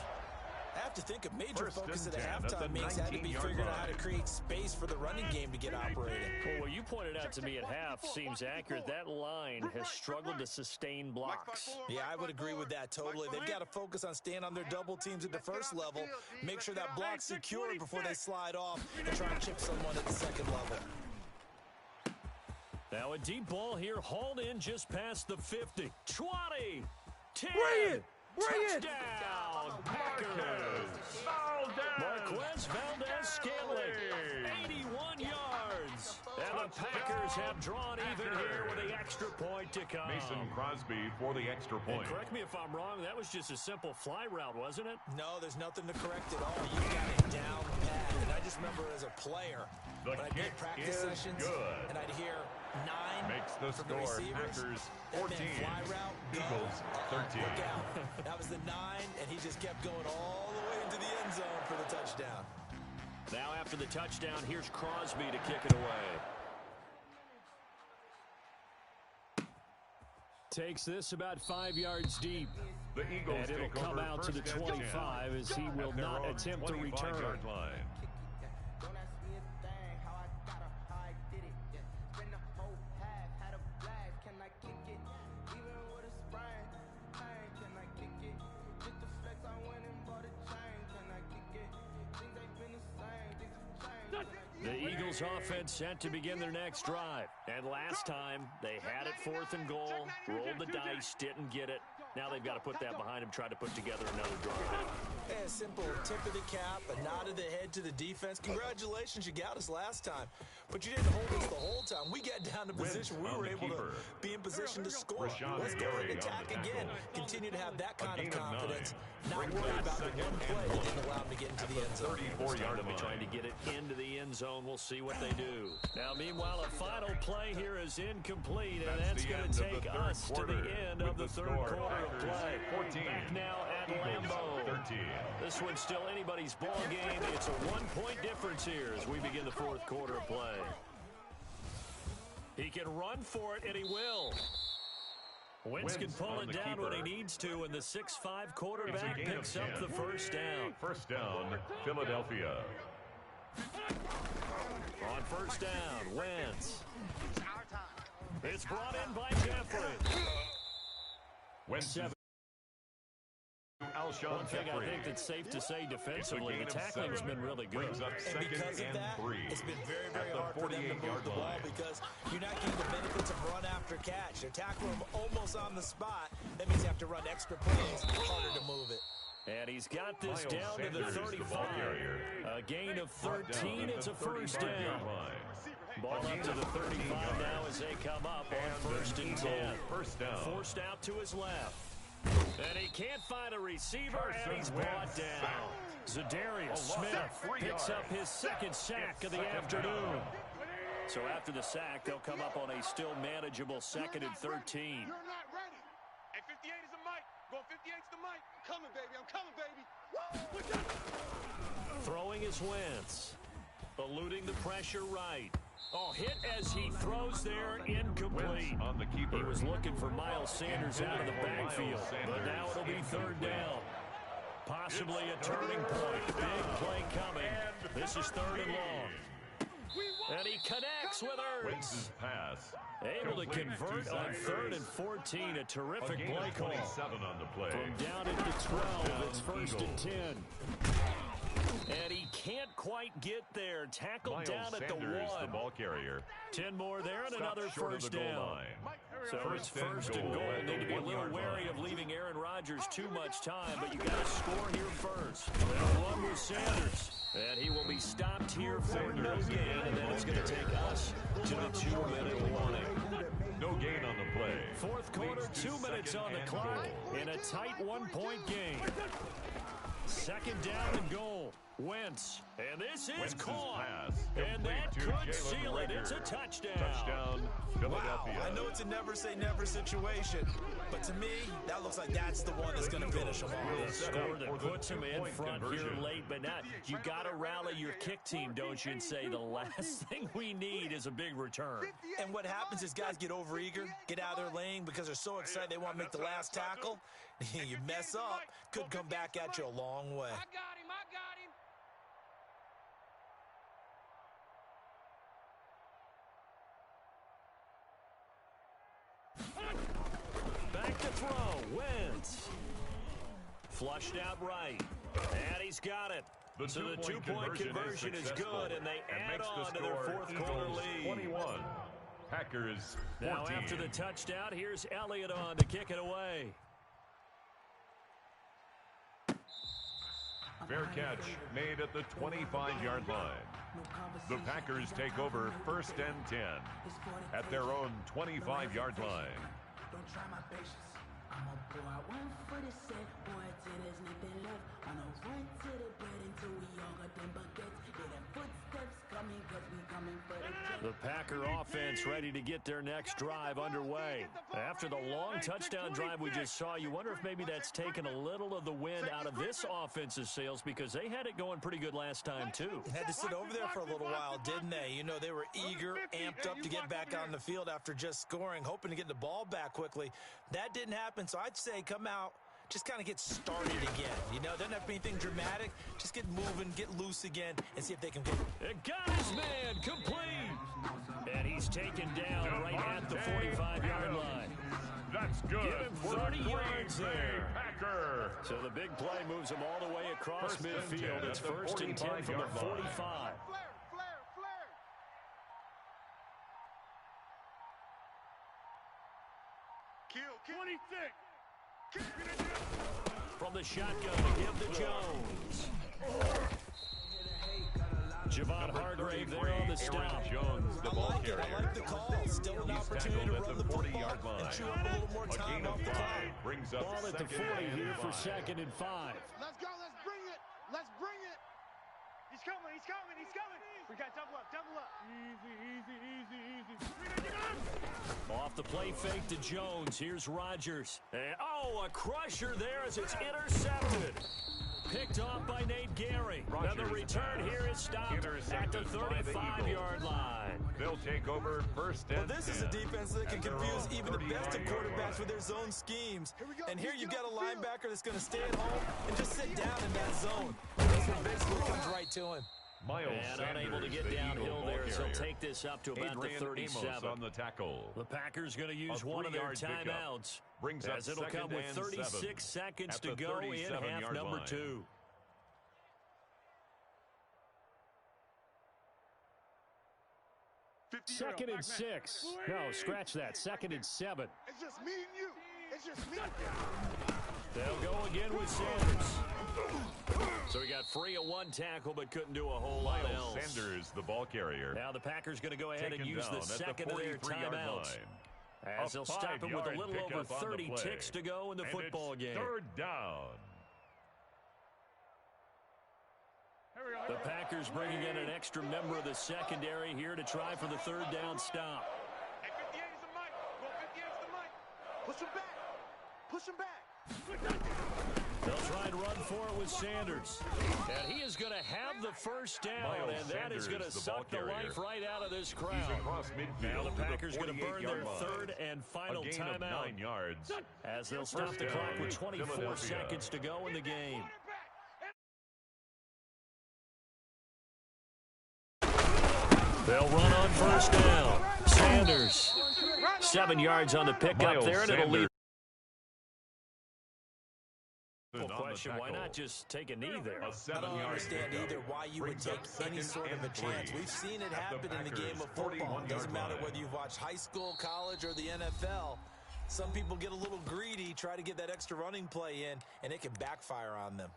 [SPEAKER 7] I have to think a major
[SPEAKER 6] First
[SPEAKER 7] focus of
[SPEAKER 6] and
[SPEAKER 7] the
[SPEAKER 6] 10 at the
[SPEAKER 7] halftime meetings had to be
[SPEAKER 6] 19-yard
[SPEAKER 7] figuring out how to
[SPEAKER 6] line.
[SPEAKER 7] create space for the running game to get operating.
[SPEAKER 3] Well, what you pointed out to me at half seems accurate. That line has struggled to sustain blocks.
[SPEAKER 7] Yeah, I would agree with that totally. They've got to focus on staying on their double teams at the first level, make sure that block's secured before they slide off and try and chip someone at the second level.
[SPEAKER 3] Now a deep ball here, hauled in just past the 50. 20, 10, touchdown, Packers. Marquez Valdez-Scantling, 81 yards. And the Packers have drawn even here with the extra point to come.
[SPEAKER 6] Mason Crosby for the extra
[SPEAKER 3] And
[SPEAKER 6] point.
[SPEAKER 3] correct me if I'm wrong, that was just a simple fly route, wasn't it?
[SPEAKER 7] No, there's nothing to correct at all. You got it down pat. And I just remember as a player,
[SPEAKER 6] The
[SPEAKER 7] when I did
[SPEAKER 6] kick
[SPEAKER 7] practice
[SPEAKER 6] is
[SPEAKER 7] sessions,
[SPEAKER 6] good.
[SPEAKER 7] and I'd hear 9
[SPEAKER 6] Makes the
[SPEAKER 7] from the
[SPEAKER 6] score
[SPEAKER 7] receivers.
[SPEAKER 6] Packers
[SPEAKER 7] That
[SPEAKER 6] 14,
[SPEAKER 7] meant fly route, go.
[SPEAKER 6] Eagles 13.
[SPEAKER 7] Look out. That was the 9, and he just kept going all the way into the end zone for the touchdown.
[SPEAKER 3] Now after the touchdown, here's Crosby to kick it away. Takes this about 5 yards deep.
[SPEAKER 6] The Eagles
[SPEAKER 3] And it'll
[SPEAKER 6] take
[SPEAKER 3] come
[SPEAKER 6] over
[SPEAKER 3] out to the
[SPEAKER 6] first and
[SPEAKER 3] 25
[SPEAKER 6] 10
[SPEAKER 3] as he will
[SPEAKER 6] at their
[SPEAKER 3] not
[SPEAKER 6] own
[SPEAKER 3] attempt to return.
[SPEAKER 6] 25-yard line.
[SPEAKER 4] Don't ask me a thing, how I got her, how I did it. Yeah. Spend the whole half, had a blast, can I kick it? Even with a sprain, pain, can I kick it? With the flex, I went and bought a chain, can I kick it? Things ain't been the same, things have changed. Can I kick
[SPEAKER 3] The
[SPEAKER 4] it?
[SPEAKER 3] Eagles offense set to begin their next drive. And last time, they had it 4th and goal, rolled the dice, didn't get it. Now they've got to put that behind them, try to put together another drive.
[SPEAKER 7] Hey, a simple tip of the cap, a nod of the head to the defense. Congratulations, you got us last time. But you didn't hold us the whole time. We got down to position. We were able to be in position to score. Let's go and attack again. Continue to have that kind of confidence. Not worry about the one play that didn't allow them to get into the end zone.
[SPEAKER 3] 34-yard line. Trying to get it into the end zone. We'll see what they do. Now, meanwhile, a final play here is incomplete, and that's going to take us to the end of the third quarter of play.
[SPEAKER 6] 14.
[SPEAKER 3] Back now at Lambeau.
[SPEAKER 6] 13.
[SPEAKER 3] This one's still anybody's ball game. It's a one-point difference here as we begin the fourth quarter of play. He can run for it, and he will. Wentz can pull it down when he needs to, and the 6'5" quarterback picks up the first down.
[SPEAKER 6] First down, Philadelphia.
[SPEAKER 3] On first down, Wentz. It's brought in by Jeffrey.
[SPEAKER 6] Wentz.
[SPEAKER 3] One thing I think that's safe to say defensively, the tackling's been really good.
[SPEAKER 7] And because of that, it's been very, very hard for them to move the ball because you're not getting the benefits of run after catch. They're tackling them almost on the spot. That means you have to run extra plays, harder to move it.
[SPEAKER 3] And he's got this down to the 35. A gain of 13. It's a first down. Ball up to the 35 now as they come up on first and 10.
[SPEAKER 6] First down.
[SPEAKER 3] Forced out to his left. And he can't find a receiver, and he's brought down. Zadarius Smith picks up his second sack of the afternoon. So after the sack, they'll come up on a still manageable 2nd and 13.
[SPEAKER 5] You're not ready. Hey, 58 is the mic. Going 58's the mic. I'm coming, baby. I'm coming, baby.
[SPEAKER 3] Throwing is Wentz. Eluding the pressure right. Oh, hit as he throws there, incomplete.
[SPEAKER 6] On the keeper.
[SPEAKER 3] He was looking for Miles Sanders out of the backfield, but now it'll be third down. Possibly a turning point. Big play coming. This is third and long. And he connects with Ertz.
[SPEAKER 6] Pass.
[SPEAKER 3] Able to convert on 3rd and 14. A terrific play call.
[SPEAKER 6] On the play.
[SPEAKER 3] From down at the 12, it's first and 10. And he can't quite get there. Tackled
[SPEAKER 6] Miles
[SPEAKER 3] down at the
[SPEAKER 6] Sanders,
[SPEAKER 3] 1.
[SPEAKER 6] the ball carrier.
[SPEAKER 3] 10 more there and another first down. So it's first and goal. Need to be a little wary of leaving Aaron Rodgers too much time, but you got to score here first. And one with Sanders. And he will be stopped here for no gain, and then it's going to take us to the 2-minute warning.
[SPEAKER 6] No gain on the play.
[SPEAKER 3] Fourth quarter, 2 minutes on the clock in a tight 1-point game. Second down and goal. Wentz. And this is caught. And that could seal it. It's a touchdown.
[SPEAKER 6] Touchdown, Philadelphia.
[SPEAKER 7] Wow, I know it's a never-say-never situation, but to me, that looks like that's the one that's going to finish them off.
[SPEAKER 3] The score that puts him in front here late, but not. You got to rally your kick team, don't you, and say the last thing we need is a big return.
[SPEAKER 7] And what happens is guys get overeager, get out of their lane because they're so excited they want to make the last tackle. You mess up, could come back at you a long way.
[SPEAKER 8] I got him. I got him.
[SPEAKER 3] Back to throw. Wentz. Flushed out right. And he's got it. So the two-point conversion is good, and they add on to their fourth quarter lead.
[SPEAKER 6] 21. Packers 14.
[SPEAKER 3] Now after the touchdown, here's Elliott on to kick it away.
[SPEAKER 6] Fair catch made at the 25-yard line. The Packers take over first and 10 at their own 25-yard line.
[SPEAKER 4] Don't try my patience. I'ma pour out one for the set, boy, till there's nothing left. On a run to the bed until we all got them buckets. Hear them footsteps coming, cause we coming for the jet.
[SPEAKER 3] The Packer offense ready to get their next drive underway. After the long touchdown drive we just saw, you wonder if maybe that's taken a little of the wind out of this offense's sails because they had it going pretty good last time, too.
[SPEAKER 7] Had to sit over there for a little while, didn't they? You know, they were eager, amped up to get back on the field after just scoring, hoping to get the ball back quickly. That didn't happen, so I'd say come out, just kind of get started again. You know, doesn't have to be anything dramatic. Just get moving, get loose again, and see if they can get it.
[SPEAKER 3] It got his man complete. And he's taken down right at the 45-yard line.
[SPEAKER 6] That's good.
[SPEAKER 3] Give him 30 yards there.
[SPEAKER 6] Packer.
[SPEAKER 3] So the big play moves him all the way across midfield. It's first and 10 from the 45.
[SPEAKER 5] Kill. 26.
[SPEAKER 3] From the shotgun to give to Jones. Javon Hargrave there on the stop.
[SPEAKER 6] Jones, the ball carrier.
[SPEAKER 7] I like the call. Still an opportunity to run the football and chew up a little more time off the clock.
[SPEAKER 6] Brings up
[SPEAKER 3] ball at the 40 here for 2nd and 5.
[SPEAKER 5] Let's go. Let's bring it. Let's bring it. He's coming. He's coming. He's coming. We got double up. Double up. Easy, easy, easy, easy.
[SPEAKER 3] Off the play fake to Jones. Here's Rodgers. And, a crusher there as it's intercepted. Picked off by Nate Gary. Now the return here is stopped at the 35-yard line.
[SPEAKER 6] They'll take over 1st and 10.
[SPEAKER 7] Well, this is a defense that can confuse even the best of quarterbacks with their zone schemes. And here you've got a linebacker that's going to stay at home and just sit down in that zone. This one basically comes right to him.
[SPEAKER 3] And unable to get downhill there, so he'll take this up to about the 37.
[SPEAKER 6] On the tackle.
[SPEAKER 3] The Packers going to use one of their timeouts.
[SPEAKER 6] Brings up
[SPEAKER 3] as it'll come with 36 seconds to go in half number 2. Second and 6. No, scratch that. 2nd and 7.
[SPEAKER 5] It's just me and you. It's just me and you.
[SPEAKER 3] They'll go again with Sanders. So he got free of one tackle, but couldn't do a whole lot else.
[SPEAKER 6] Sanders, the ball carrier.
[SPEAKER 3] Now the Packers going to go ahead and use the second of their timeouts. As they'll stop him with a little over 30 ticks to go in the football game.
[SPEAKER 6] 3rd down.
[SPEAKER 3] The Packers bringing in an extra member of the secondary here to try for the 3rd down stop.
[SPEAKER 5] Hey, 58 is the mic. Go 58 is the mic. Push him back. Push him back.
[SPEAKER 3] They'll try and run for it with Sanders. And he is going to have the 1st down, and that is going to suck the life right out of this crowd. Now the Packers going to burn their 3rd and final timeout
[SPEAKER 6] 9 yards.
[SPEAKER 3] as they'll stop the clock with 24 seconds to go in the game. They'll run on 1st down. Sanders, 7 yards on the pickup there, and it'll lead. Question, why not just take a knee there?
[SPEAKER 7] I don't understand either why you would take any sort of a chance. We've seen it happen in the game of football. It doesn't matter whether you've watched high school, college, or the NFL. Some people get a little greedy, try to get that extra running play in, and it can backfire on them.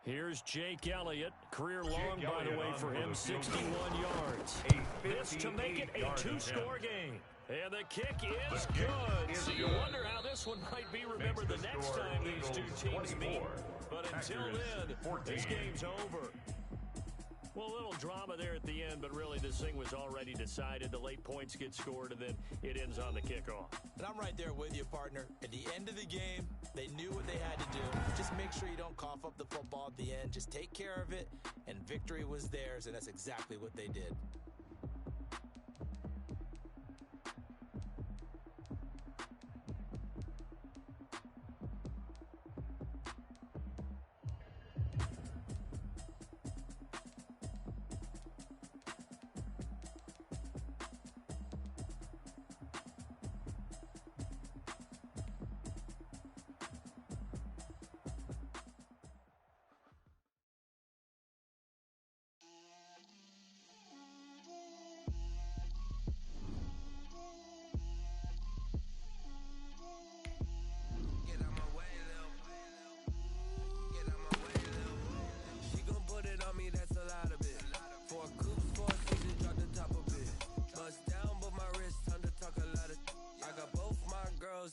[SPEAKER 3] Here's Jake Elliott. Career long, by the way, for him, 61 yards. This to make it a 2-score game. And the kick is good. So you wonder how this one might be remembered the next time these two teams meet. But until then, this game's over. Well, a little drama there at the end, but really this thing was already decided. The late points get scored, and then it ends on the kickoff.
[SPEAKER 7] And I'm right there with you, partner. At the end of the game, they knew what they had to do. Just make sure you don't cough up the football at the end. Just take care of it, and victory was theirs, and that's exactly what they did.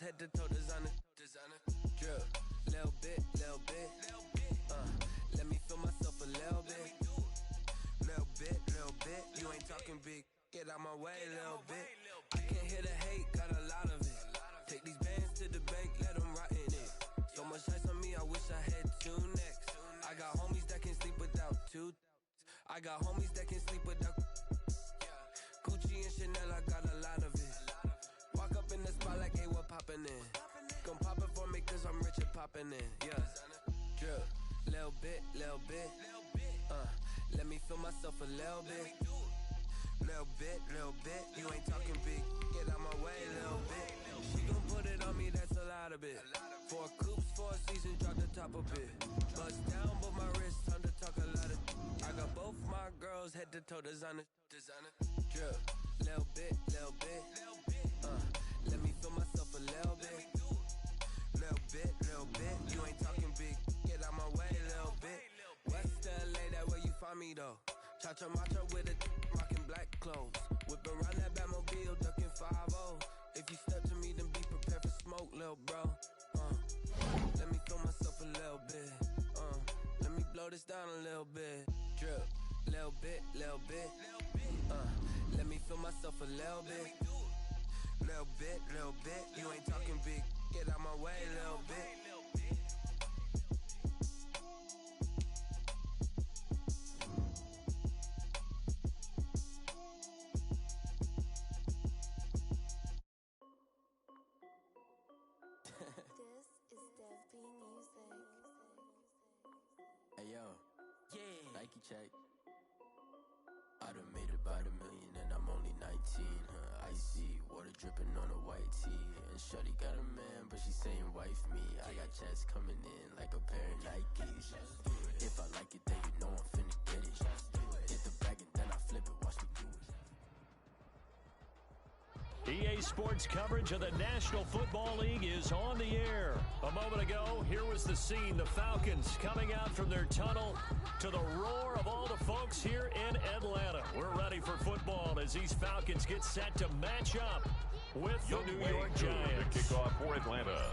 [SPEAKER 9] Head to toe designer, drip, little bit, let me feel myself a little bit, you ain't talking big, get out my way, little bit, I can't hear the hate, got a lot of it, take these bands to the bank, let them rot in it, so much ice on me, I wish I had 2 necks, I got homies that can sleep without 2, I got homies that can sleep without, Gucci and Chanel, I got a lot of it, walk up in the spot like, hey, what poppin' in? Gon' pop it for me cause I'm rich and poppin' in, yeah. Drip, little bit, let me feel myself a little bit. Little bit, you ain't talking big, get out my way, little bit. She gon' put it on me, that's a lot of it. 4 coops, 4 seasons, drop the top a bit. Bust down, but my wrist, time to talk a lot of. I got both my girls, head to toe designer. Drip, little bit, let me feel myself a little bit. me though. Cha-cha matcha with a rockin' black clothes. Whip around that Batmobile, ducking 5-0. If you step to me, then be prepared for smoke, lil' bro. Let me throw myself a little bit. Let me blow this down a little bit. Drip, little bit, little bit. Let me feel myself a little bit. Little bit, little bit. You ain't talking big. Get out my way, little bit.
[SPEAKER 16] Hey yo, yeah, Nike check. I done made about $1 million and I'm only 19. Icy water dripping on a white tee. And shorty got a man, but she saying wife me. I got checks coming in like a pair of Nikes. If I like it, then you know I'm finna get it. Hit the bag and then I flip it. Watch me do it.
[SPEAKER 3] EA Sports coverage of the National Football League is on the air. A moment ago, here was the scene. The Falcons coming out from their tunnel to the roar of all the folks here in Atlanta. We're ready for football as these Falcons get set to match up with the New York Giants.
[SPEAKER 6] The kickoff for Atlanta.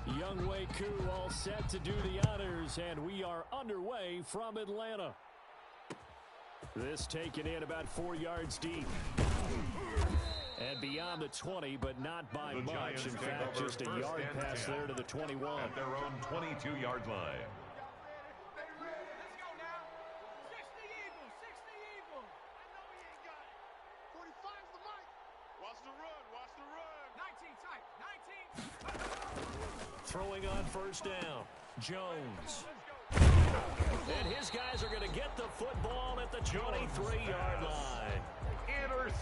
[SPEAKER 3] Younghoe Koo all set to do the honors, and we are underway from Atlanta. This taken in about 4 yards deep. And beyond the 20, but not by
[SPEAKER 6] the
[SPEAKER 3] much.
[SPEAKER 6] Giants
[SPEAKER 3] in fact, just a yard pass there to the 21.
[SPEAKER 6] At their own 22-yard line.
[SPEAKER 5] Let's go now. 60 Eagles, 60 Eagles. I know he ain't got it. 45's the mic. Watch the run, watch the run. 19 tight, 19.
[SPEAKER 3] Throwing on first down, Jones. And his guys are going to get the football at the 23-yard line.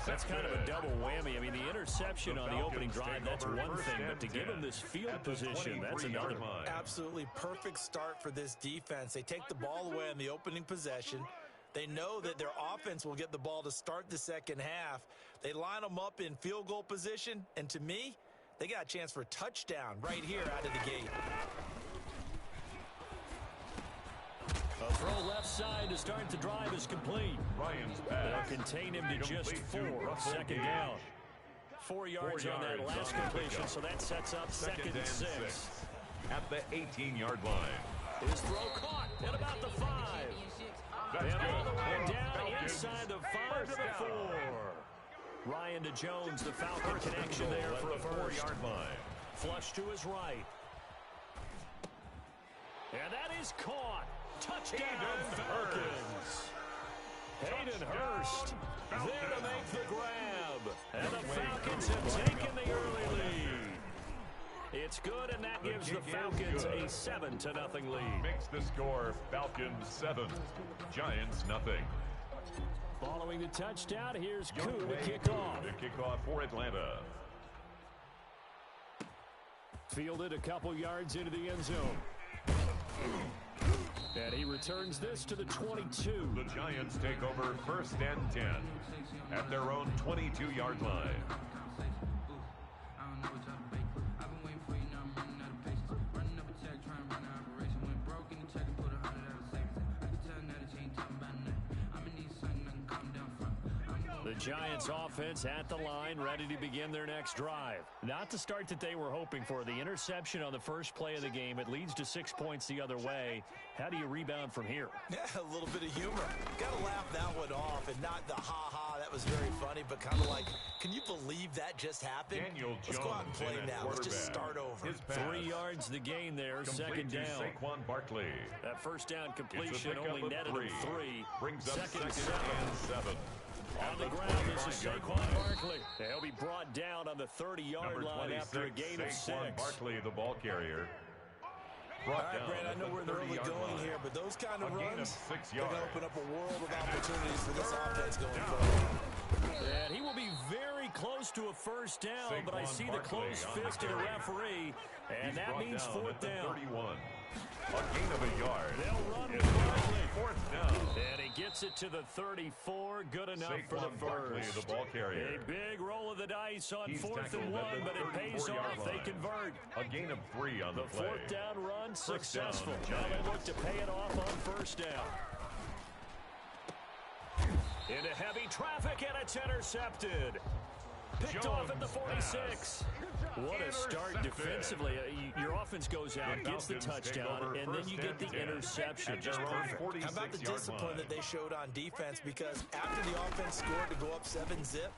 [SPEAKER 3] That's kind of a double whammy. I mean, the interception on the opening drive, that's one thing, but to give him this field position, that's another.
[SPEAKER 7] Absolutely perfect start for this defense. They take the ball away on the opening possession. They know that their offense will get the ball to start the second half. They line them up in field goal position, and to me, they got a chance for a touchdown right here out of the gate.
[SPEAKER 3] A throw left side to start the drive is complete.
[SPEAKER 6] Ryan's pass.
[SPEAKER 3] They'll contain him to just 4. Second down. 4 yards on that last completion, so that sets up second and 6.
[SPEAKER 6] At the 18-yard line.
[SPEAKER 3] His throw caught at about the 5. And all the way down inside the 5 to the 4. Ryan to Jones, the Falcon connection there for a first.
[SPEAKER 6] 4-yard line.
[SPEAKER 3] Flush to his right. And that is caught. Touchdown, Falcons. Hayden Hurst there to make the grab. And the Falcons have taken the early lead. It's good, and that gives the Falcons a 7-0 lead.
[SPEAKER 6] Makes the score Falcons 7, Giants nothing.
[SPEAKER 3] Following the touchdown, here's Koo to kick off.
[SPEAKER 6] The kickoff for Atlanta.
[SPEAKER 3] Fielded a couple yards into the end zone. And he returns this to the 22.
[SPEAKER 6] The Giants take over 1st and 10 at their own 22-yard line.
[SPEAKER 3] The Giants offense at the line, ready to begin their next drive. Not the start that they were hoping for. The interception on the first play of the game. It leads to 6 points the other way. How do you rebound from here?
[SPEAKER 7] Yeah, a little bit of humor. Got to laugh that one off, and not the ha-ha. That was very funny, but kind of like, can you believe that just happened?
[SPEAKER 6] Let's
[SPEAKER 7] go out and play now. Let's just start over.
[SPEAKER 3] 3 yards the gain there, second down.
[SPEAKER 6] Saquon Barkley.
[SPEAKER 3] That first down completion only netted him 3.
[SPEAKER 6] Brings up second and 7.
[SPEAKER 3] On the ground, this is Saquon Barkley. He'll be brought down on the 30-yard line after a gain of 6.
[SPEAKER 6] Saquon Barkley, the ball carrier.
[SPEAKER 7] All right, Brent, I know we're in the early going here, but those kind of runs are going to open up a world of opportunities for this offense going forward.
[SPEAKER 3] And he will be very close to a first down, but I see the closed fist of the referee, and that means 4th down.
[SPEAKER 6] 31. A gain of a yard.
[SPEAKER 3] They'll run with Barkley.
[SPEAKER 6] 4th down.
[SPEAKER 3] And he gets it to the 34. Good enough for the
[SPEAKER 6] Barkley,
[SPEAKER 3] first.
[SPEAKER 6] the ball carrier.
[SPEAKER 3] A big roll of the dice on 4th and 1, but it pays off. They convert.
[SPEAKER 6] A gain of 3 on the play.
[SPEAKER 3] 4th down run successful.
[SPEAKER 6] Down,
[SPEAKER 3] now they look to pay it off on first down. Into heavy traffic, and it's intercepted. Picked off at the 46. What a start defensively. Your offense goes out, gets the touchdown, and then you get the interception. Just perfect.
[SPEAKER 7] How about the discipline that they showed on defense? Because after the offense scored to go up 7-zip,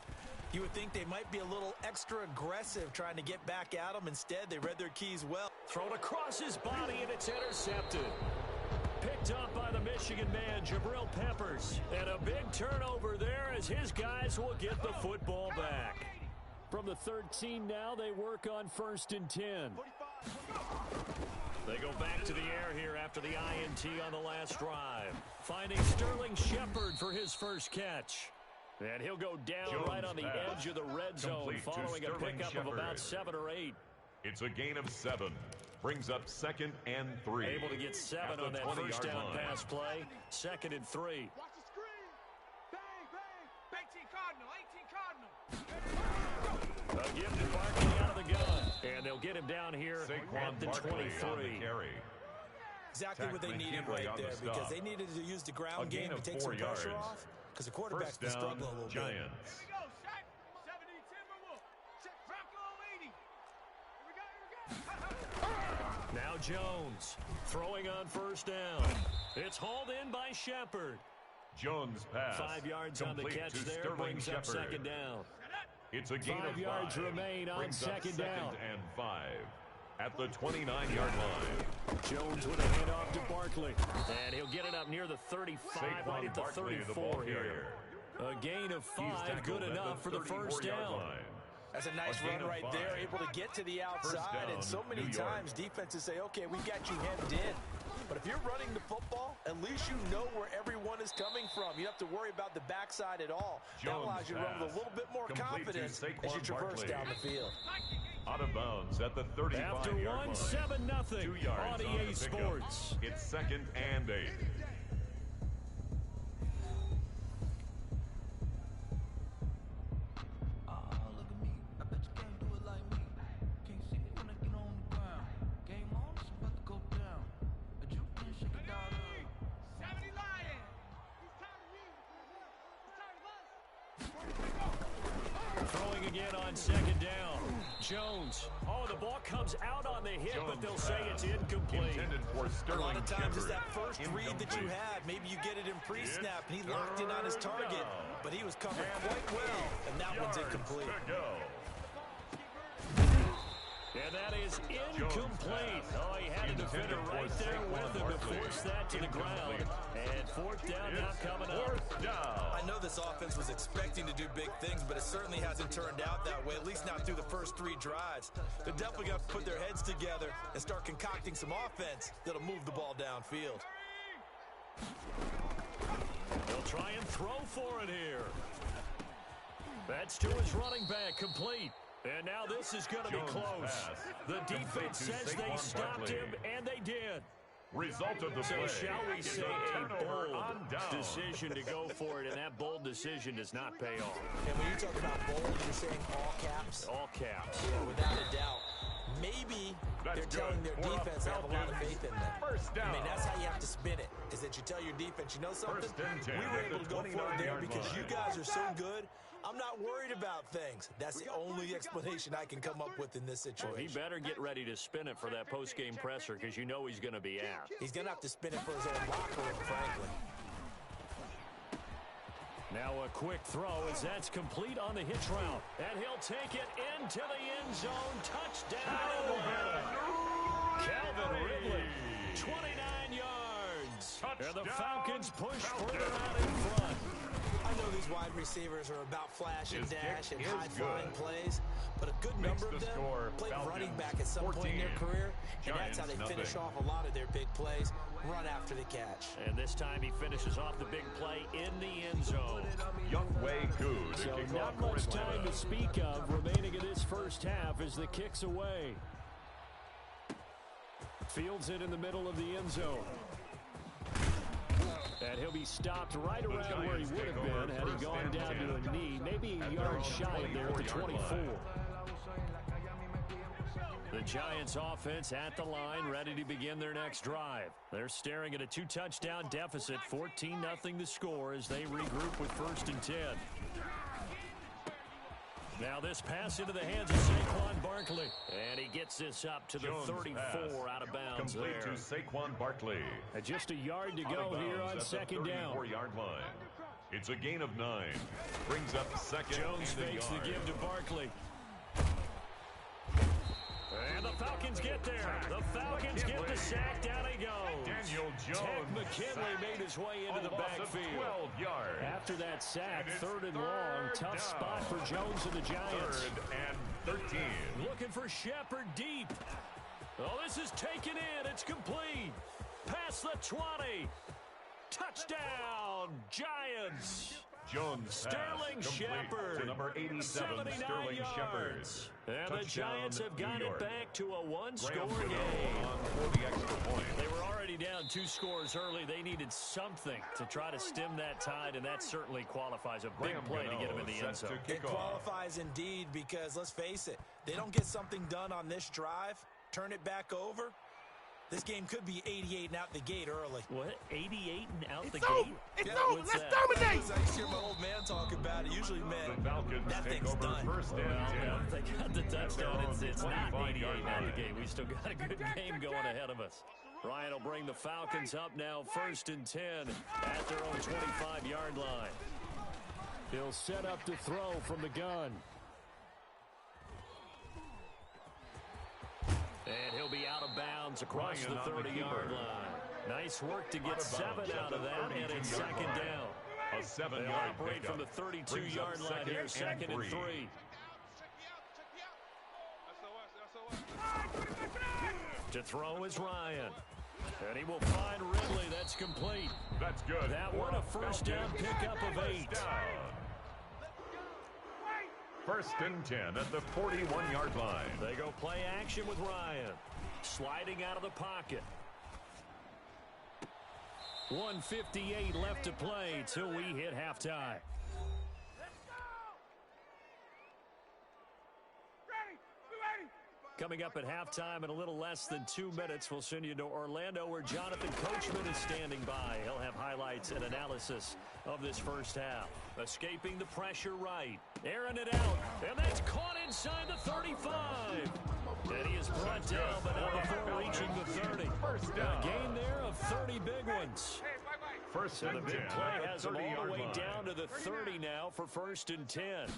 [SPEAKER 7] you would think they might be a little extra aggressive trying to get back at them. Instead, they read their keys well.
[SPEAKER 3] Thrown across his body, and it's intercepted. Picked up by the Michigan man, Jabril Peppers. And a big turnover there as his guys will get the football back. From the 13 now, they work on 1st and 10. They go back to the air here after the INT on the last drive. Finding Sterling Shepard for his first catch. And he'll go down right on the edge of the red zone following a pickup of about 7 or 8.
[SPEAKER 6] It's a gain of 7. Brings up 2nd and 3.
[SPEAKER 3] Able to get 7 on that first down pass play. 2nd and 3.
[SPEAKER 8] Watch the screen. Bang, bang. 18 Cardinal.
[SPEAKER 3] A gift to Barkley out of the gun. And they'll get him down here at the 23.
[SPEAKER 7] Exactly what they needed right there, because they needed to use the ground game to take some pressure off, because the quarterback's been struggling a little bit.
[SPEAKER 8] Here we go, Shaq. 70 Timberwolves. Bronco 80. Here we go.
[SPEAKER 3] Now Jones throwing on 1st down. It's hauled in by Shepard.
[SPEAKER 6] Jones pass.
[SPEAKER 3] 5 yards on the catch there. Brings up 2nd down.
[SPEAKER 6] It's a gain of
[SPEAKER 3] 5 yards remain on 2nd down.
[SPEAKER 6] And 5 at the 29-yard line.
[SPEAKER 3] Jones with a handoff to Barkley. And he'll get it up near the 35, right at the 34 here. A gain of 5, good enough for the 1st down.
[SPEAKER 7] That's a nice run right there, able to get to the outside. And so many times defenses say, okay, we got you hemmed in. But if you're running the football, at least you know where everyone is coming from. You don't have to worry about the backside at all. That allows you to run with a little bit more confidence as you traverse down the field.
[SPEAKER 6] Out of bounds at the 35-yard
[SPEAKER 3] After
[SPEAKER 6] line.
[SPEAKER 3] 7-0
[SPEAKER 6] 2 yards
[SPEAKER 3] on EA Sports.
[SPEAKER 6] It's 2nd and 8.
[SPEAKER 3] Again on 2nd down. Jones. Oh, the ball comes out on the hit, but they'll say it's incomplete.
[SPEAKER 6] For
[SPEAKER 7] a lot of times it's that first read that you have. Maybe you get it in pre-snap, and he locked in on his target, but he was covered quite well, and that one's incomplete.
[SPEAKER 3] And that is incomplete. Oh, he had a defender right there with him to force that to the ground. And 4th down now coming up.
[SPEAKER 7] I know this offense was expecting to do big things, but it certainly hasn't turned out that way, at least not through the first 3 drives. They're definitely going to put their heads together and start concocting some offense that'll move the ball downfield.
[SPEAKER 3] They'll try and throw for it here. That's to his running back, complete. And now this is going to be close. The defense says they stopped him, and they did.
[SPEAKER 6] Result of the
[SPEAKER 3] so
[SPEAKER 6] play.
[SPEAKER 3] Shall we say a bold decision to go for it, and that bold decision does not pay off.
[SPEAKER 7] And when you talk about bold, you're saying all caps?
[SPEAKER 3] All caps.
[SPEAKER 7] Yeah, without a doubt. Maybe they're telling their defense they have a lot of faith in them.
[SPEAKER 6] First down.
[SPEAKER 7] I mean, that's how you have to spin it, is that you tell your defense, you know something? We were able to go for it there because you guys are so good. I'm not worried about things. That's the only explanation I can come up with in this situation.
[SPEAKER 3] Well, he better get ready to spin it for that post-game presser because you know he's going to be out.
[SPEAKER 7] He's going to have to spin it for his own locker room, frankly.
[SPEAKER 3] Now a quick throw as that's complete on the hitch route. And he'll take it into the end zone. Touchdown. Calvin Ridley, 29 yards. And the Falcons push further out in front.
[SPEAKER 7] I know these wide receivers are about flash and dash and high-flying plays, but a good number of them played running back at some point in their career, and that's how they finish off a lot of their big plays, run after the catch.
[SPEAKER 3] And this time he finishes off the big play in the end zone.
[SPEAKER 6] Younghoe Koo.
[SPEAKER 3] So not much time to speak of remaining in this first half as the kick's away. Fields it in the middle of the end zone. And he'll be stopped right around where he would have been had he gone down to a knee, maybe a yard shy of there at the 24. The Giants offense at the line, ready to begin their next drive. They're staring at a 2-touchdown deficit, 14-0 the score as they regroup with 1st and 10. Now this pass into the hands of Saquon Barkley. And he gets this up to the 34 out of bounds
[SPEAKER 6] complete
[SPEAKER 3] there.
[SPEAKER 6] to Saquon Barkley.
[SPEAKER 3] Just a yard to go here on 2nd down.
[SPEAKER 6] 34-yard line. It's a gain of 9. Brings up 2nd.
[SPEAKER 3] Jones fakes the give to Barkley. And the Falcons get there. The Falcons get the sack. Down he goes.
[SPEAKER 6] Daniel Jones.
[SPEAKER 3] Ted McKinley made his way into the backfield.
[SPEAKER 6] 12 yards.
[SPEAKER 3] After that sack, 3rd and long. Tough spot for Jones and the Giants.
[SPEAKER 6] 3rd and 13.
[SPEAKER 3] Looking for Shepard deep. Oh, this is taken in. It's complete. Past the 20. Touchdown, Giants.
[SPEAKER 6] Jones
[SPEAKER 3] Sterling Shepard
[SPEAKER 6] to number 87,
[SPEAKER 3] 79
[SPEAKER 6] Sterling Shepard.
[SPEAKER 3] And
[SPEAKER 6] Touchdown,
[SPEAKER 3] the Giants have got it back to a one-score
[SPEAKER 6] Graham
[SPEAKER 3] game.
[SPEAKER 6] on for the extra point.
[SPEAKER 3] They were already down 2 scores early. They needed something to try to stem that tide, and that certainly qualifies. A big play to get them in the end zone.
[SPEAKER 7] It qualifies indeed because, let's face it, they don't get something done on this drive, turn it back over, this game could be 88 and out the gate early.
[SPEAKER 3] What? 88 and out the
[SPEAKER 7] over.
[SPEAKER 3] gate?
[SPEAKER 7] It's
[SPEAKER 3] over.
[SPEAKER 7] Let's dominate. I hear my old man talk about it. Usually, man,
[SPEAKER 6] the Falcons
[SPEAKER 7] that
[SPEAKER 6] take
[SPEAKER 7] thing's
[SPEAKER 6] over
[SPEAKER 7] done.
[SPEAKER 6] 1st and 10.
[SPEAKER 3] Well, they got the touchdown. It's not 88 and out
[SPEAKER 6] line.
[SPEAKER 3] the gate. We still got a good game going ahead of us. Ryan will bring the Falcons up now, 1st and 10 at their own 25-yard line. He'll set up the throw from the gun. And he'll be out of bounds across the 30-yard line. Nice work to get 7 out of that, and it's 2nd down.
[SPEAKER 6] A 7-yard
[SPEAKER 3] They'll operate from the 32-yard line here, 2nd and 3. To throw is Ryan. And he will find Ridley. That's complete.
[SPEAKER 6] That's good.
[SPEAKER 3] That one a 1st down pickup of 8.
[SPEAKER 6] 1st and 10 at the 41-yard line.
[SPEAKER 3] They go play action with Ryan. Sliding out of the pocket. 1:58 left to play till we hit halftime. Coming up at halftime in a little less than 2 minutes, we'll send you to Orlando where Jonathan Coachman is standing by. He'll have highlights and analysis of this first half. Escaping the pressure right. Airing it out. And that's caught inside the 35. And he is brought down, but not before reaching the 30. A gain there of 30 big ones.
[SPEAKER 6] So
[SPEAKER 3] the big play has him all the way down to the 30 now for 1st and 10.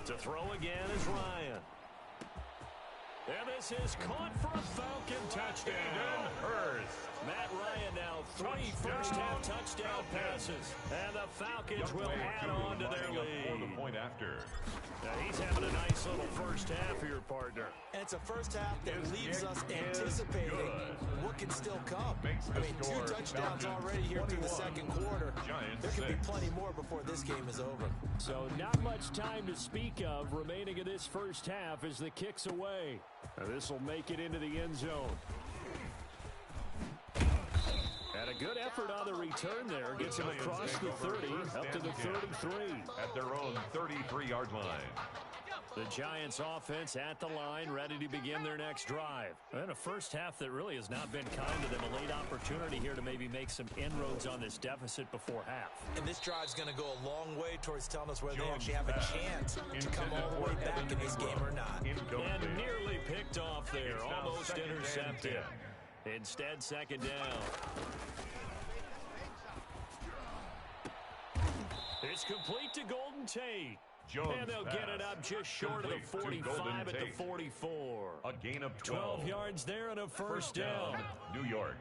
[SPEAKER 3] To throw again is Ryan. And this is caught for a Falcon touchdown. Matt Ryan now 3 first-half touchdown passes. And the Falcons will add on to their lead.
[SPEAKER 6] For the point after.
[SPEAKER 3] Now he's having a nice little first half here, partner.
[SPEAKER 7] And it's a first half that leaves us anticipating what can still come. I mean, 2 touchdowns already here through the 2nd quarter. There could be plenty more before this game is over.
[SPEAKER 3] So not much time to speak of remaining in this first half as the kick's away. This will make it into the end zone. And a good effort on the return there. Gets him across the 30, up to the 3rd and 3.
[SPEAKER 6] At their own 33-yard line.
[SPEAKER 3] The Giants offense at the line, ready to begin their next drive. And a first half that really has not been kind to them. A late opportunity here to maybe make some inroads on this deficit before half.
[SPEAKER 7] And this drive's going to go a long way towards telling us whether they actually have a chance to come all the way back in this game or not.
[SPEAKER 3] And nearly picked off there, almost intercepted. Instead, 2nd down. It's complete to Golden Tate. And they'll get it up just short of the 45 at the 44.
[SPEAKER 6] A gain of
[SPEAKER 3] 12 yards there and a first down.
[SPEAKER 6] New York.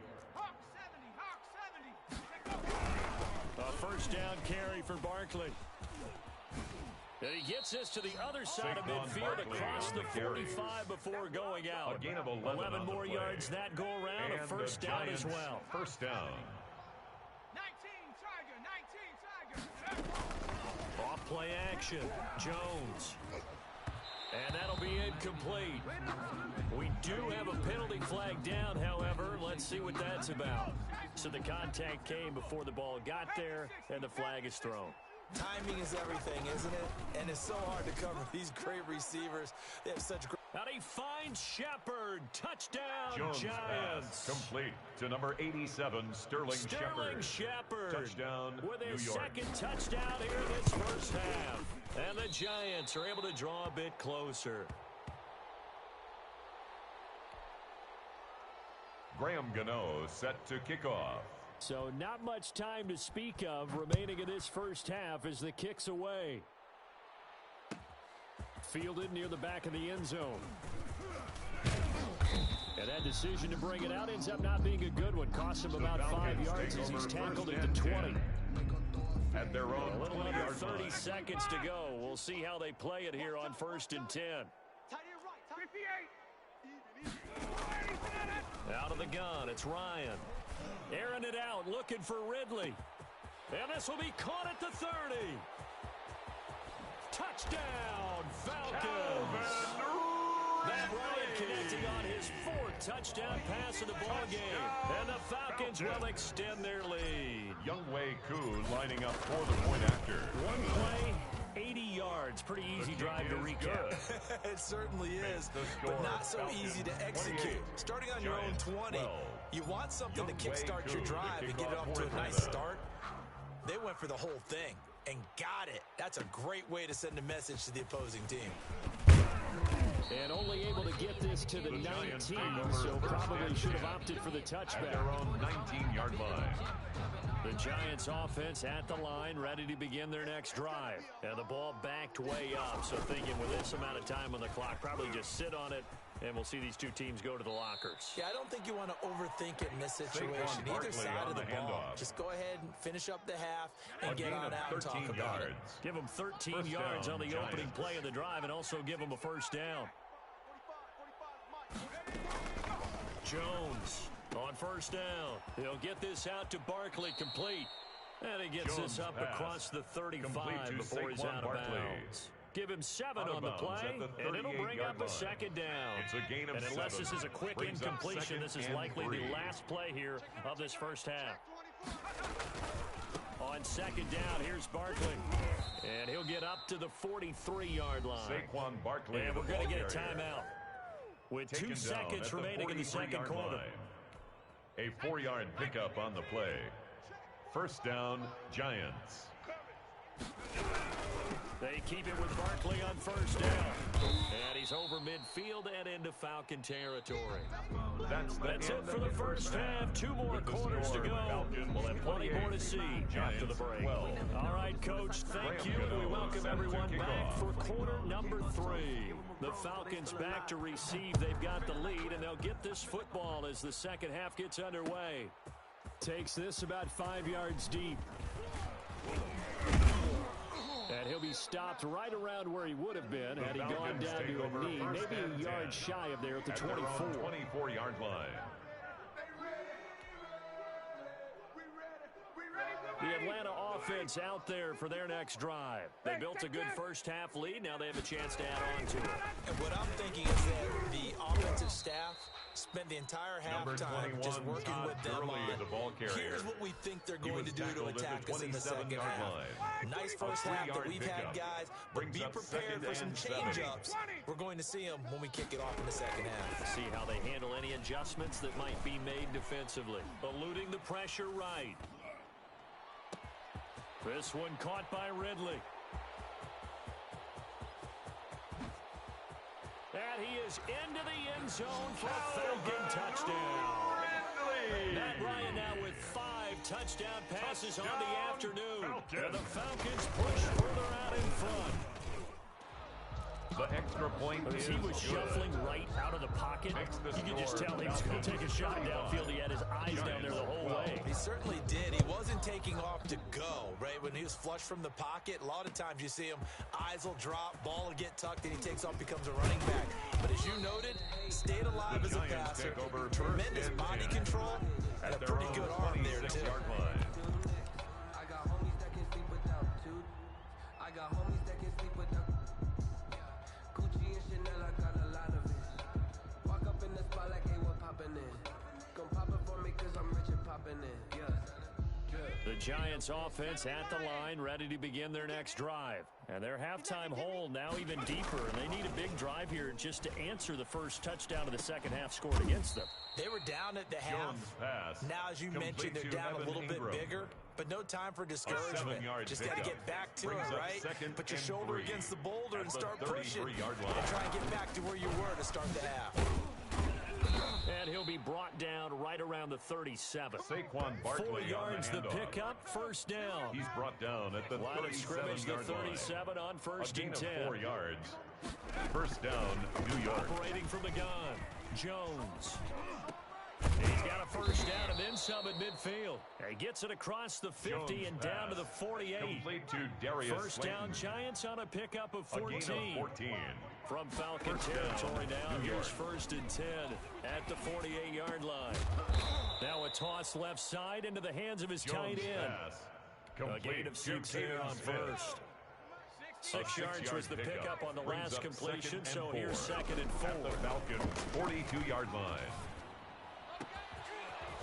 [SPEAKER 3] A first down carry for Barkley. And he gets this to the other side of midfield across the 45 before going out.
[SPEAKER 6] A gain of 11
[SPEAKER 3] more yards that go around. A first down as well.
[SPEAKER 6] First down.
[SPEAKER 8] 19 Tiger.
[SPEAKER 3] Off play action. Jones. And that'll be incomplete. We do have a penalty flag down, however. Let's see what that's about. So the contact came before the ball got there, and the flag is thrown.
[SPEAKER 7] Timing is everything, isn't it? And it's so hard to cover these great receivers. They have such great...
[SPEAKER 3] And he finds Shepard. Touchdown,
[SPEAKER 6] Jones
[SPEAKER 3] Giants.
[SPEAKER 6] Pass complete to number 87, Sterling Shepard. Touchdown,
[SPEAKER 3] with his
[SPEAKER 6] New York.
[SPEAKER 3] second touchdown here in this first half. And the Giants are able to draw a bit closer.
[SPEAKER 6] Graham Gano set to kick off.
[SPEAKER 3] So not much time to speak of remaining in this first half as the kick's away. Fielded near the back of the end zone. And that decision to bring it out ends up not being a good one. Costs him about 5 yards as he's tackled at the 20.
[SPEAKER 6] At their own
[SPEAKER 3] a little under 30 seconds to go. We'll see how they play it here on 1st and 10. Out of the gun, it's Ryan. Airing it out, looking for Ridley. And this will be caught at the 30. Touchdown, Falcons. Matt Ryan connecting on his 4th touchdown pass of the ball game. And the Falcons will extend their lead.
[SPEAKER 6] Younghoe Koo lining up for the point after.
[SPEAKER 3] One play, 80 yards. Pretty easy drive to recap.
[SPEAKER 7] It certainly is, but not so easy to execute. Starting on your own 20, you want something to kickstart your drive and get it off to a nice start. They went for the whole thing and got it. That's a great way to send a message to the opposing team.
[SPEAKER 3] And only able to get this to the 19, so probably should have opted for the touchback.
[SPEAKER 6] At their own 19-yard line.
[SPEAKER 3] The Giants offense at the line, ready to begin their next drive. And the ball backed way up, so thinking with this amount of time on the clock, probably just sit on it, and we'll see these two teams go to the lockers.
[SPEAKER 7] Yeah, I don't think you want to overthink it in this situation. Either side of the ball. Just go ahead and finish up the half and get on out and talk about it.
[SPEAKER 3] Give them 13 yards on the opening play of the drive and also give them a first down. Jones on first down. He'll get this out to Barkley, complete. And he gets this up across the 35 before he's out of bounds. Give him 7 on the play, and it'll bring up a second down.
[SPEAKER 6] It's a gain of 7.
[SPEAKER 3] And unless this is a quick incompletion, this is likely the last play here of this first half. On second down, here's Barkley. And he'll get up to the 43-yard line.
[SPEAKER 6] Saquon Barkley.
[SPEAKER 3] And we're going to get a timeout with 2 seconds remaining in the second quarter.
[SPEAKER 6] A 4-yard pickup on the play. First down, Giants.
[SPEAKER 3] They keep it with Barkley on first down. And he's over midfield and into Falcon territory. That's it for the first half. 2 more quarters to go. We'll have plenty more to see after the break. All right, Coach, thank you. We welcome everyone back for quarter number 3. The Falcons back to receive. They've got the lead, and they'll get this football as the second half gets underway. Takes this about 5 yards deep. And he'll be stopped right around where he would have been had he gone down to a knee, maybe a yard shy of there at the 24.
[SPEAKER 6] 24-yard line.
[SPEAKER 3] The Atlanta offense out there for their next drive. They built a good first half lead. Now they have a chance to add on to it.
[SPEAKER 7] And what I'm thinking is that the offensive staff spent the entire halftime just working with them on here's what we think they're going to do to attack us in the second half. Nice first half that we've had, guys, but be prepared for some change-ups. We're going to see them when we kick it off in the second half.
[SPEAKER 3] See how they handle any adjustments that might be made defensively. Eluding the pressure right. This one caught by Ridley. And he is into the end zone for a Falcon touchdown. Matt Ryan now with 5 touchdown passes on the afternoon. And the Falcons push further out in front.
[SPEAKER 6] The extra point
[SPEAKER 3] as he was shuffling right out of the pocket, you could just tell he was going to take a shot downfield. He had his eyes down there the whole way.
[SPEAKER 7] He certainly did. He wasn't taking off to go, right? When he was flush from the pocket, a lot of times you see him, eyes will drop, ball will get tucked, and he takes off, becomes a running back. But as you noted, stayed alive as a passer. Tremendous body control and a pretty good arm there, too.
[SPEAKER 9] I got homies that can sleep without two. I got homies that can sleep without Gucci and Chanel, I got a lot of it. Walk up in the spot like, hey, what poppin' in? Come pop it for me cause I'm rich and poppin' in. Yeah.
[SPEAKER 3] The Giants offense at the line, ready to begin their next drive. And their halftime hole now even deeper, and they need a big drive here just to answer the first touchdown of the second half scored against them.
[SPEAKER 7] They were down at the half. Now, as you mentioned, they're down a little bit bigger, but no time for discouragement. Just got to get back to it, right? Put your shoulder against the boulder and start pushing. And try and get back to where you were to start the half.
[SPEAKER 3] And he'll be brought down right around the 37.
[SPEAKER 6] Saquon Barkley
[SPEAKER 3] 4 yards the pickup, first down.
[SPEAKER 6] He's brought down at the 37-yard line.
[SPEAKER 3] 37 on first and 10.
[SPEAKER 6] 4 yards. First down, New York.
[SPEAKER 3] Operating from the gun, Jones. He's got a first down and then some at midfield. He gets it across the 50
[SPEAKER 6] Jones
[SPEAKER 3] and down to the 48.
[SPEAKER 6] Complete to Darius
[SPEAKER 3] First down, Giants on a pickup of 14.
[SPEAKER 6] A gain of 14.
[SPEAKER 3] From Falcon territory now, here's first and 10 at the 48-yard line. Now a toss left side into the hands of his tight end. A gain of 6 here on first. 6 yards was the pickup on the last completion, so here's second and 4.
[SPEAKER 6] At the Falcon 42-yard line.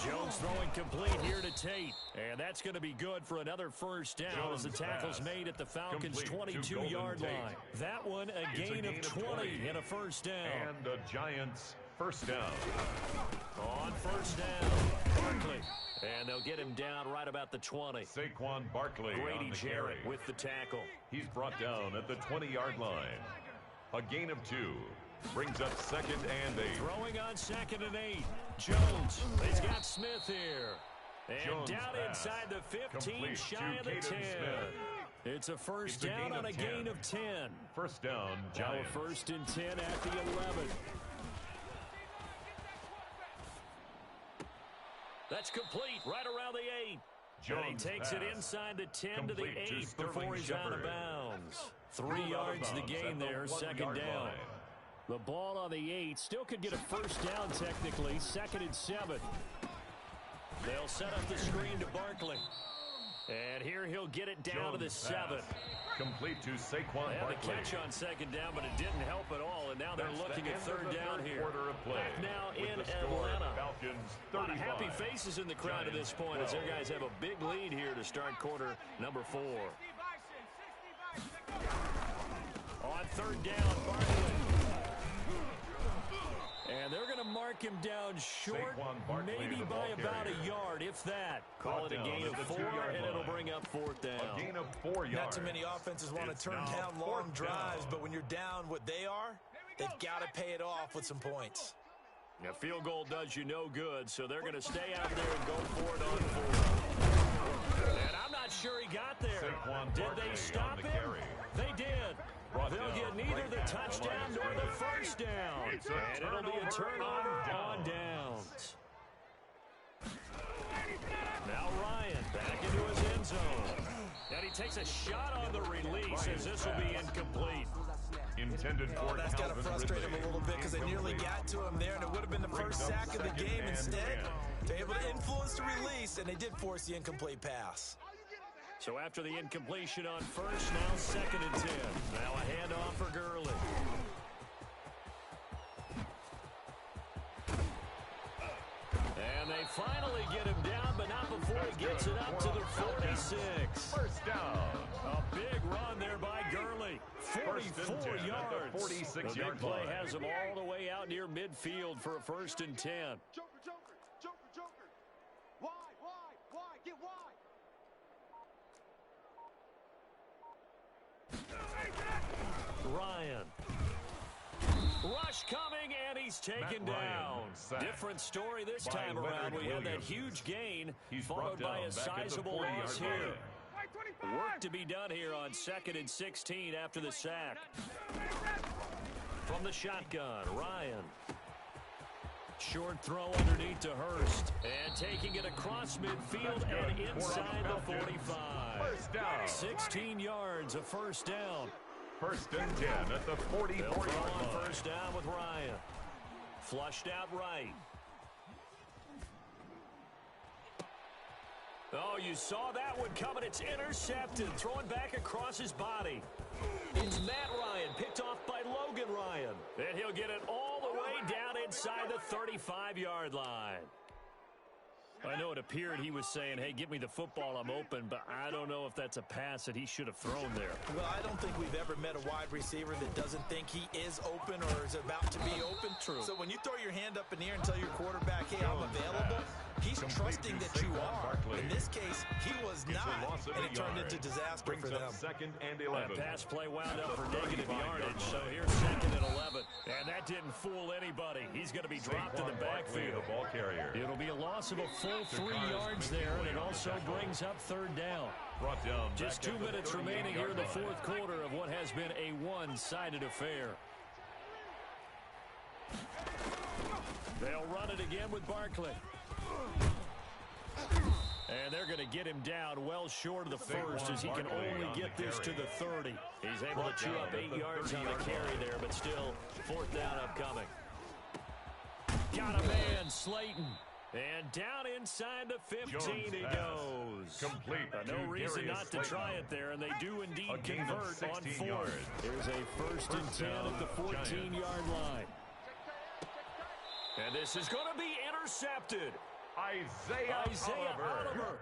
[SPEAKER 3] Jones throwing complete here to Tate. And that's going to be good for another first down as the tackle's made at the Falcons' 22-yard line. That one a gain of 20 and a first down.
[SPEAKER 6] And the Giants first down.
[SPEAKER 3] On first down, Barkley. And they'll get him down right about the 20.
[SPEAKER 6] Saquon Barkley
[SPEAKER 3] Grady
[SPEAKER 6] on the
[SPEAKER 3] Jarrett
[SPEAKER 6] carry.
[SPEAKER 3] with the tackle.
[SPEAKER 6] He's brought down at the 20-yard line. A gain of 2. Brings up second and 8.
[SPEAKER 3] Throwing on second and 8. Jones. He's got Smith here. And
[SPEAKER 6] Jones
[SPEAKER 3] down
[SPEAKER 6] pass.
[SPEAKER 3] inside the 15,
[SPEAKER 6] Complete
[SPEAKER 3] shy of the 10.
[SPEAKER 6] Smith.
[SPEAKER 3] It's a first down on a gain of 10.
[SPEAKER 6] First down,
[SPEAKER 3] now
[SPEAKER 6] Giants.
[SPEAKER 3] a first and 10 at the 11. That's complete right around the 8.
[SPEAKER 6] Jones
[SPEAKER 3] and he takes
[SPEAKER 6] pass.
[SPEAKER 3] it inside the 10
[SPEAKER 6] Complete
[SPEAKER 3] to the 8
[SPEAKER 6] to
[SPEAKER 3] before he's out of bounds. 3 yards the gain there, second down.
[SPEAKER 6] Line.
[SPEAKER 3] The ball on the 8 still could get a first down technically, second and 7. They'll set up the screen to Barkley. And here he'll get it down to the 7.
[SPEAKER 6] Complete to Saquon
[SPEAKER 3] They had
[SPEAKER 6] Barkley.
[SPEAKER 3] the catch on second down, but it didn't help at all, and now they're looking at third down here.
[SPEAKER 6] Quarter of play.
[SPEAKER 3] Back now
[SPEAKER 6] With
[SPEAKER 3] in
[SPEAKER 6] the score,
[SPEAKER 3] Atlanta.
[SPEAKER 6] Falcons
[SPEAKER 3] A lot of
[SPEAKER 6] 35.
[SPEAKER 3] happy faces in the crowd at this point as their guys have a big lead here to start quarter number 4. On third down, Barkley. And they're going to mark him down short, maybe by about a yard, if that. Call it a gain of 4, and it'll bring up fourth down.
[SPEAKER 6] A gain of 4 yards.
[SPEAKER 7] Not too many offenses want to turn down long drives, but when you're down what they are, they've got to pay it off with some points.
[SPEAKER 3] A field goal does you no good, so they're going to stay out there and go for it on 4. And I'm not sure he got there. Did they stop him? They did. They'll get neither the touchdown nor the first down. And it'll be a turnover on downs. Now Ryan back into his end zone. And he takes a shot on the release as this will be incomplete.
[SPEAKER 6] Intended for
[SPEAKER 7] that's got to frustrate him a little bit because they nearly got to him there, and it would have been the first sack of the game. Instead, they're able to influence the release, and they did force the incomplete pass.
[SPEAKER 3] So after the incompletion on first, now second and 10. Now a handoff for Gurley. And they finally get him down, but not before he gets it up to the 46.
[SPEAKER 6] First down.
[SPEAKER 3] A big run there by Gurley. 44 yards.
[SPEAKER 6] The 46-yard
[SPEAKER 3] play
[SPEAKER 6] line.
[SPEAKER 3] has him all the way out near midfield for a first and 10.
[SPEAKER 5] Joker, Joker. Wide. Get wide.
[SPEAKER 3] Ryan. Rush coming, and he's taken down. Different story this time around. We had that huge gain, followed by a sizable loss here. Work to be done here on second and 16 after the sack. From the shotgun, Ryan. Short throw underneath to Hurst. And taking it across midfield and inside the 45.
[SPEAKER 6] First down.
[SPEAKER 3] 16 yards, a first down.
[SPEAKER 6] First and 10 at the 44-yard line.
[SPEAKER 3] First down with Ryan. Flushed out right. Oh, you saw that one coming. It's intercepted. Throwing back across his body. It's Matt Ryan, picked off by Logan Ryan. And he'll get it all the way down inside the 35-yard line. I know it appeared he was saying, hey, give me the football, I'm open, but I don't know if that's a pass that he should have thrown there.
[SPEAKER 7] Well, I don't think we've ever met a wide receiver that doesn't think he is open or is about to be open.
[SPEAKER 3] True.
[SPEAKER 7] So when you throw your hand up in the air and tell your quarterback, hey, I'm available, he's trusting that you are. In this case, he was not, and it turned into disaster for them.
[SPEAKER 6] Second and 11.
[SPEAKER 3] That pass play wound up for negative yardage, so here's second and 11. And that didn't fool anybody. He's going to be dropped in the backfield. It'll be a loss of a full 3 yards there, and it also brings up third down. Just 2 minutes remaining here in the fourth quarter of what has been a one-sided affair. They'll run it again with Barkley. And they're going to get him down well short of the first as he can only get this to the 30. He's able to chew up 8 yards on the carry there, but still fourth down upcoming. Got a man, Slayton. And down inside the 15 he goes. No reason not to try it there, and they do indeed convert on fourth. Here's a first and 10 at the 14-yard line. And this is going to be intercepted. Isaiah Oliver.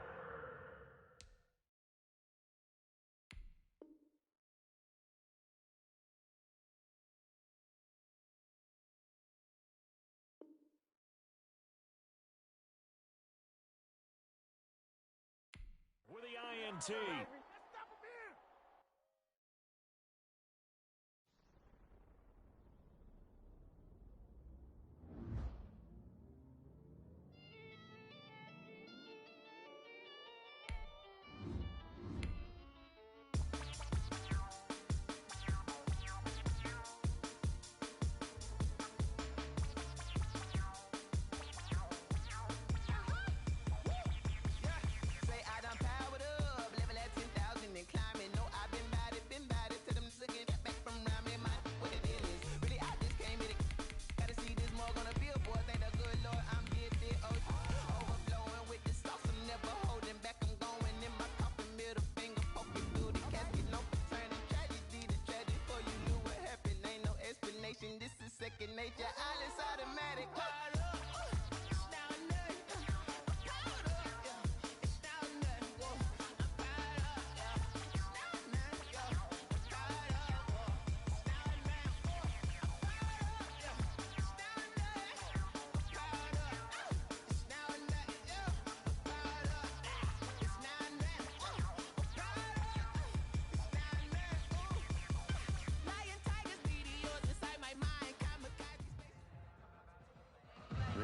[SPEAKER 3] With the INT.
[SPEAKER 17] Nature, all is automatic.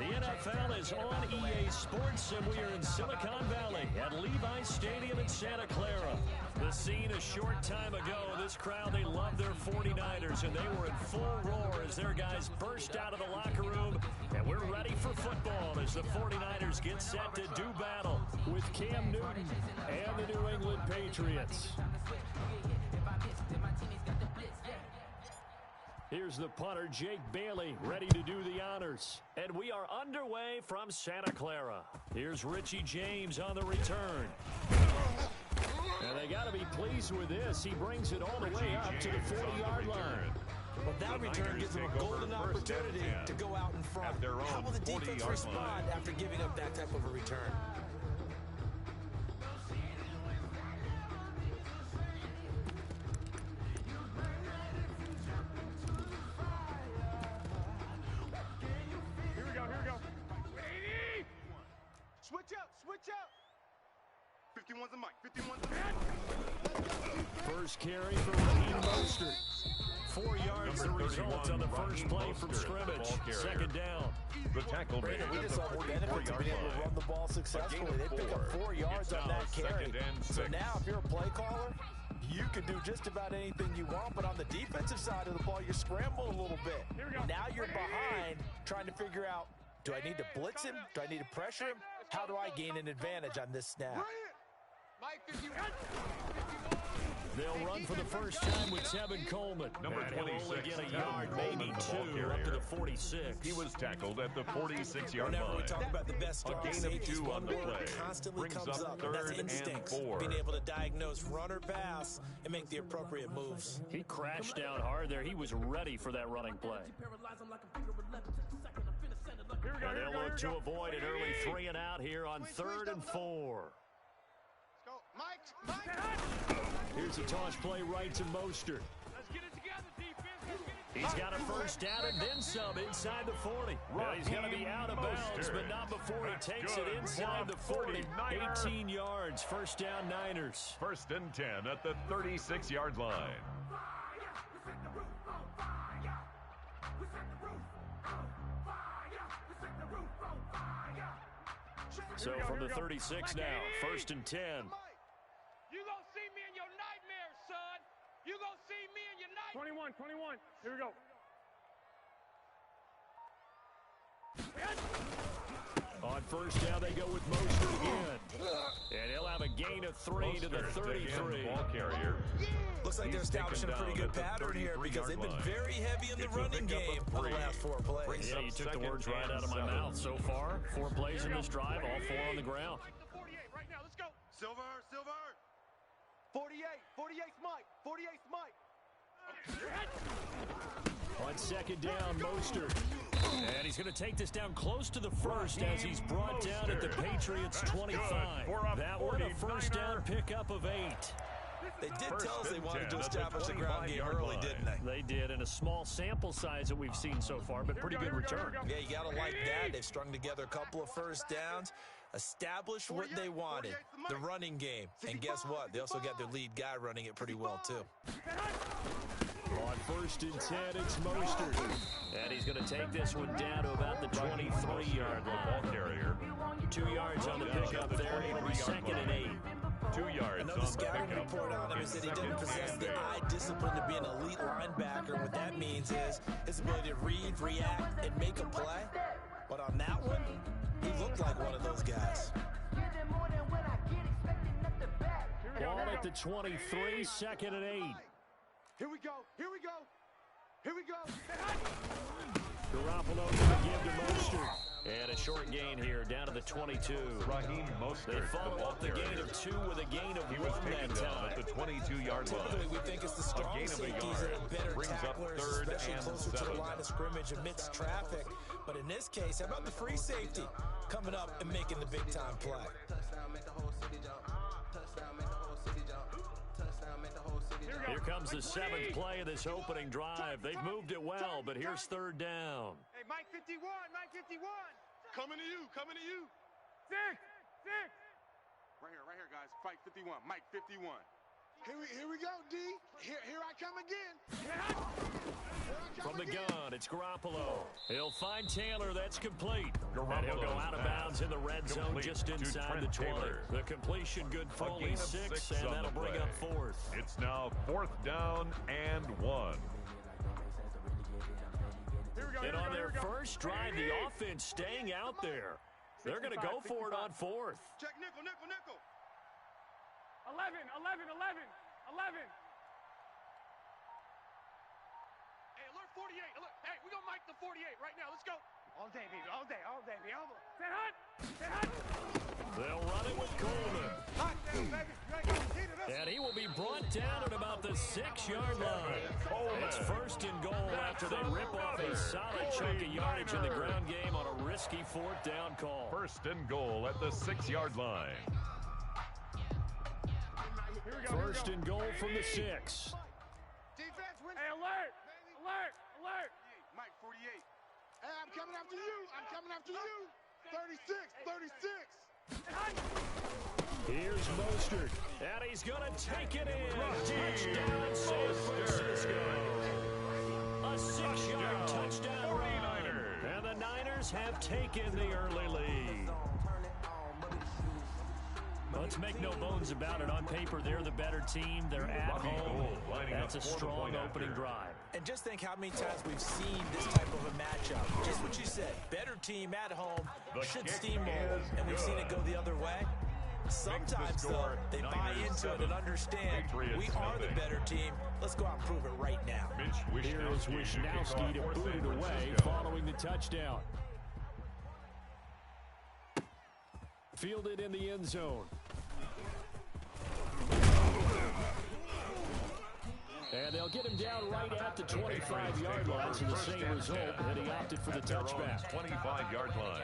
[SPEAKER 3] NFL is on EA Sports, and we are in Silicon Valley at Levi Stadium in Santa Clara. The scene a short time ago, this crowd, they love their 49ers, and they were in full roar as their guys burst out of the locker room, and we're ready for football as the 49ers get set to do battle with Cam Newton and the New England Patriots. Here's the punter, Jake Bailey, ready to do the honors. And we are underway from Santa Clara. Here's Richie James on the return. And they got to be pleased with this. He brings it all the way up to the 40-yard line.
[SPEAKER 7] Well, that return gives them a golden opportunity to go out in front. How will the defense respond after giving up that type of a return?
[SPEAKER 5] Switch out. 51's a mic. 51's a mic.
[SPEAKER 3] First carry for Raheem Mostert. 4 yards the result on the first play from scrimmage. Second down.
[SPEAKER 6] The tackle made
[SPEAKER 7] we just saw the benefit to being able to run the ball successfully. They pick up 4 yards on that carry. So now if you're a play caller, you can do just about anything you want, but on the defensive side of the ball, you scramble a little bit. Now you're behind trying to figure out, do I need to blitz him? Do I need to pressure him? How do I gain an advantage on this snap?
[SPEAKER 3] They'll run for the first time with Tevin Coleman.
[SPEAKER 6] Number 26,
[SPEAKER 3] only get a yard, maybe two, up to the 46.
[SPEAKER 6] He was tackled at the 46-yard line.
[SPEAKER 7] Whenever we talk about the best
[SPEAKER 6] a gain of 2 on the play.
[SPEAKER 7] Constantly
[SPEAKER 6] brings
[SPEAKER 7] comes up, and that's instincts. Being able to diagnose run or pass and make the appropriate moves.
[SPEAKER 3] He crashed down hard there. He was ready for that running play. And they'll look to avoid an early 3 and out here on 3rd and 4.
[SPEAKER 5] Let's go. Mike.
[SPEAKER 3] Here's a toss play right to Mostert.
[SPEAKER 8] Let's get it together, defense.
[SPEAKER 3] He's got a first down and then some inside the 40. Well, he's going to be out of bounds, but not before he takes it inside the 40. 18 yards, first down Niners.
[SPEAKER 6] 1st and 10 at the 36-yard line.
[SPEAKER 3] So from the 36 now, 1st and 10.
[SPEAKER 8] You gonna see me in your nightmares, son. You gonna see me in your nightmares.
[SPEAKER 5] 21. Here we go.
[SPEAKER 3] On first down, they go with Mostert again. And he'll have a gain of 3 to the 33.
[SPEAKER 6] Ball carrier.
[SPEAKER 7] Looks like they're establishing a pretty good pattern here because they've been very heavy in the running game for the last 4 plays.
[SPEAKER 3] Yeah, you took the words right out of my mouth so far. 4 plays in this drive, all 4 on the ground.
[SPEAKER 8] The 48 right now. Let's go.
[SPEAKER 5] Silver.
[SPEAKER 14] 48 Mike. 48 Mike.
[SPEAKER 3] On 2nd down, Mostert. And he's going to take this down close to the first as he's brought down at the Patriots' 25. That one a first down pickup of 8.
[SPEAKER 7] They did tell us they wanted to establish the ground game early, didn't they?
[SPEAKER 3] They did, in a small sample size that we've seen so far, but pretty good return.
[SPEAKER 7] Yeah, you got to like that. They've strung together a couple of first downs, established what they wanted, the running game. And guess what? They also got their lead guy running it pretty well, too.
[SPEAKER 3] On 1st and 10, it's Mostert. And he's going to take this one down to about the 23-yard line.
[SPEAKER 6] Ball carrier.
[SPEAKER 3] 2 yards on the pickup there. It'll be 2nd and 8.
[SPEAKER 6] 2 yards
[SPEAKER 7] Another scouting report on him is that he doesn't possess the eye discipline to be an elite linebacker. And what that means is his ability to read, react, and make a play. But on that one, he looked like one of those guys.
[SPEAKER 3] Ball at the 23, 2nd and 8.
[SPEAKER 5] Here we go.
[SPEAKER 3] Garoppolo going to give to Mostert. And a short gain here, down to the 22.
[SPEAKER 6] Raheem Mostert.
[SPEAKER 3] They follow up the gain of 2 with a gain of 1 that time.
[SPEAKER 6] At the 22-yard line.
[SPEAKER 7] Typically, we think it's the strong safeties that are better tacklers, especially closer to the line of scrimmage amidst traffic. But in this case, how about the free safety coming up and making the big-time play?
[SPEAKER 3] Here comes the 7th play of this opening drive. They've moved it well, but here's 3rd down.
[SPEAKER 5] Hey, Mike 51. Coming to you. 6. Right here, guys. Fight 51. Mike 51. Here we go, D. Here I come again.
[SPEAKER 3] From the gun, it's Garoppolo. He'll find Taylor. That's complete. And he'll go out of bounds in the red zone just inside the 20. The completion good for only 6, and that'll bring up 4th.
[SPEAKER 6] It's now 4th down and 1.
[SPEAKER 3] And on their first drive, the offense staying out there. They're going to go for it on 4th.
[SPEAKER 5] Check nickel.
[SPEAKER 8] 11. Hey, alert 48. Hey, we're going to mic the 48 right now. Let's go.
[SPEAKER 5] All day, baby. All day.
[SPEAKER 8] Say hut.
[SPEAKER 3] They'll run it with Coleman.
[SPEAKER 5] Hot down, baby.
[SPEAKER 3] And he will be brought down at about the 6-yard line. It's 1st and goal after they rip off a solid chunk of yardage in the ground game on a risky 4th down call.
[SPEAKER 6] 1st and goal at the 6-yard line.
[SPEAKER 3] 1st and goal from the 6.
[SPEAKER 5] Defense win.
[SPEAKER 8] Hey, alert.
[SPEAKER 5] Mike 48. Hey, I'm coming after you. 36.
[SPEAKER 3] Here's Mostert, and he's going to take it in. Touchdown, San Francisco. A 6-yard touchdown run. And the Niners have taken the early lead. Let's make no bones about it. On paper, they're the better team. They're at home. That's a strong opening drive.
[SPEAKER 7] And just think how many times we've seen this type of a matchup. Just what you said. Better team at home should steamroll. And we've seen it go the other way. Sometimes, though, they buy into it and understand we are the better team. Let's go out and prove it right now.
[SPEAKER 3] Here is Wisnowski to boot it away following the touchdown. Fielded in the end zone. And they'll get him down right at the 25-yard line, so the same result, and he opted for the touchback.
[SPEAKER 6] 25-yard line.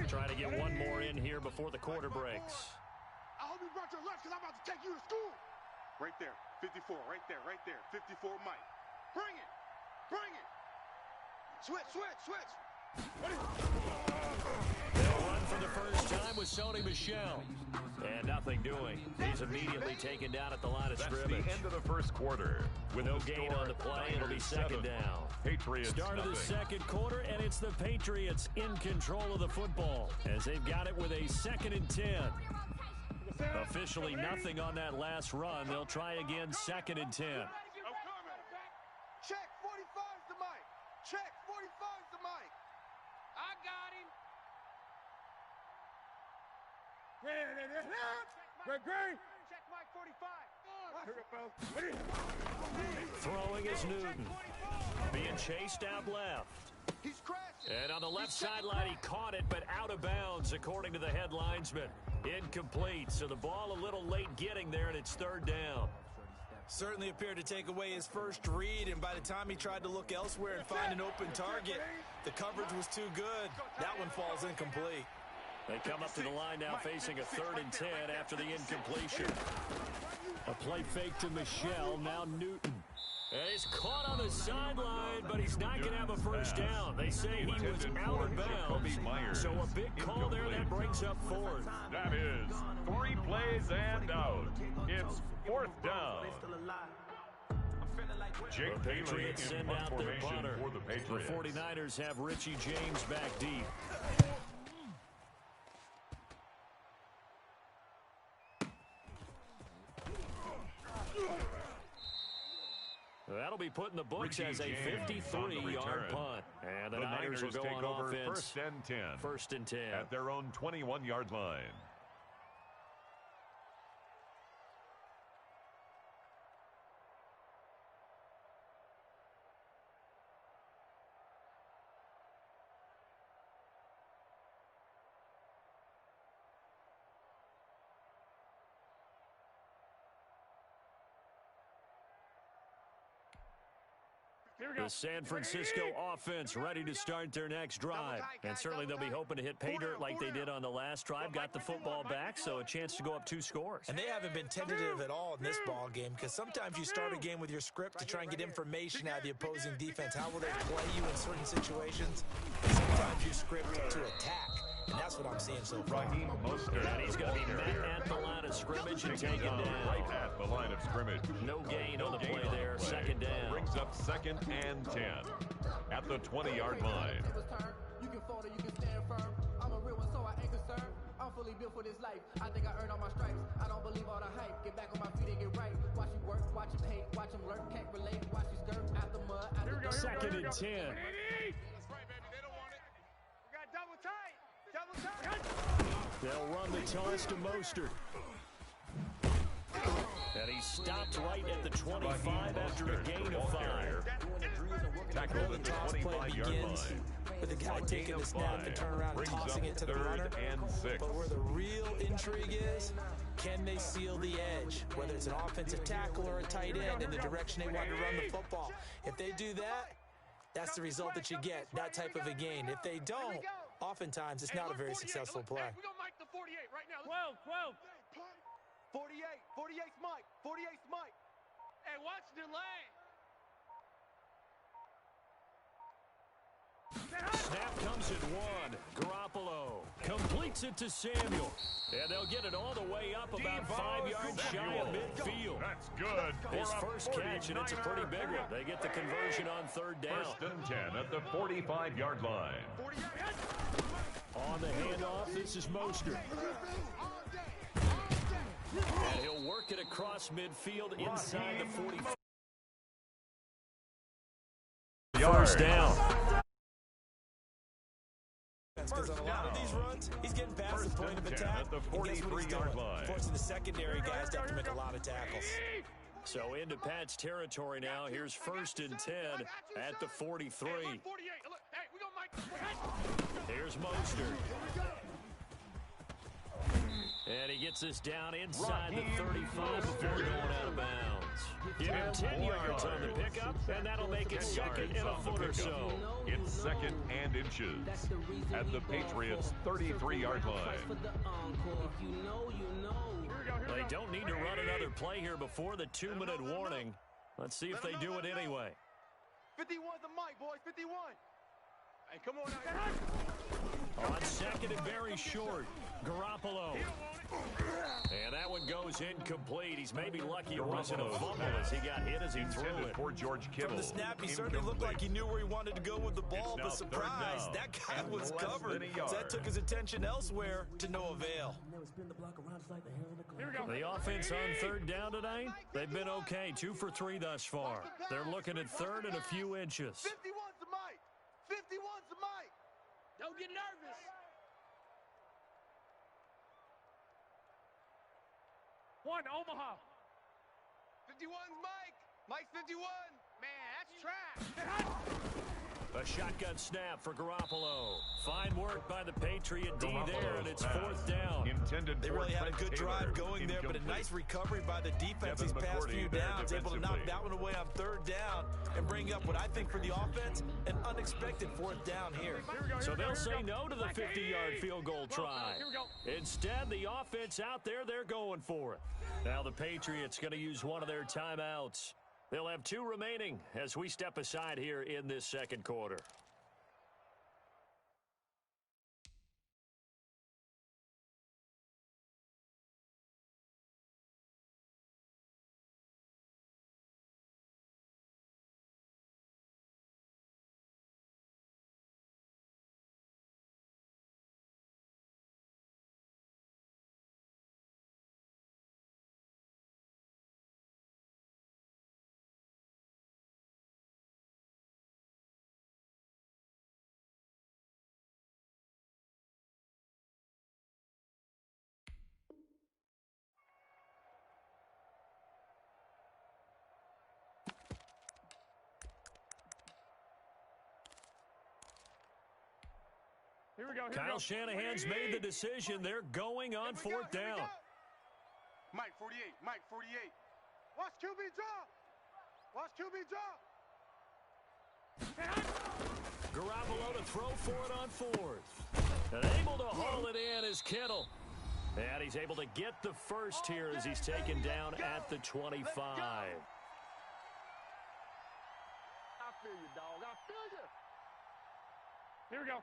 [SPEAKER 3] Trying to get one more in here before the quarter breaks.
[SPEAKER 5] I hope you brought your lunch because I'm about to take you to school. Right there, 54, right there, 54 Mike. Bring it, bring it. Switch.
[SPEAKER 3] They'll run for the first time with Sony Michel. And nothing doing. He's immediately taken down at the line of scrimmage.
[SPEAKER 6] That's the end of the first quarter.
[SPEAKER 3] With no gain on the play, it'll be second down.
[SPEAKER 6] Patriots
[SPEAKER 3] Start of the second quarter, and it's the Patriots in control of the football as they've got it with a 2nd and 10. Officially nothing on that last run. They'll try again, 2nd and 10.
[SPEAKER 5] Check, 45's the mic. Check, 45's the mic.
[SPEAKER 8] I got him.
[SPEAKER 5] Great.
[SPEAKER 8] Check Mike 45.
[SPEAKER 3] Throwing is Newton. Being chased out left.
[SPEAKER 5] He's crashing.
[SPEAKER 3] And on the left sideline, he caught it, but out of bounds, according to the head linesman. Incomplete, so the ball a little late getting there, and it's 3rd down.
[SPEAKER 7] Certainly appeared to take away his first read, and by the time he tried to look elsewhere and find an open target, the coverage was too good. That one falls incomplete.
[SPEAKER 3] They come up to the line now facing a 3rd and 10 after the incompletion. A play fake to Michel, now Newton. And he's caught on the sideline, but he's not going to have a first down. They say he was out of bounds, so a big call there that brings up 4th.
[SPEAKER 6] That is 3 plays and out. It's 4th down. Jake
[SPEAKER 3] The Patriots send out their punter.
[SPEAKER 6] For the Patriots.
[SPEAKER 3] The 49ers have Richie James back deep. That'll be put in the books as a 53-yard punt. And the Niners will go on offense.
[SPEAKER 6] 1st and 10.
[SPEAKER 3] 1st and 10.
[SPEAKER 6] At their own 21-yard line.
[SPEAKER 3] The San Francisco offense ready to start their next drive. And certainly they'll be hoping to hit pay dirt like they did on the last drive. Got the football back, so a chance to go up 2 scores.
[SPEAKER 7] And they haven't been tentative at all in this ball game, because sometimes you start a game with your script to try and get information out of the opposing defense. How will they play you in certain situations? And sometimes you script to attack. And that's what I'm seeing so far.
[SPEAKER 3] And he's going to be met at the line of scrimmage and taken down.
[SPEAKER 6] Right at the line of scrimmage.
[SPEAKER 3] No gain on the play there. 2nd down.
[SPEAKER 6] Brings up 2nd and 10 at the 20-yard line.
[SPEAKER 13] You can fold it, you can stand firm. I'm a real one, so I ain't concerned. I'm fully built for this life. I think I earned all my stripes. I don't believe all the hype. Get back on my feet and get right. Watch you work, watch him hate, watch him lurk. Can't relate, watch you skirt out the mud, out the dirt.
[SPEAKER 3] 2nd and 10.
[SPEAKER 5] That's right, baby. They don't want it. We got double tight. Double tight.
[SPEAKER 3] They'll run the toss to Mostert. And he stopped right at the 25 after a gain of 5.
[SPEAKER 6] Tackled at the 25-yard line.
[SPEAKER 7] With the guy taking the snap and turn around and tossing it to the runner.
[SPEAKER 6] And 6.
[SPEAKER 7] But where the real intrigue is, can they seal the edge? Whether it's an offensive tackle or a tight end in the direction they want to run the football. If they do that, that's the result that you get, that type of a gain. If they don't, oftentimes it's not a very successful play.
[SPEAKER 8] We're going to mic the 48 right now.
[SPEAKER 14] 12. 48's Mike. 48's Mike.
[SPEAKER 8] Hey, watch the delay.
[SPEAKER 3] Snap comes at 1. Garoppolo completes it to Samuel. And they'll get it all the way up about 5 yards shy of midfield.
[SPEAKER 6] That's good.
[SPEAKER 3] His first catch, and it's a pretty big one. They get the conversion on 3rd down.
[SPEAKER 6] 1st and 10 at the 45-yard line.
[SPEAKER 3] On the handoff, this is Mostert. And he'll work it across midfield inside the 45. First down.
[SPEAKER 7] Because on a lot of these runs, he's getting past the point of attack.
[SPEAKER 6] At the
[SPEAKER 7] and guess what he's doing?
[SPEAKER 6] 43-yard line.
[SPEAKER 7] Forcing the secondary guys to have to make a lot of tackles.
[SPEAKER 3] So into Pat's territory now. Here's 1st and 10 at the 43. Here's Mostert. And he gets this down inside the 35 before going out of bounds. Give him 10 yards on the pickup, and that'll make it 2nd and a foot or so.
[SPEAKER 6] It's 2nd and inches at the Patriots' 33-yard line.
[SPEAKER 3] They don't need to run another play here before the 2-minute warning. Let's see if they do it anyway.
[SPEAKER 5] 51's the mic, boys. 51. Hey, come on now.
[SPEAKER 3] On 2nd and very short, Garoppolo. And that one goes incomplete. He's maybe lucky it wasn't a fumble as he got hit as he threw it.
[SPEAKER 6] For George Kittle.
[SPEAKER 7] From the snap, he certainly looked like he knew where he wanted to go with the ball, but surprise, that guy was covered. So that took his attention elsewhere to no avail.
[SPEAKER 3] The offense on 3rd down tonight, they've been okay. 2 for 3 thus far. They're looking at 3rd and a few inches.
[SPEAKER 5] 51's the mic. 51's the mic.
[SPEAKER 8] Don't get nervous.
[SPEAKER 5] One, Omaha. 51's Mike. Mike's 51. Man, that's trash.
[SPEAKER 3] A shotgun snap for Garoppolo. Fine work by the Patriot D there, and it's 4th down.
[SPEAKER 7] They really had a good drive going there, but a nice recovery by the defense these past few downs, able to knock that one away on 3rd down and bring up what I think for the offense, an unexpected 4th down here.
[SPEAKER 3] So they'll say no to the 50-yard field goal try. Instead, the offense out there, they're going for it. Now the Patriots going to use one of their timeouts. They'll have 2 remaining as we step aside here in this 2nd quarter.
[SPEAKER 5] Here we go.
[SPEAKER 3] Kyle Shanahan's made the decision. They're going on 4th down.
[SPEAKER 5] Mike 48. Mike 48. Watch QB drop. Watch QB drop.
[SPEAKER 3] Garoppolo to throw for it on 4th. And able to haul it in is Kittle. And he's able to get the first here as he's taken down at the 25.
[SPEAKER 5] I feel you, dog. I feel you. Here we go.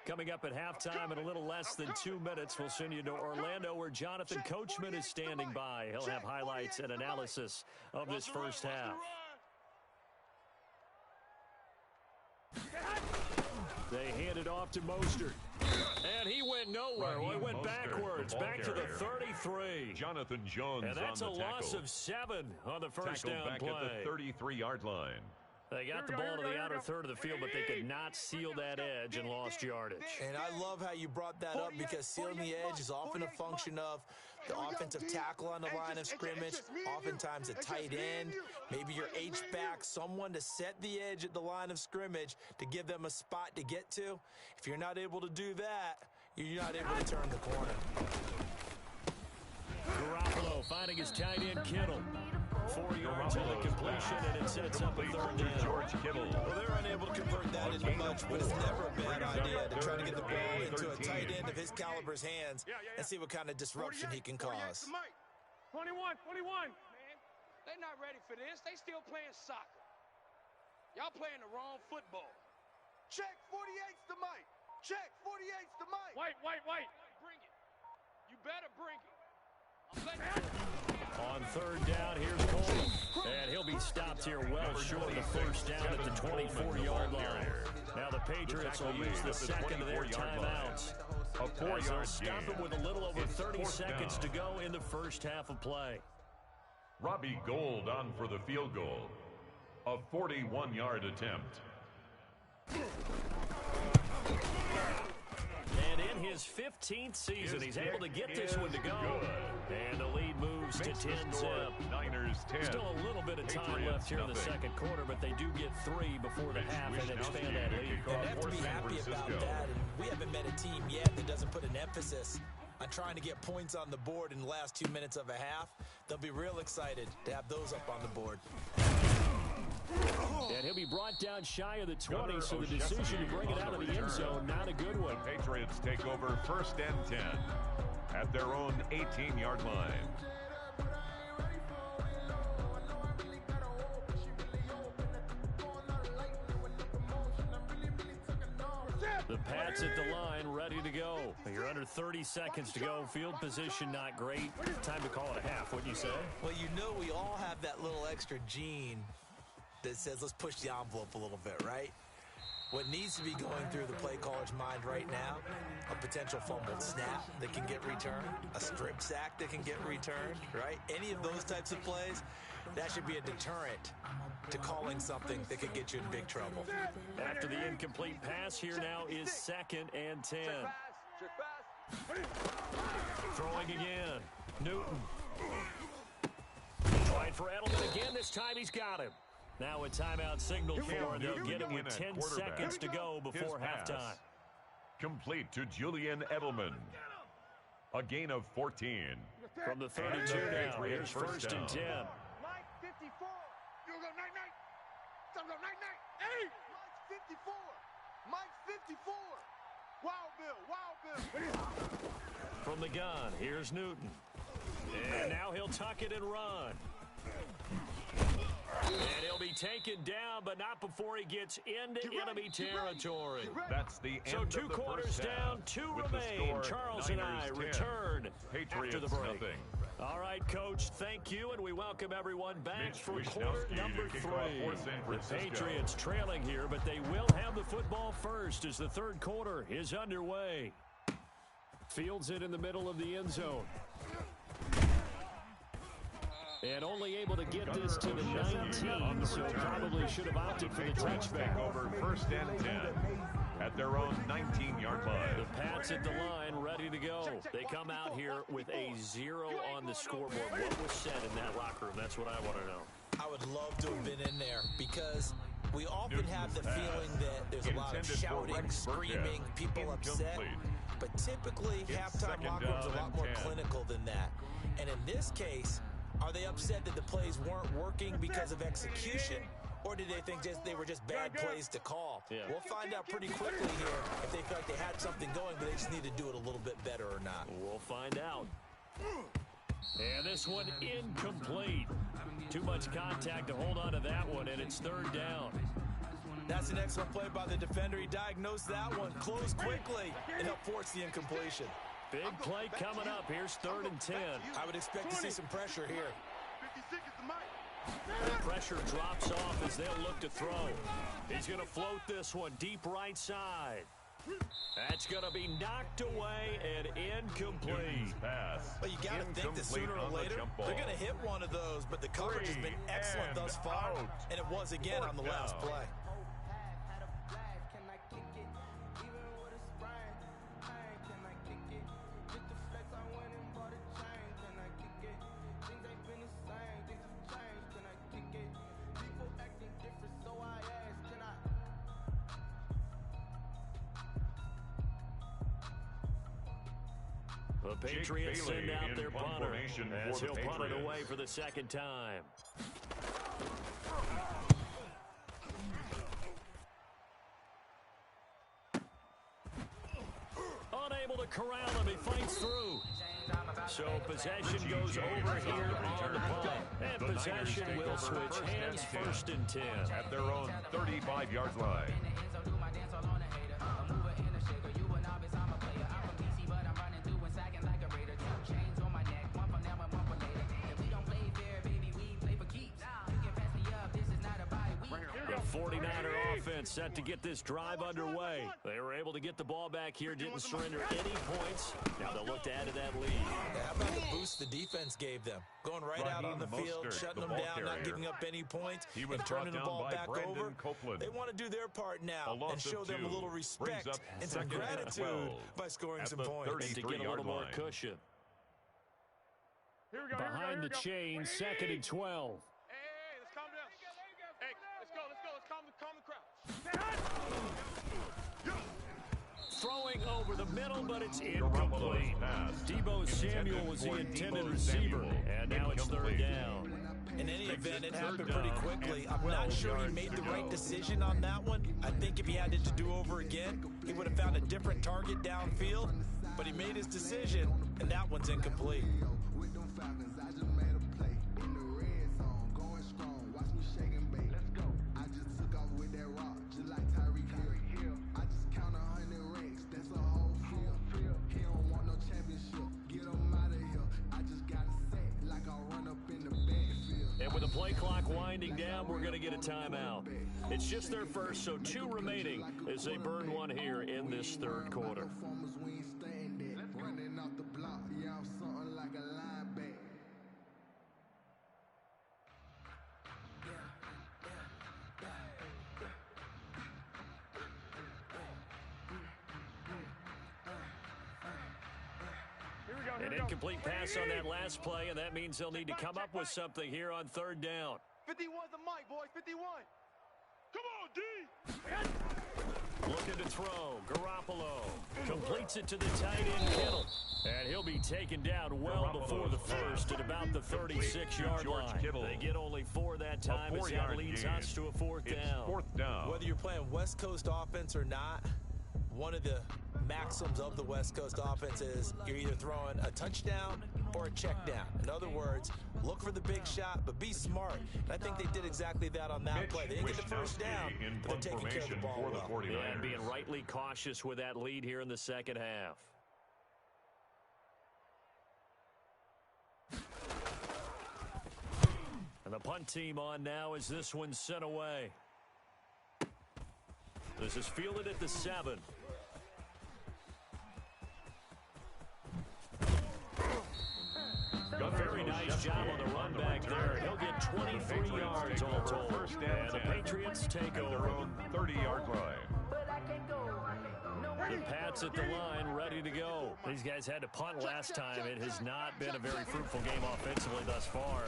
[SPEAKER 3] Coming up at halftime in a little less than 2 minutes, we'll send you to Orlando where Jonathan Coachman is standing by. He'll have highlights and analysis of this first half. They hand it off to Mostert. And he went nowhere. Well, he went backwards, back to the 33.
[SPEAKER 6] Jonathan Jones
[SPEAKER 3] and that's
[SPEAKER 6] on the
[SPEAKER 3] a loss of 7 on the first down
[SPEAKER 6] back
[SPEAKER 3] play.
[SPEAKER 6] At the 33-yard line.
[SPEAKER 3] They got the ball to the outer third of the field, but they could not seal that edge and lost yardage.
[SPEAKER 7] And I love how you brought that up because sealing the edge is often a function of the offensive tackle on the line of scrimmage, oftentimes a tight end, maybe your H-back, someone to set the edge at the line of scrimmage to give them a spot to get to. If you're not able to do that, you're not able to turn the corner.
[SPEAKER 3] Garoppolo finding his tight end Kittle. 4 yards on the completion, and it sets up a 3rd down.
[SPEAKER 6] George Kittle.
[SPEAKER 7] Well, they're unable to convert that into much, but it's never a bad idea to try to get the ball into a tight end of his caliber's hands and see what kind of disruption he can cause.
[SPEAKER 5] 21.
[SPEAKER 8] Man, they're not ready for this. They still playing soccer. Y'all playing the wrong football.
[SPEAKER 5] Check 48's the mic. Check 48's the mic.
[SPEAKER 8] Wait. Bring it. You better bring it. I'm letting you.
[SPEAKER 3] On 3rd down, here's Coleman. And he'll be stopped here well short of the first down at the 24-yard line. Now the Patriots will use the 2nd of their timeouts. As they'll stop him with a little over 30 seconds to go in the first half of play.
[SPEAKER 6] Robbie Gould on for the field goal. A 41-yard attempt.
[SPEAKER 3] And in his 15th season. He's able to get this one to go. And the lead moves to 10-zip.
[SPEAKER 6] Niners 10.
[SPEAKER 3] Still a little bit of time left here in the second quarter, but they do get 3 before the half and expand that lead.
[SPEAKER 7] And they have to be happy about that. And we haven't met a team yet that doesn't put an emphasis on trying to get points on the board in the last 2 minutes of a half. They'll be real excited to have those up on the board.
[SPEAKER 3] And he'll be brought down shy of the 20, so the decision to bring it out of the end zone, not a good one.
[SPEAKER 6] The Patriots take over 1st and 10 at their own 18-yard line.
[SPEAKER 3] The Pats at the line, ready to go. You're under 30 seconds to go. Field position not great. Time to call it a half, wouldn't you say?
[SPEAKER 7] Well, you know we all have that little extra gene that says let's push the envelope a little bit, right? What needs to be going through the play caller's mind right now, a potential fumbled snap that can get returned, a strip sack that can get returned, right? Any of those types of plays, that should be a deterrent to calling something that could get you in big trouble.
[SPEAKER 3] After the incomplete pass, here now is 2nd and 10. Throwing again. Newton. Trying for Edelman again. This time he's got him. Now a timeout signal for, and they'll get it with 10 seconds to go before halftime.
[SPEAKER 6] Complete to Julian Edelman. A gain of 14.
[SPEAKER 3] From the 32 now, here's 1st and 10.
[SPEAKER 5] Mike 54. You go night-night. Time to go night-night. Hey! Mike 54. Mike 54. Wild Bill.
[SPEAKER 3] From the gun, here's Newton. And now he'll tuck it and run. And he'll be taken down, but not before he gets into enemy territory.
[SPEAKER 6] That's the end
[SPEAKER 3] so 2 quarters down, 2 remain. Charles and I return after the break.
[SPEAKER 6] Nothing.
[SPEAKER 3] All right, Coach, thank you, and we welcome everyone back for quarter number 3. The Patriots trailing here, but they will have the football first as the third quarter is underway. Fields it in the middle of the end zone. And only able to get this to the 19, so probably should have opted for the touchback.
[SPEAKER 6] Over 1st and 10 at their own 19-yard line.
[SPEAKER 3] The Pats at the line, ready to go. They come out here with a 0 on the scoreboard. What was said in that locker room? That's what I want to know.
[SPEAKER 7] I would love to have been in there because we often have the feeling that there's a lot of shouting, screaming, people upset. But typically, halftime locker rooms are a lot more clinical than that. And in this case, are they upset that the plays weren't working because of execution, or did they think they were just bad plays to call?
[SPEAKER 3] Yeah.
[SPEAKER 7] We'll find out pretty quickly here if they feel like they had something going, but they just need to do it a little bit better or not.
[SPEAKER 3] We'll find out. And this one incomplete. Too much contact to hold on to that one, and it's 3rd down.
[SPEAKER 7] That's an excellent play by the defender. He diagnosed that one, closed quickly, and helped force the incompletion.
[SPEAKER 3] Big play coming up. Here's 3rd and 10.
[SPEAKER 7] I would expect to see some pressure here.
[SPEAKER 5] 56 is the mic.
[SPEAKER 3] Pressure drops off as they'll look to throw. He's going to float this one deep right side. That's going to be knocked away and incomplete.
[SPEAKER 6] Pass.
[SPEAKER 7] Well, you got to think that sooner or later they're going to hit one of those, but the coverage has been excellent thus far, and it was again on the last play.
[SPEAKER 3] The Patriots send out their punter as he'll punt it away for the 2nd time. Unable to corral him, he fights through. So possession goes over here on the punt. And possession will switch hands 1st and 10.
[SPEAKER 6] At their own 35-yard line.
[SPEAKER 3] 49er offense set to get this drive underway. They were able to get the ball back here, didn't surrender any points. Now they'll look to add to that lead.
[SPEAKER 7] How about the boost the defense gave them? Going right out on the field, shutting them down, not giving up any points, and turning the ball back over. They want to do their part now and show them a little respect and some gratitude by scoring some points.
[SPEAKER 3] To get a little more cushion. Behind the chain, 2nd and 12.
[SPEAKER 5] Hey, let's calm down. Hey, let's go. Let's calm the crowd.
[SPEAKER 3] Throwing over the middle, but it's incomplete. Debo Samuel was the intended receiver, and now it's 3rd down.
[SPEAKER 7] In any event, it happened pretty quickly. I'm not sure he made the right decision on that one. I think if he had it to do over again, he would have found a different target downfield, but he made his decision, and that one's incomplete.
[SPEAKER 3] And with the play clock winding down, we're going to get a timeout. It's just their first, so 2 remaining as they burn one here in this 3rd quarter. An incomplete pass on that last play, and that means they'll need to come up with something here on 3rd down.
[SPEAKER 5] 51's the mic, boys. 51. Come on, D.
[SPEAKER 3] Looking to throw. Garoppolo completes it to the tight end, Kittle. And he'll be taken down well before the first at about the 36-yard line. They get only 4 that time as that leads us to a 4th down.
[SPEAKER 6] 4th down.
[SPEAKER 7] Whether you're playing West Coast offense or not, one of the maxims of the West Coast offense is you're either throwing a touchdown or a check down. In other words, look for the big shot, but be smart. And I think they did exactly that on that play. They didn't get the first down, but they're taking care of the ball well.
[SPEAKER 3] And being rightly cautious with that lead here in the 2nd half. And the punt team on now as this one's sent away. This is fielded at the 7. A very nice job on the run back there. He'll get 23 yards all told. And the Patriots take over.
[SPEAKER 6] 30-yard line.
[SPEAKER 3] The Pats at the line, ready to go. These guys had to punt last time. It has not been a very fruitful game offensively thus far.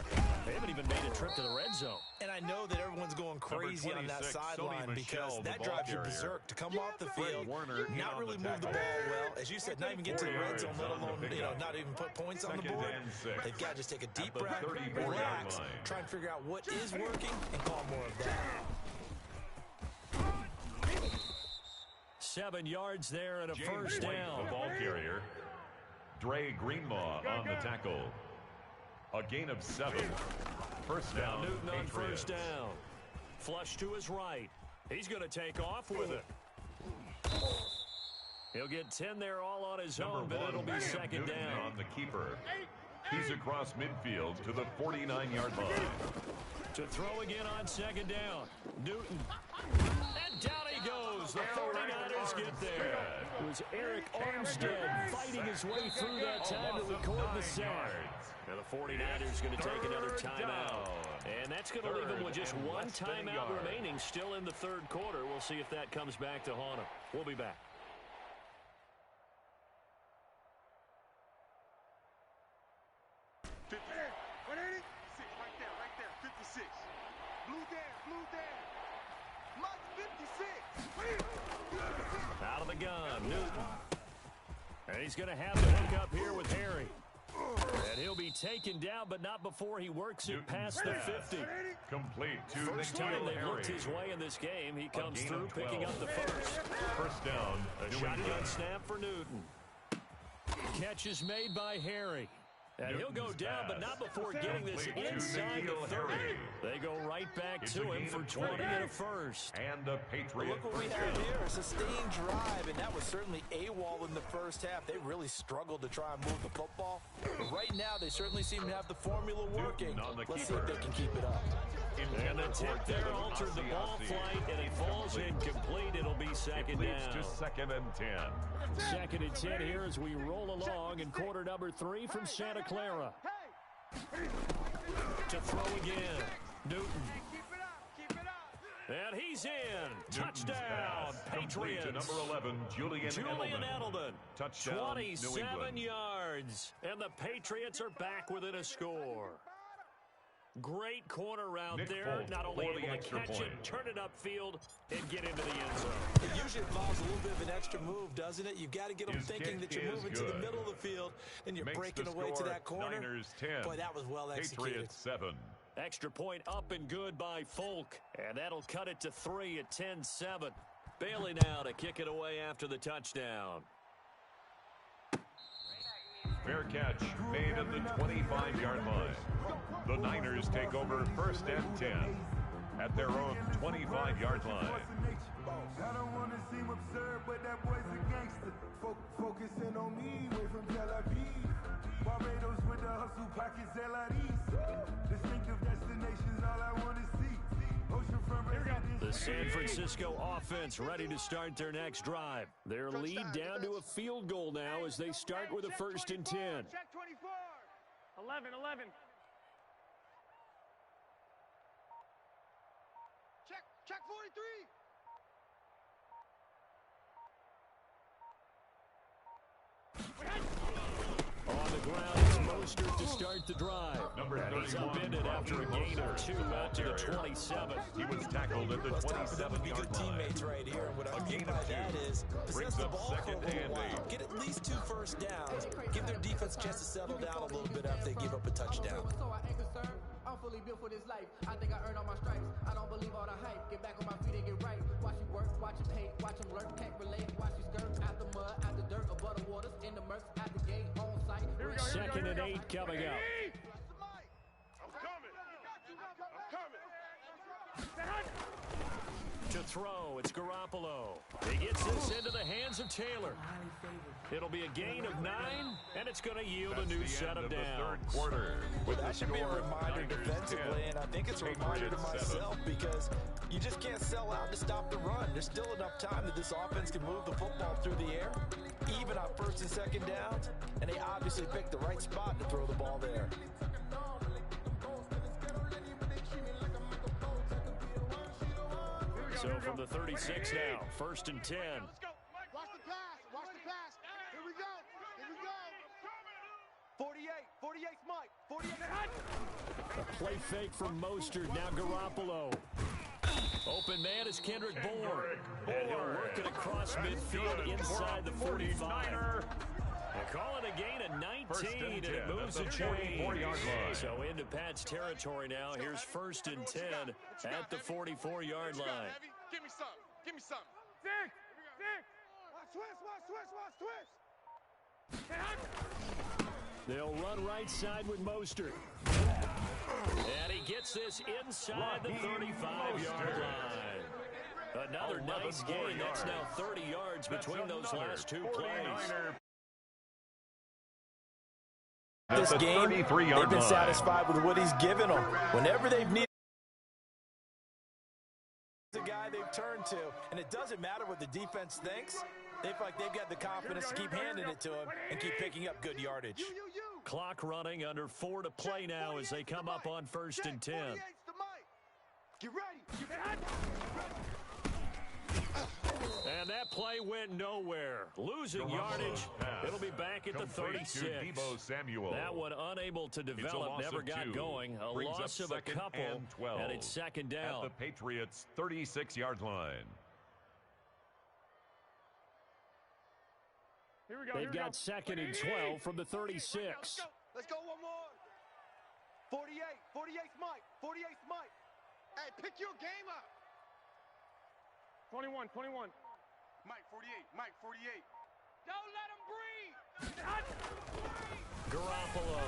[SPEAKER 3] They haven't even made a trip to the red zone.
[SPEAKER 7] And I know that everyone's going crazy on that sideline because that drives you berserk to come off the field, not really move the ball well. As you said, not even get to the red zone, let alone, not even put points on the board. They've got to just take a deep breath, relax, try and figure out what is working, and call more of that.
[SPEAKER 3] 7 yards there and a first down.
[SPEAKER 6] The ball carrier. Dre Greenlaw on the tackle. A gain of 7. First down.
[SPEAKER 3] Newton on
[SPEAKER 6] Patriots.
[SPEAKER 3] first down. Flush to his right. He's going to take off with it. He'll get 10 there all on his own, but it'll be second down.
[SPEAKER 6] On the keeper. He's across midfield to the 49-yard line.
[SPEAKER 3] To throw again on second down. Newton. And down he goes. The 49ers get there. It was Eric Armstead fighting his way through that time to record the sack. Now the 49ers going to take another timeout. And that's going to leave them with just one timeout remaining still in the 3rd quarter. We'll see if that comes back to haunt them. We'll be back. Out of the gun, Newton. And he's going to have to hook up here with Harry. And he'll be taken down, but not before he works it past the 50.
[SPEAKER 6] Complete to
[SPEAKER 3] First time they've looked his way in this game. He comes through picking up the first.
[SPEAKER 6] First down.
[SPEAKER 3] A shotgun snap for Newton. Catch is made by Harry. And he'll go down, but not before getting this inside the 30. They go right back to him for 20 and a first.
[SPEAKER 6] And the Patriots.
[SPEAKER 7] Look what we have here, a sustained drive, and that was certainly AWOL in the first half. They really struggled to try and move the football. But right now, they certainly seem to have the formula working. Let's see if they can keep it up.
[SPEAKER 3] And the tip there altered the ball flight, and it falls incomplete. It'll be second down.
[SPEAKER 6] To second and 10.
[SPEAKER 3] Second and 10 here as we roll along in quarter number 3 from Santa Clara. To throw again. Newton. And he's in. Touchdown, Patriots.
[SPEAKER 6] To number 11, Julian
[SPEAKER 3] Edelman.
[SPEAKER 6] Touchdown,
[SPEAKER 3] 27 yards. And the Patriots are back within a score. Great corner route there. Not only able to catch it, turn it upfield, and get into the end zone.
[SPEAKER 7] It usually involves a little bit of an extra move, doesn't it? You've got to get them thinking that you're moving to the middle of the field, and you're breaking away to that corner.
[SPEAKER 6] Niners 10.
[SPEAKER 7] Boy, that was well executed.
[SPEAKER 6] Patriots 7.
[SPEAKER 3] Extra point up and good by Folk, and that'll cut it to 3 at 10-7. Bailey now to kick it away after the touchdown.
[SPEAKER 6] Fair catch made at the 25-yard line. The Niners take over first and 10 at their own 25-yard line.
[SPEAKER 9] I don't want to seem absurd, but that boy's a gangster. Focusing on me, way from Tel Aviv. Barbados with the hustle pockets, LIDs. Distinctive destinations, all I want to see.
[SPEAKER 3] The San Francisco offense ready to start their next drive. Their lead down to a field goal now as they start with a first and 10.
[SPEAKER 5] Check 24. 11. Check 43.
[SPEAKER 3] On the ground, it's Mostert to start the drive. He's upended after a gain of 2 out to the 27.
[SPEAKER 6] He was tackled at the 27-yard
[SPEAKER 7] teammates right here. And what I mean by that is possess the ball for a little while. Get at least 2 first downs. Give their defense a chance to settle down a little bit after they give up a touchdown.
[SPEAKER 13] I'm fully built for this life. I think I earned all my stripes. I don't believe all the hype. Get back on my feet and get right. Watch you work, watch you pay, watch them lurk, can't relate. Watch you skirt out the mud, out the dirt, above the waters, in the murks, out the gate, on site.
[SPEAKER 3] Second and 8 coming up.
[SPEAKER 5] I'm coming.
[SPEAKER 3] To throw, it's Garoppolo. He gets this into the hands of Taylor. It'll be a gain of 9, and it's going to yield a new set of downs.
[SPEAKER 6] Third quarter.
[SPEAKER 7] Well, that should be a reminder defensively, and I think it's a reminder to myself because you just can't sell out to stop the run. There's still enough time that this offense can move the football through the air, even on first and second downs, and they obviously picked the right spot to throw the ball there.
[SPEAKER 3] So from the 36 now, first and 10.
[SPEAKER 5] Let's go. Watch the pass. Here we go.
[SPEAKER 14] 48's Mike. 48.
[SPEAKER 3] A play fake from Mostert. Now Garoppolo. Open man is Kendrick Bourne. And he'll work it across midfield inside the 45. They call it a gain of 19, and it moves the chain. So into Pat's territory now. Here's first and 10 at the 44-yard line.
[SPEAKER 5] Give me some. Six. Watch twist.
[SPEAKER 3] They'll run right side with Mostert. And he gets this inside the 35-yard line. Another nice gain. That's now 30 yards between those last 2 plays.
[SPEAKER 7] This game, they've been satisfied with what he's given them. Whenever they've needed the guy they've turned to, and it doesn't matter what the defense thinks. They feel like they've got the confidence to keep handing it to him and keep picking up good yardage.
[SPEAKER 3] Clock running, under 4 to play now as they come up on first and 10.
[SPEAKER 5] Get ready.
[SPEAKER 3] And that play went nowhere. Losing yardage. It'll be back at the 36. That one unable to develop, never got going. A loss of a couple, and it's second down.
[SPEAKER 6] At the Patriots' 36-yard line.
[SPEAKER 3] They've got second and 12 from the 36.
[SPEAKER 14] Let's go one more. 48's Mike. 48's Mike.
[SPEAKER 5] Hey, pick your game up. 21. Mike, 48.
[SPEAKER 8] Don't let him breathe.
[SPEAKER 3] Garoppolo.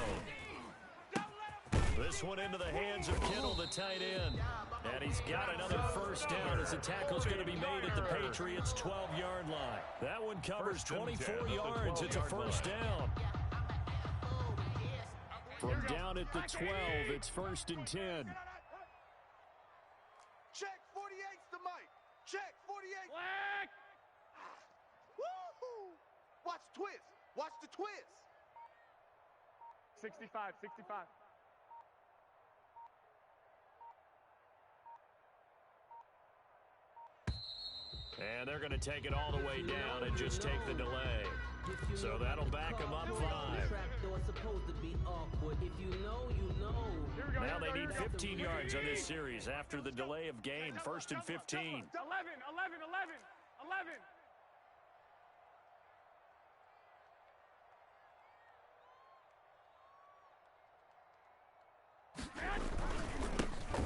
[SPEAKER 3] This one into the hands of Kittle, the tight end. And he's got another first down as the tackle's going to be made at the Patriots' 12-yard line. That one covers 24 yards. It's a first down. From down at the 12, it's 1st and 10.
[SPEAKER 5] Check 48's the mic. Check 48. Woo-hoo. Watch the twist. Watch the twist. 65, 65.
[SPEAKER 3] And they're going to take it all the way down and just take the delay. So that'll back them up 5. Now they need 15 yards on this series after the delay of game. 1st and 15.
[SPEAKER 5] 11.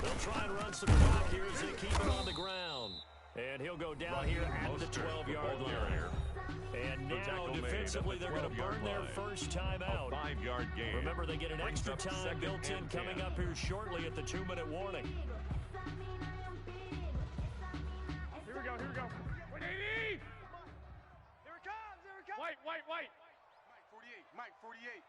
[SPEAKER 3] They'll try and run some clock here as they keep it on the ground. And he'll go down here at the 12-yard line. And now, defensively, they're going to burn their first time out.
[SPEAKER 6] 5-yard gain.
[SPEAKER 3] Remember, they get an extra time built in coming up here shortly at the 2-minute warning.
[SPEAKER 5] Here we go. 180! Here it comes. White. Mike 48.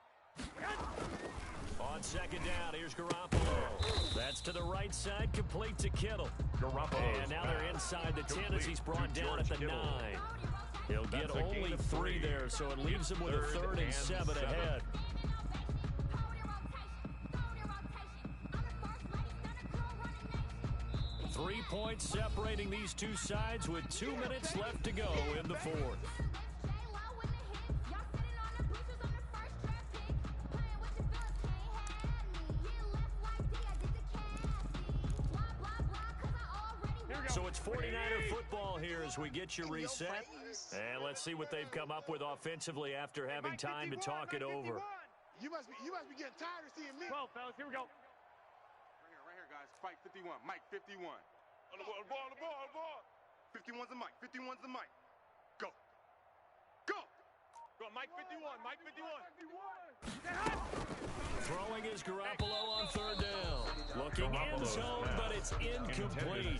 [SPEAKER 3] On second down, here's Garoppolo. That's to the right side, complete to Kittle. And now they're inside the 10 as he's brought down at the 9. He'll get only 3 there, so it leaves him with a 3rd and 7 ahead. Three points separating these two sides with 2 minutes left to go in the 4th. So it's 49er football here as we get you reset. And let's see what they've come up with offensively after having time to talk it over.
[SPEAKER 5] You must be getting tired of seeing me. 12, fellas, here we go. Right here, guys. Spike 51. Mike 51. On the ball. 51's the Mike. 51's the Mike. Go. Mike 51.
[SPEAKER 3] Throwing is Garoppolo on 3rd down. Looking in zone, but it's incomplete.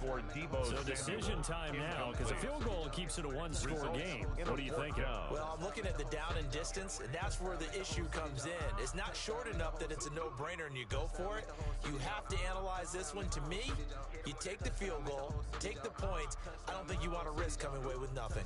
[SPEAKER 3] So decision time now because a field goal keeps it a 1-score game. What are you thinking?
[SPEAKER 7] Well, I'm looking at the down and distance, and that's where the issue comes in. It's not short enough that it's a no-brainer and you go for it. You have to analyze this one. To me, you take the field goal, take the points. I don't think you want to risk coming away with nothing.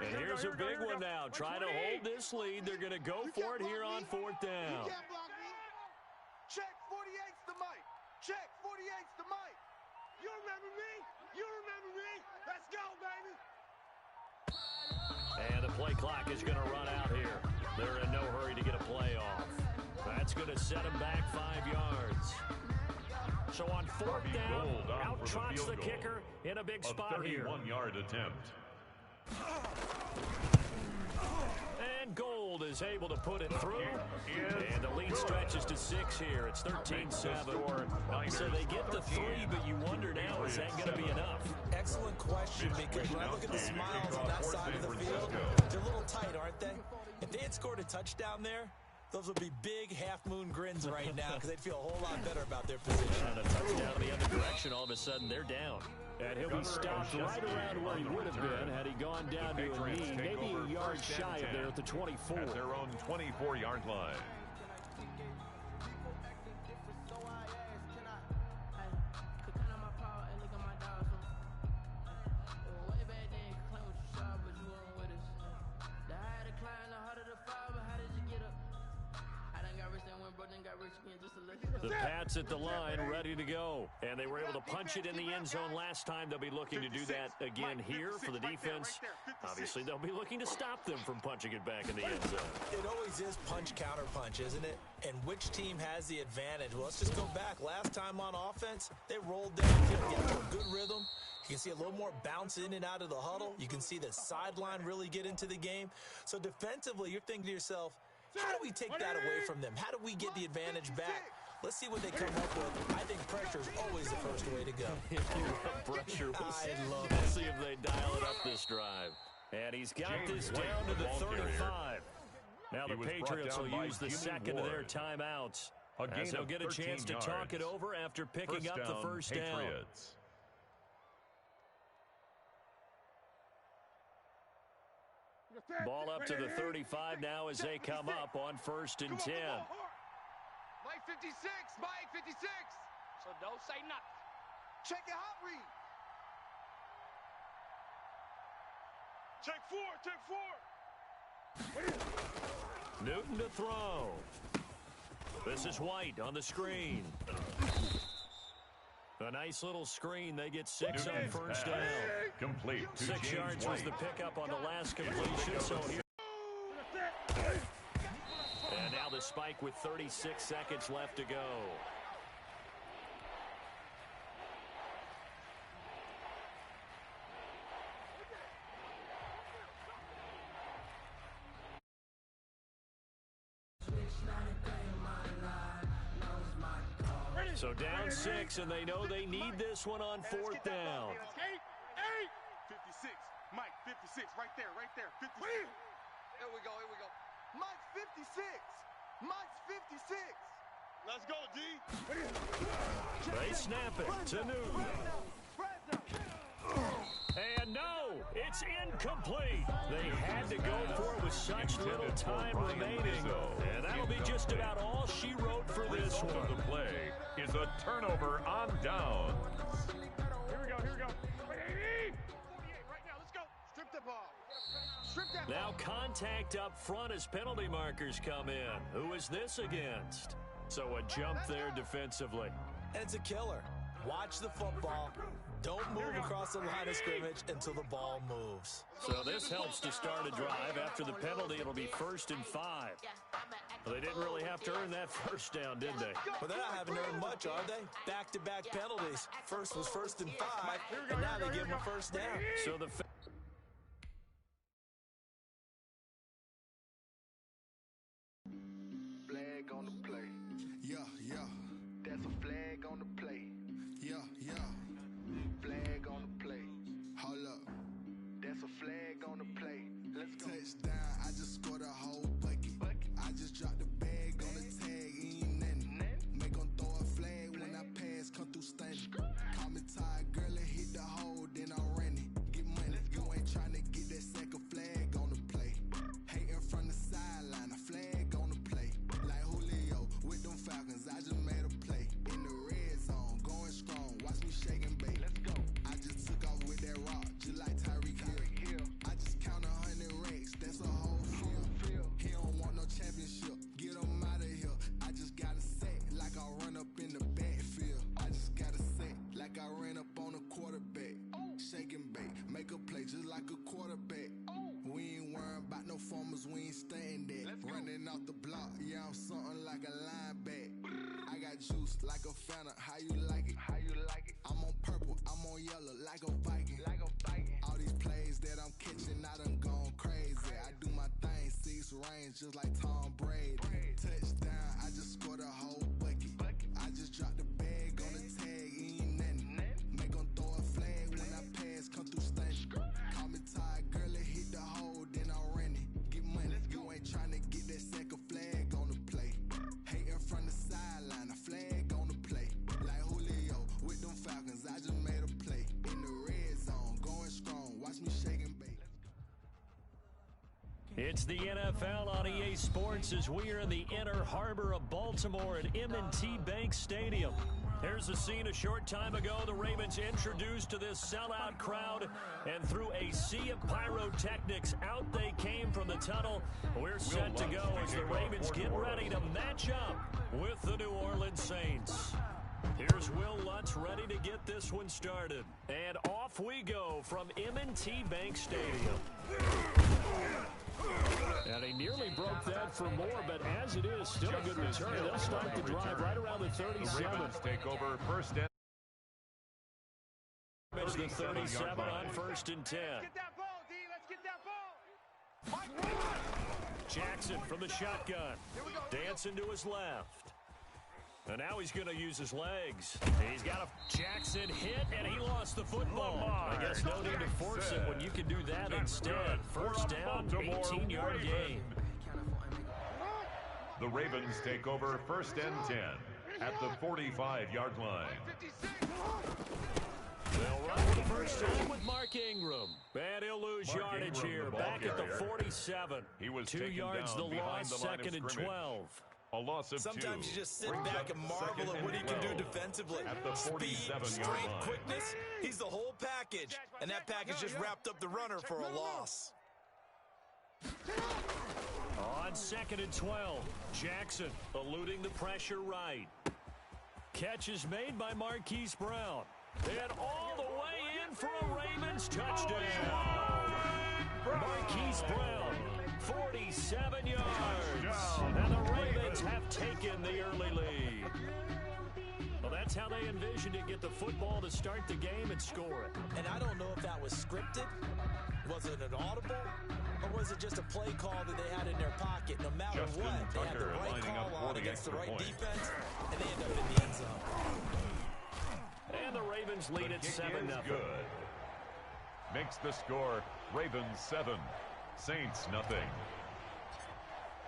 [SPEAKER 3] And here's a big one now. Try to hold this lead. They're going to go for it here on 4th down.
[SPEAKER 5] You can't block me. Check 48's the Mike. Check 48's the Mike. You remember me? Let's go, baby.
[SPEAKER 3] And the play clock is going to run out here. They're in no hurry to get a play off. That's going to set them back 5 yards. So on 4th down, out trots the kicker in a big spot here.
[SPEAKER 6] 31-yard attempt.
[SPEAKER 3] And Gold is able to put it through. And the lead stretches to 6 here. It's 13-7. So they get the 3, but you wonder now, is that going to be enough?
[SPEAKER 7] Excellent question, because when I look at the smiles on that side of the field, they're a little tight, aren't they? If they had scored a touchdown there, those would be big half-moon grins right now because they'd feel a whole lot better about their position.
[SPEAKER 3] And a touchdown in the other direction, all of a sudden they're down. And he'll be stopped right around where he would have been had he gone down to a knee, maybe a yard shy of there at the 24.
[SPEAKER 6] At their own 24-yard line.
[SPEAKER 3] The Pats at the line, ready to go. And they were able to punch it in the end zone last time. They'll be looking to do that again here for the defense. Obviously, they'll be looking to stop them from punching it back in the end zone.
[SPEAKER 7] It always is punch, counter punch, isn't it? And which team has the advantage? Well, let's just go back. Last time on offense, they rolled downfield, got a good rhythm. You can see a little more bounce in and out of the huddle. You can see the sideline really get into the game. So defensively, you're thinking to yourself, How do we take that away from them? How do we get the advantage back? Let's see what they come up with. I think pressure is always the first way to go.
[SPEAKER 3] If you love pressure,
[SPEAKER 7] I love it.
[SPEAKER 3] we'll see if they dial it up this drive. And he's got this down to the 35. Now the Patriots will use the second of their timeouts, as they'll get a chance to talk it over after picking up the first down. Ball up to the 35 now as they come up on 1st and 10.
[SPEAKER 8] Mike 56, Mike 56. So don't say nothing.
[SPEAKER 14] Check your hot read.
[SPEAKER 5] Check four.
[SPEAKER 3] Newton to throw. This is White on the screen. A nice little screen. They get 6 on 1st down.
[SPEAKER 6] Complete.
[SPEAKER 3] 6 yards was the pickup on the last completion. So here. And now the spike with 36 seconds left to go. So down 6, and they know they need this one on 4th down.
[SPEAKER 5] 56. Mike, 56. Right there. 56.
[SPEAKER 14] Here we go. Mike 56. Mike's 56.
[SPEAKER 5] Let's go, D.
[SPEAKER 3] They snap it to Newton. And no, it's incomplete. They had to go for it with such little time remaining. And that'll be just about all she wrote for this one.
[SPEAKER 6] The play is a turnover on down.
[SPEAKER 5] Here we go. Right now, let's go. Strip the ball.
[SPEAKER 3] Now contact up front as penalty markers come in. Who is this against? So a jump there defensively.
[SPEAKER 7] And it's a killer. Watch the football. Don't move across the line of scrimmage until the ball moves.
[SPEAKER 3] So this helps to start a drive. After the penalty, it'll be 1st and 5. Well, they didn't really have to earn that 1st down, did they?
[SPEAKER 7] Well, they haven't earned much, are they? Back-to-back penalties. First was 1st and 5, and now they give them a 1st down.
[SPEAKER 3] So the
[SPEAKER 17] flag on the play. Yeah. That's a flag on the play. Yeah. Flag on the play. Hold up. That's a flag on the play. Let's go. Touchdown, I just scored a whole bucket. I just dropped the bag on the tag, ain't nothing. Make them throw a flag when I pass, come through stunning. Call me tired, girl, and hit the hole, then I'm running. Get money, you ain't trying to get that second flag on the play. Hating from the sideline, a flag on the play. Like Julio with them Falcons, I just made a play. In the red zone, going strong, watch me shake and bake. Let's go. I just took off with that rock, just like Tyreek Hill. I just count 100 racks, that's a whole field. He don't want no championship, get him out of here. I just got a set, like I run up in the backfield. I just got a set, like I ran up on a quarterback. Shake and bake, make a play just like a quarterback. We ain't worrying about no formers, we ain't staying there. Running off the block, yeah, I'm something like a linebacker. I got juice like a Fanta, how you like it? I'm on purple, I'm on yellow, like a Viking. All these plays that I'm catching, I done gone crazy. I do my thing, 6 range, just like Tom Brady. Touchdown, I just scored a whole bucket. I just dropped the bag on the tag, ain't nothing. Make them throw a flag when I pass, come through stunning. Call me tired, girl, and hit the hole, then I'm running. Get money, you ain't trying to get that second flag on the play. Hating from the sideline, a flag on the play. Like Julio with them Falcons, I just made a play. In the red zone, going strong, watch me shake and bake.
[SPEAKER 3] It's the NFL on EA Sports as we are in the inner harbor of Baltimore at M&T Bank Stadium. Here's a scene a short time ago. The Ravens introduced to this sellout crowd, and through a sea of pyrotechnics, out they came from the tunnel. We're set to go as the Ravens get ready to match up with the New Orleans Saints. Here's Will Lutz ready to get this one started. And off we go from M&T Bank Stadium. And he nearly broke that for more, but as it is, still a good return. They'll start the drive right around the 37.
[SPEAKER 6] The Ravens take over 1st and
[SPEAKER 3] the 37 on 1st and 10.
[SPEAKER 14] Get that ball, D. Let's get that ball.
[SPEAKER 3] Jackson from the shotgun. Dancing to his left. And now he's going to use his legs. He's got a Jackson hit, and he lost the football. I guess no need to force it when you can do that instead. First down, 18-yard gain.
[SPEAKER 6] The Ravens take over first and 10 at the 45-yard line.
[SPEAKER 3] They'll run for the first time with Mark Ingram. And he'll lose yardage here. Back at the 47.
[SPEAKER 6] He was
[SPEAKER 3] 2 yards the loss, second and 12.
[SPEAKER 6] A loss of
[SPEAKER 7] Sometimes
[SPEAKER 6] 2.
[SPEAKER 7] you just sit back and marvel at what he can do defensively.
[SPEAKER 6] At the 47-yard
[SPEAKER 7] strength,
[SPEAKER 6] line.
[SPEAKER 7] quickness, he's the whole package. And that package just wrapped up the runner for a loss.
[SPEAKER 3] On second and 12, Jackson eluding the pressure right. Catch is made by Marquise Brown. And all the way in for a Ravens touchdown. Marquise Brown, 47 yards. And the Ravens have taken the early lead. Well, that's how they envisioned it. Get the football to start the game and score it.
[SPEAKER 7] And I don't know if that was scripted. Was it an audible? Or was it just a play call that they had in their pocket? No matter what, they had the right call on against the right defense, and they end up in the end zone.
[SPEAKER 3] And the Ravens lead at 7-0.
[SPEAKER 6] Good. Makes the score Ravens 7, Saints nothing.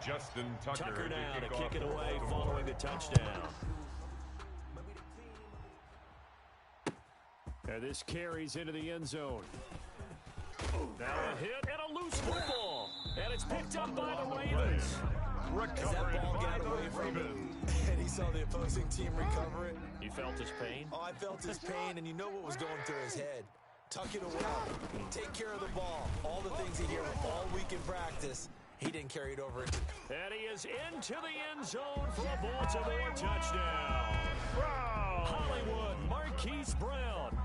[SPEAKER 6] Justin Tucker
[SPEAKER 3] now to
[SPEAKER 6] kick
[SPEAKER 3] it away following the touchdown. And this carries into the end zone. Now a hit and a loose football. And it's picked up by the Ravens.
[SPEAKER 7] As that ball got away from him, and he saw the opposing team recover it.
[SPEAKER 3] You felt his pain?
[SPEAKER 7] Oh, I felt his pain, and you know what was going through his head. Tuck it away. Take care of the ball. All the things he hears all week in practice, he didn't carry it over.
[SPEAKER 3] And he is into the end zone for a Baltimore touchdown. Hollywood Marquise Brown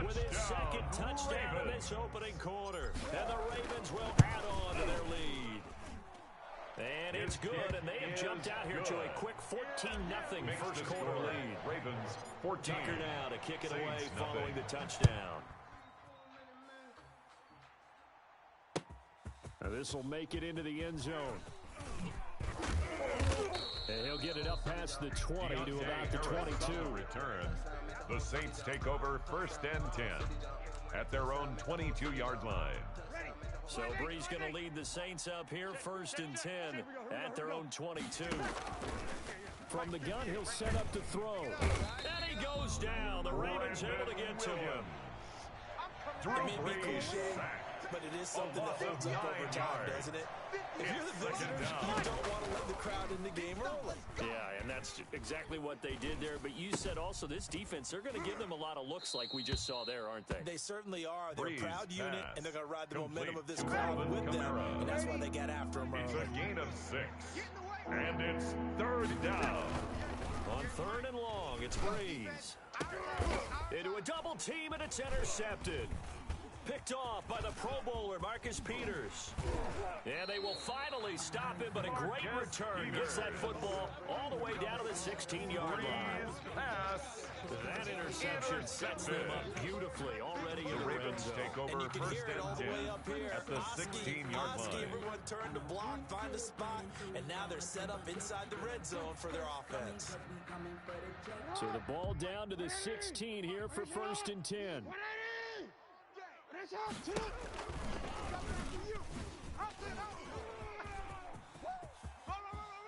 [SPEAKER 3] with his second touchdown in this opening quarter. And the Ravens will add on to their lead. And it's good, and they have jumped out here to a quick 14-0 first quarter lead.
[SPEAKER 6] Ravens 14.
[SPEAKER 3] Tucker now to kick it away following the touchdown. Now this will make it into the end zone. And he'll get it up past the 20 to about the 22.
[SPEAKER 6] Return. The Saints take over first and 10 at their own 22-yard line.
[SPEAKER 3] So Bree's going to lead the Saints up here, first and 10 at their own 22. From the gun, he'll set up to throw. And he goes down. The Ravens able to get to him.
[SPEAKER 7] It may be cliche, but it is something that holds up over time, doesn't it? If you're the visitors, you don't want to let the crowd in the game early.
[SPEAKER 3] Yeah, and that's exactly what they did there. But you said also this defense, they're going to give them a lot of looks like we just saw there, aren't they?
[SPEAKER 7] They certainly are. They're a proud unit, and they're going to ride the momentum of this crowd with them, and that's why they got after them early.
[SPEAKER 6] It's a gain of 6, and it's third down.
[SPEAKER 3] On third and long, it's Breeze. Into a double team, and it's intercepted. Picked off by the Pro Bowler, Marcus Peters. And they will finally stop him, but a great return gets that football all the way down to the 16-yard line. That interception sets them up beautifully already in the red zone.
[SPEAKER 6] Take over
[SPEAKER 7] and you can hear it all the way up here.
[SPEAKER 6] At the 16-yard line.
[SPEAKER 7] Everyone turned to block, find a spot, and now they're set up inside the red zone for their offense.
[SPEAKER 3] So the ball down to the 16 here for first and 10.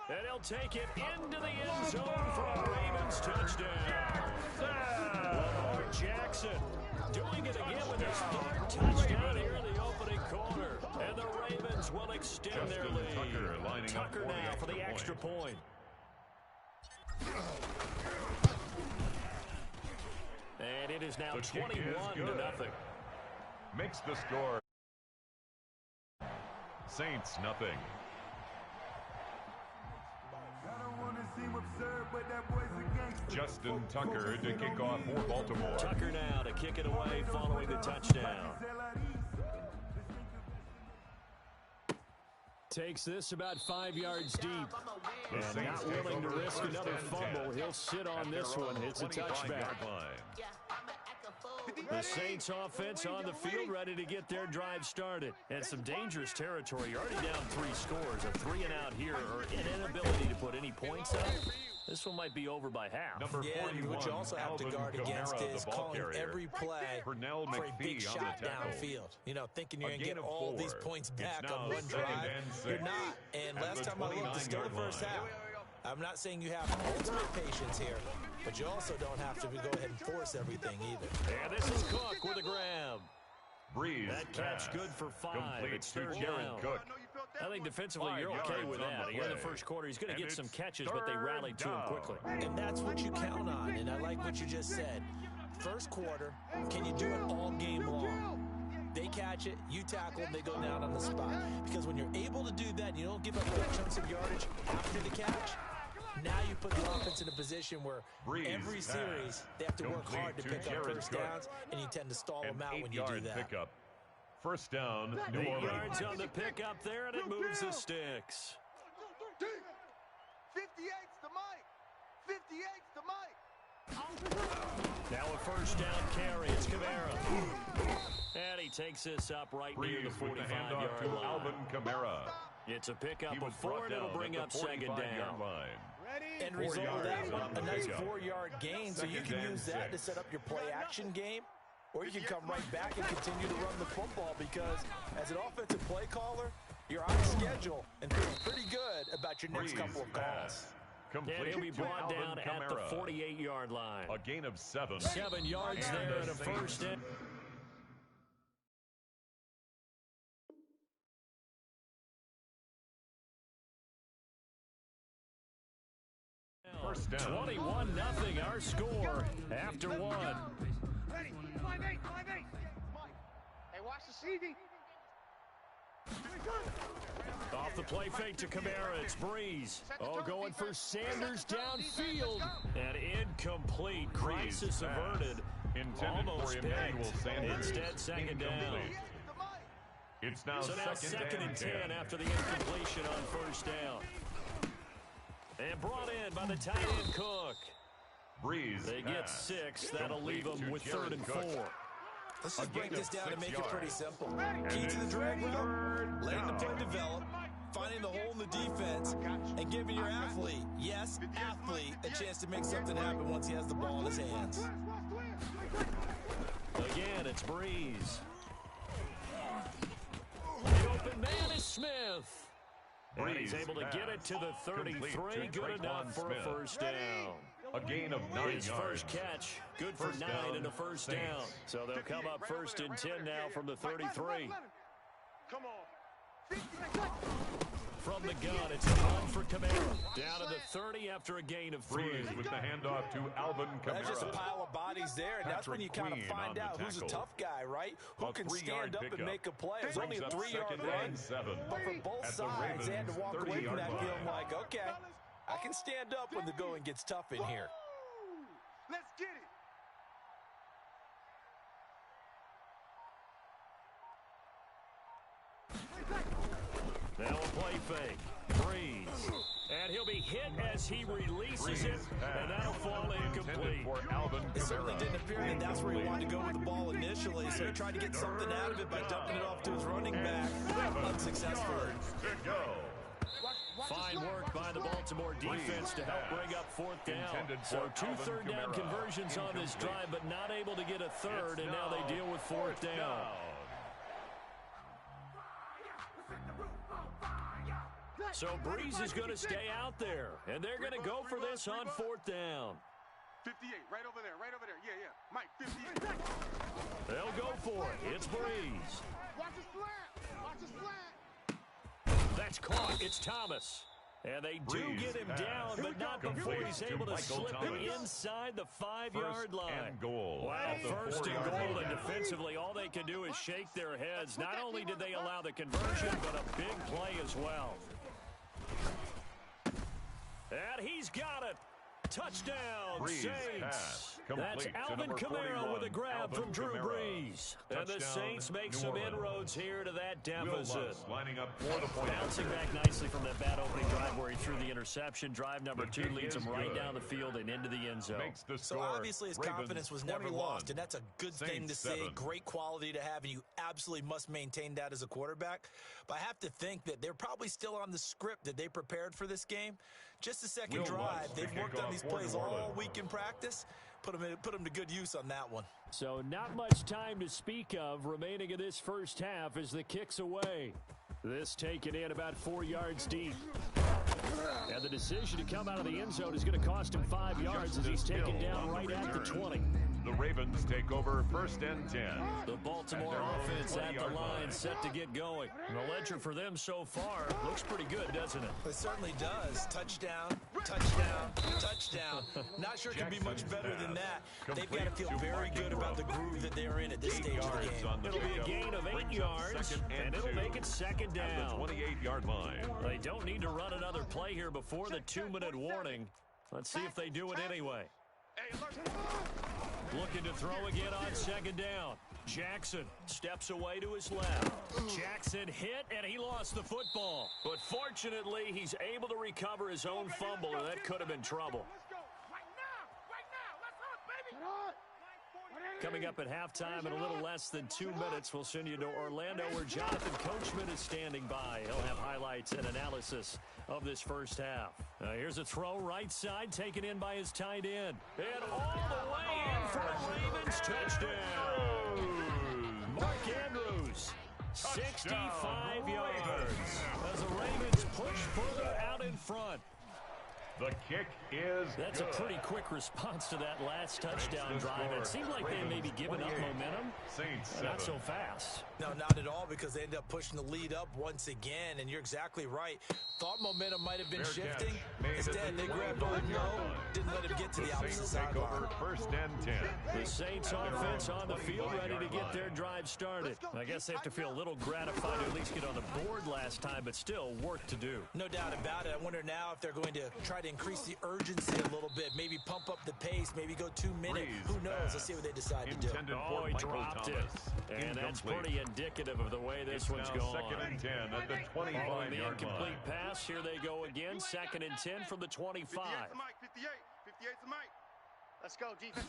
[SPEAKER 3] And he'll take it into the end zone for a Ravens touchdown. Lamar Jackson doing it again with his third touchdown here in the opening quarter. And the Ravens will extend their lead. Tucker now for the extra point. And it is now 21-0.
[SPEAKER 6] Makes the score Saints nothing. Justin Tucker to kick off for Baltimore.
[SPEAKER 3] Tucker now to kick it away following the touchdown. Takes this about 5 yards deep. And not willing to risk another fumble. He'll sit on this one. It's a touchback. The Saints offense on the field, ready to get their drive started. And some dangerous territory. You're already down 3 scores. A 3 and out here, or an inability to put any points up. This one might be over by half.
[SPEAKER 7] And what you also have to guard against is calling every play for a big shot downfield. You know, thinking you're going to get all these points back on one drive. You're not. And last time I looked, it's still the first half. I'm not saying you have ultimate patience here, but you also don't have to go ahead and force everything either.
[SPEAKER 3] And this is Cook with a grab.
[SPEAKER 6] Breeze
[SPEAKER 3] that catch good for 5. It's third down.
[SPEAKER 6] Cook.
[SPEAKER 3] I think defensively you're okay with that. Here in the first quarter, he's going to get some catches, but they rallied to him quickly.
[SPEAKER 7] And that's what you count on, and I like what you just said. First quarter, can you do it all game long? They catch it, you tackle them, they go down on the spot. Because when you're able to do that, you don't give up big chunks of yardage after the catch. Now you put the offense in a position where every series they have to work hard to pick up first downs, and you tend to stall them out when you do that.
[SPEAKER 6] Pickup. First down, New
[SPEAKER 3] 8
[SPEAKER 6] Orleans.
[SPEAKER 3] yards on the pickup there, and it moves the sticks.
[SPEAKER 14] 58's the mic. 58's the mic.
[SPEAKER 3] Now a first down carry. It's Kamara. And he takes this up right near the 45-yard line.
[SPEAKER 6] Alvin Kamara.
[SPEAKER 3] It's a pickup of 4, and it'll bring up second down.
[SPEAKER 7] And result of that one, a nice 4-yard gain, so you can use that to set up your play-action game, or you can come right back and continue to run the football because as an offensive play caller, you're on schedule and feeling pretty good about your next couple of calls.
[SPEAKER 3] And he'll be brought down at the 48-yard line.
[SPEAKER 6] A gain of 7.
[SPEAKER 3] 7 yards there and a first down.
[SPEAKER 6] First down.
[SPEAKER 3] 21-0 our score after 1.
[SPEAKER 14] Ready. 5-8. Hey, watch the CD.
[SPEAKER 3] Off the play fake to Kamara, it's Breeze. Oh, going for Sanders downfield. And incomplete. Crisis averted.
[SPEAKER 6] Intended for Emmanuel Sanders.
[SPEAKER 3] Instead, second down.
[SPEAKER 6] It's now
[SPEAKER 3] second and 10 after the incompletion on first down. And brought in by the tight end Cook.
[SPEAKER 6] Breeze.
[SPEAKER 3] They get 6. That'll leave them with 3rd and 4.
[SPEAKER 7] Let's just break this down and make it pretty simple. Key to the drag route, letting the play develop, finding the hole in the defense, and giving your athlete, yes, athlete, a chance to make something happen once he has the ball in his hands.
[SPEAKER 3] Again, it's Breeze. The open man is Smith. And he's able to get it to the 33. Good enough for a first down.
[SPEAKER 6] A gain of 9 yards.
[SPEAKER 3] His first catch, good for 9 and a first down. So they'll come up 1st and 10 now from the 33.
[SPEAKER 14] Come on.
[SPEAKER 3] From the gun, it's a run for Kamara. Down to the 30 after a gain of 3.
[SPEAKER 6] Breeze with the handoff to Alvin Kamara.
[SPEAKER 7] That's just a pile of bodies there, and that's when you kind of find out who's a tough guy, right? Who can stand up and make a play. It's only a 3-yard run, but for both sides, they had to walk away from that feeling like, okay, I can stand up when the going gets tough in here.
[SPEAKER 14] Let's get it.
[SPEAKER 3] Now a play fake. Breeze. And he'll be hit as he releases it, and that'll fall incomplete.
[SPEAKER 7] It certainly didn't appear that that's where he wanted to go with the ball initially, so he tried to get something out of it by dumping it off to his running back. Unsuccessful.
[SPEAKER 3] Fine work by the Baltimore defense to help bring up 4th down. So 2 third-down conversions on this drive, but not able to get a third, and now they deal with 4th down. So Breeze is going to stay out there, and they're going to go for this on 4th down.
[SPEAKER 14] 58, right over there. Yeah. Mike, 58.
[SPEAKER 3] They'll go for it. It's Breeze.
[SPEAKER 14] Watch his flat.
[SPEAKER 3] That's caught. It's Thomas. And they do get him down, but not before he's able to slip it inside the 5-yard line. Wow, 1st and goal, and defensively, all they can do is shake their heads. Not only did they allow the conversion, but a big play as well. And he's got it. Touchdown,
[SPEAKER 6] Breeze
[SPEAKER 3] Saints.
[SPEAKER 6] pass.
[SPEAKER 3] That's Alvin Kamara with a grab from Drew Brees. And the Saints make some inroads here to that deficit.
[SPEAKER 6] Lining up for the point.
[SPEAKER 3] Bouncing back nicely from that bad opening drive where he threw the interception. Drive number 2 leads him right down the field and into the end zone.
[SPEAKER 7] So obviously his confidence was never lost, and that's a good thing to say. Great quality to have, and you absolutely must maintain that as a quarterback. But I have to think that they're probably still on the script that they prepared for this game. Just the second drive, they've worked on these plays all week in practice. Put them to good use on that one.
[SPEAKER 3] So not much time to speak of remaining in this first half as the kick's away. This taken in about 4 yards deep. And the decision to come out of the end zone is going to cost him 5 yards as he's taken down right at the 20.
[SPEAKER 6] The Ravens take over 1st and 10.
[SPEAKER 3] The Baltimore offense at the line set to get going. The ledger for them so far looks pretty good, doesn't it?
[SPEAKER 7] It certainly does. Touchdown, touchdown, touchdown. Not sure it can be much better than that. They've got to feel very good about the groove that they're in at this stage of the game.
[SPEAKER 3] It'll be a gain of 8 yards, and it'll make it second down.
[SPEAKER 6] At the 28-yard line.
[SPEAKER 3] They don't need to run another play here before the 2-minute warning. Let's see if they do it anyway. Looking to throw again on second down. Jackson steps away to his left. Jackson hit, and he lost the football. But fortunately, he's able to recover his own fumble, or that could have been trouble. Coming up at halftime in a little less than 2 minutes, we'll send you to Orlando where Jonathan Coachman is standing by. He'll have highlights and analysis of this first half. Here's a throw right side taken in by his tight end. And all the way in for the Ravens touchdown. Mark Andrews, 65 yards as the Ravens push further out in front.
[SPEAKER 6] The kick is
[SPEAKER 3] That's
[SPEAKER 6] good.
[SPEAKER 3] A pretty quick response to that last touchdown drive. It seemed like they may be giving up momentum.
[SPEAKER 6] Saints
[SPEAKER 3] not so fast.
[SPEAKER 7] No, not at all, because they end up pushing the lead up once again, and you're exactly right. Thought momentum might have been shifting. Instead, they grabbed Old Mo, didn't let him get to the opposite sideline.
[SPEAKER 6] 1st and 10.
[SPEAKER 3] The Saints offense on the field ready to get their drive started. I guess they have to feel a little gratified to at least get on the board last time, but still work to do.
[SPEAKER 7] No doubt about it. I wonder now if they're going to try to increase the urgency a little bit, maybe pump up the pace, maybe go 2 minutes. Who knows? Let's see what they decide to do.
[SPEAKER 3] Oh, he dropped it. And that's pretty indicative of the way this one's going.
[SPEAKER 6] 2nd and 10 at the 25-yard line.
[SPEAKER 3] Following the incomplete pass, here they go again. 2nd and 10 from the 25.
[SPEAKER 5] 58's the mic. Let's go, defense.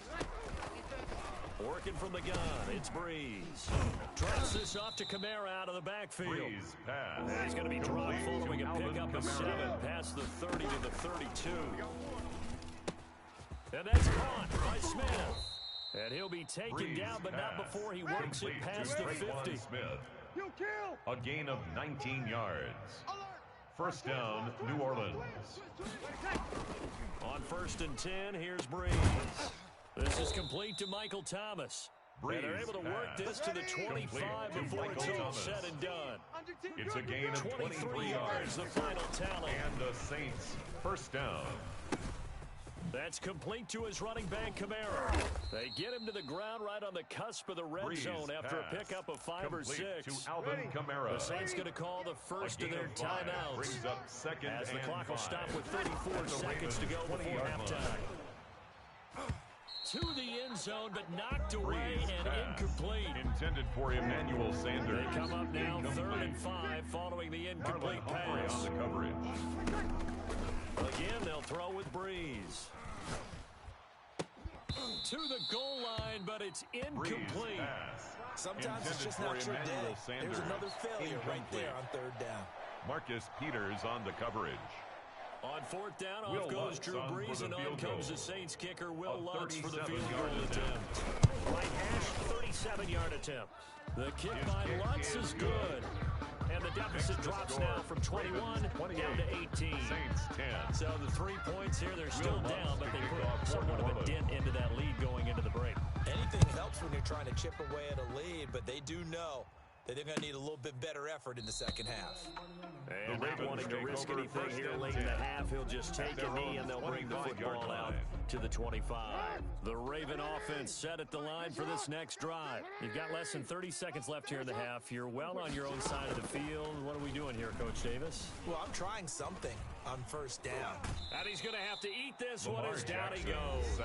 [SPEAKER 3] Working from the gun, it's Breeze. Drops this off to Kamara out of the backfield.
[SPEAKER 6] Breeze pass.
[SPEAKER 3] He's going to be dropped following a pickup of 7 past the 30 to the 32. And that's caught by Smith. And he'll be taken down, but not before he works it past the 50.
[SPEAKER 6] Smith. A gain of 19 yards. 1st down, New Orleans.
[SPEAKER 3] On 1st and 10, here's Breeze. This is complete to Michael Thomas.
[SPEAKER 6] Breeze
[SPEAKER 3] and they're able to work this to the 25 before it's all said and done.
[SPEAKER 6] It's a gain of 23 yards.
[SPEAKER 3] The final tally.
[SPEAKER 6] And the Saints 1st down.
[SPEAKER 3] That's complete to his running back, Kamara. They get him to the ground right on the cusp of the red zone after a pickup of 5 or 6.
[SPEAKER 6] To Alvin Kamara.
[SPEAKER 3] The Saints going to call the first of their timeouts.
[SPEAKER 6] Brings up 2nd
[SPEAKER 3] as the
[SPEAKER 6] and
[SPEAKER 3] clock
[SPEAKER 6] 5.
[SPEAKER 3] will stop with 34 seconds to go before halftime. To the end zone, but knocked away and incomplete.
[SPEAKER 6] Intended for Emmanuel Sanders.
[SPEAKER 3] They come up now 3rd and 5 following the incomplete pass.
[SPEAKER 6] On the coverage.
[SPEAKER 3] Again, they'll throw with Breeze. To the goal line, but it's incomplete.
[SPEAKER 7] Sometimes it's just not your day. There's another failure right there on 3rd down.
[SPEAKER 6] Marcus Peters on the coverage.
[SPEAKER 3] On 4th down, off goes Drew Brees, and on comes the Saints kicker, Will Lutz, for the field goal attempt. Right hash, 37-yard attempt. The kick by Lutz is good. And the deficit drops now from 21 down to 18.
[SPEAKER 6] Saints 10.
[SPEAKER 3] So the 3 points here, they're still down, but they put somewhat of a dent into that lead going into the break.
[SPEAKER 7] Anything helps when you're trying to chip away at a lead, but they do know that they're going to need a little bit better effort in the second half.
[SPEAKER 3] And not wanting to risk anything here late in the half, he'll just take a knee and they'll bring the football out. to the 25. The Raven offense set at the line for this next drive. You've got less than 30 seconds left here in the half. You're well on your own side of the field. What are we doing here, Coach Davis?
[SPEAKER 7] Well, I'm trying something on first down.
[SPEAKER 3] And he's going to have to eat this one as down he goes.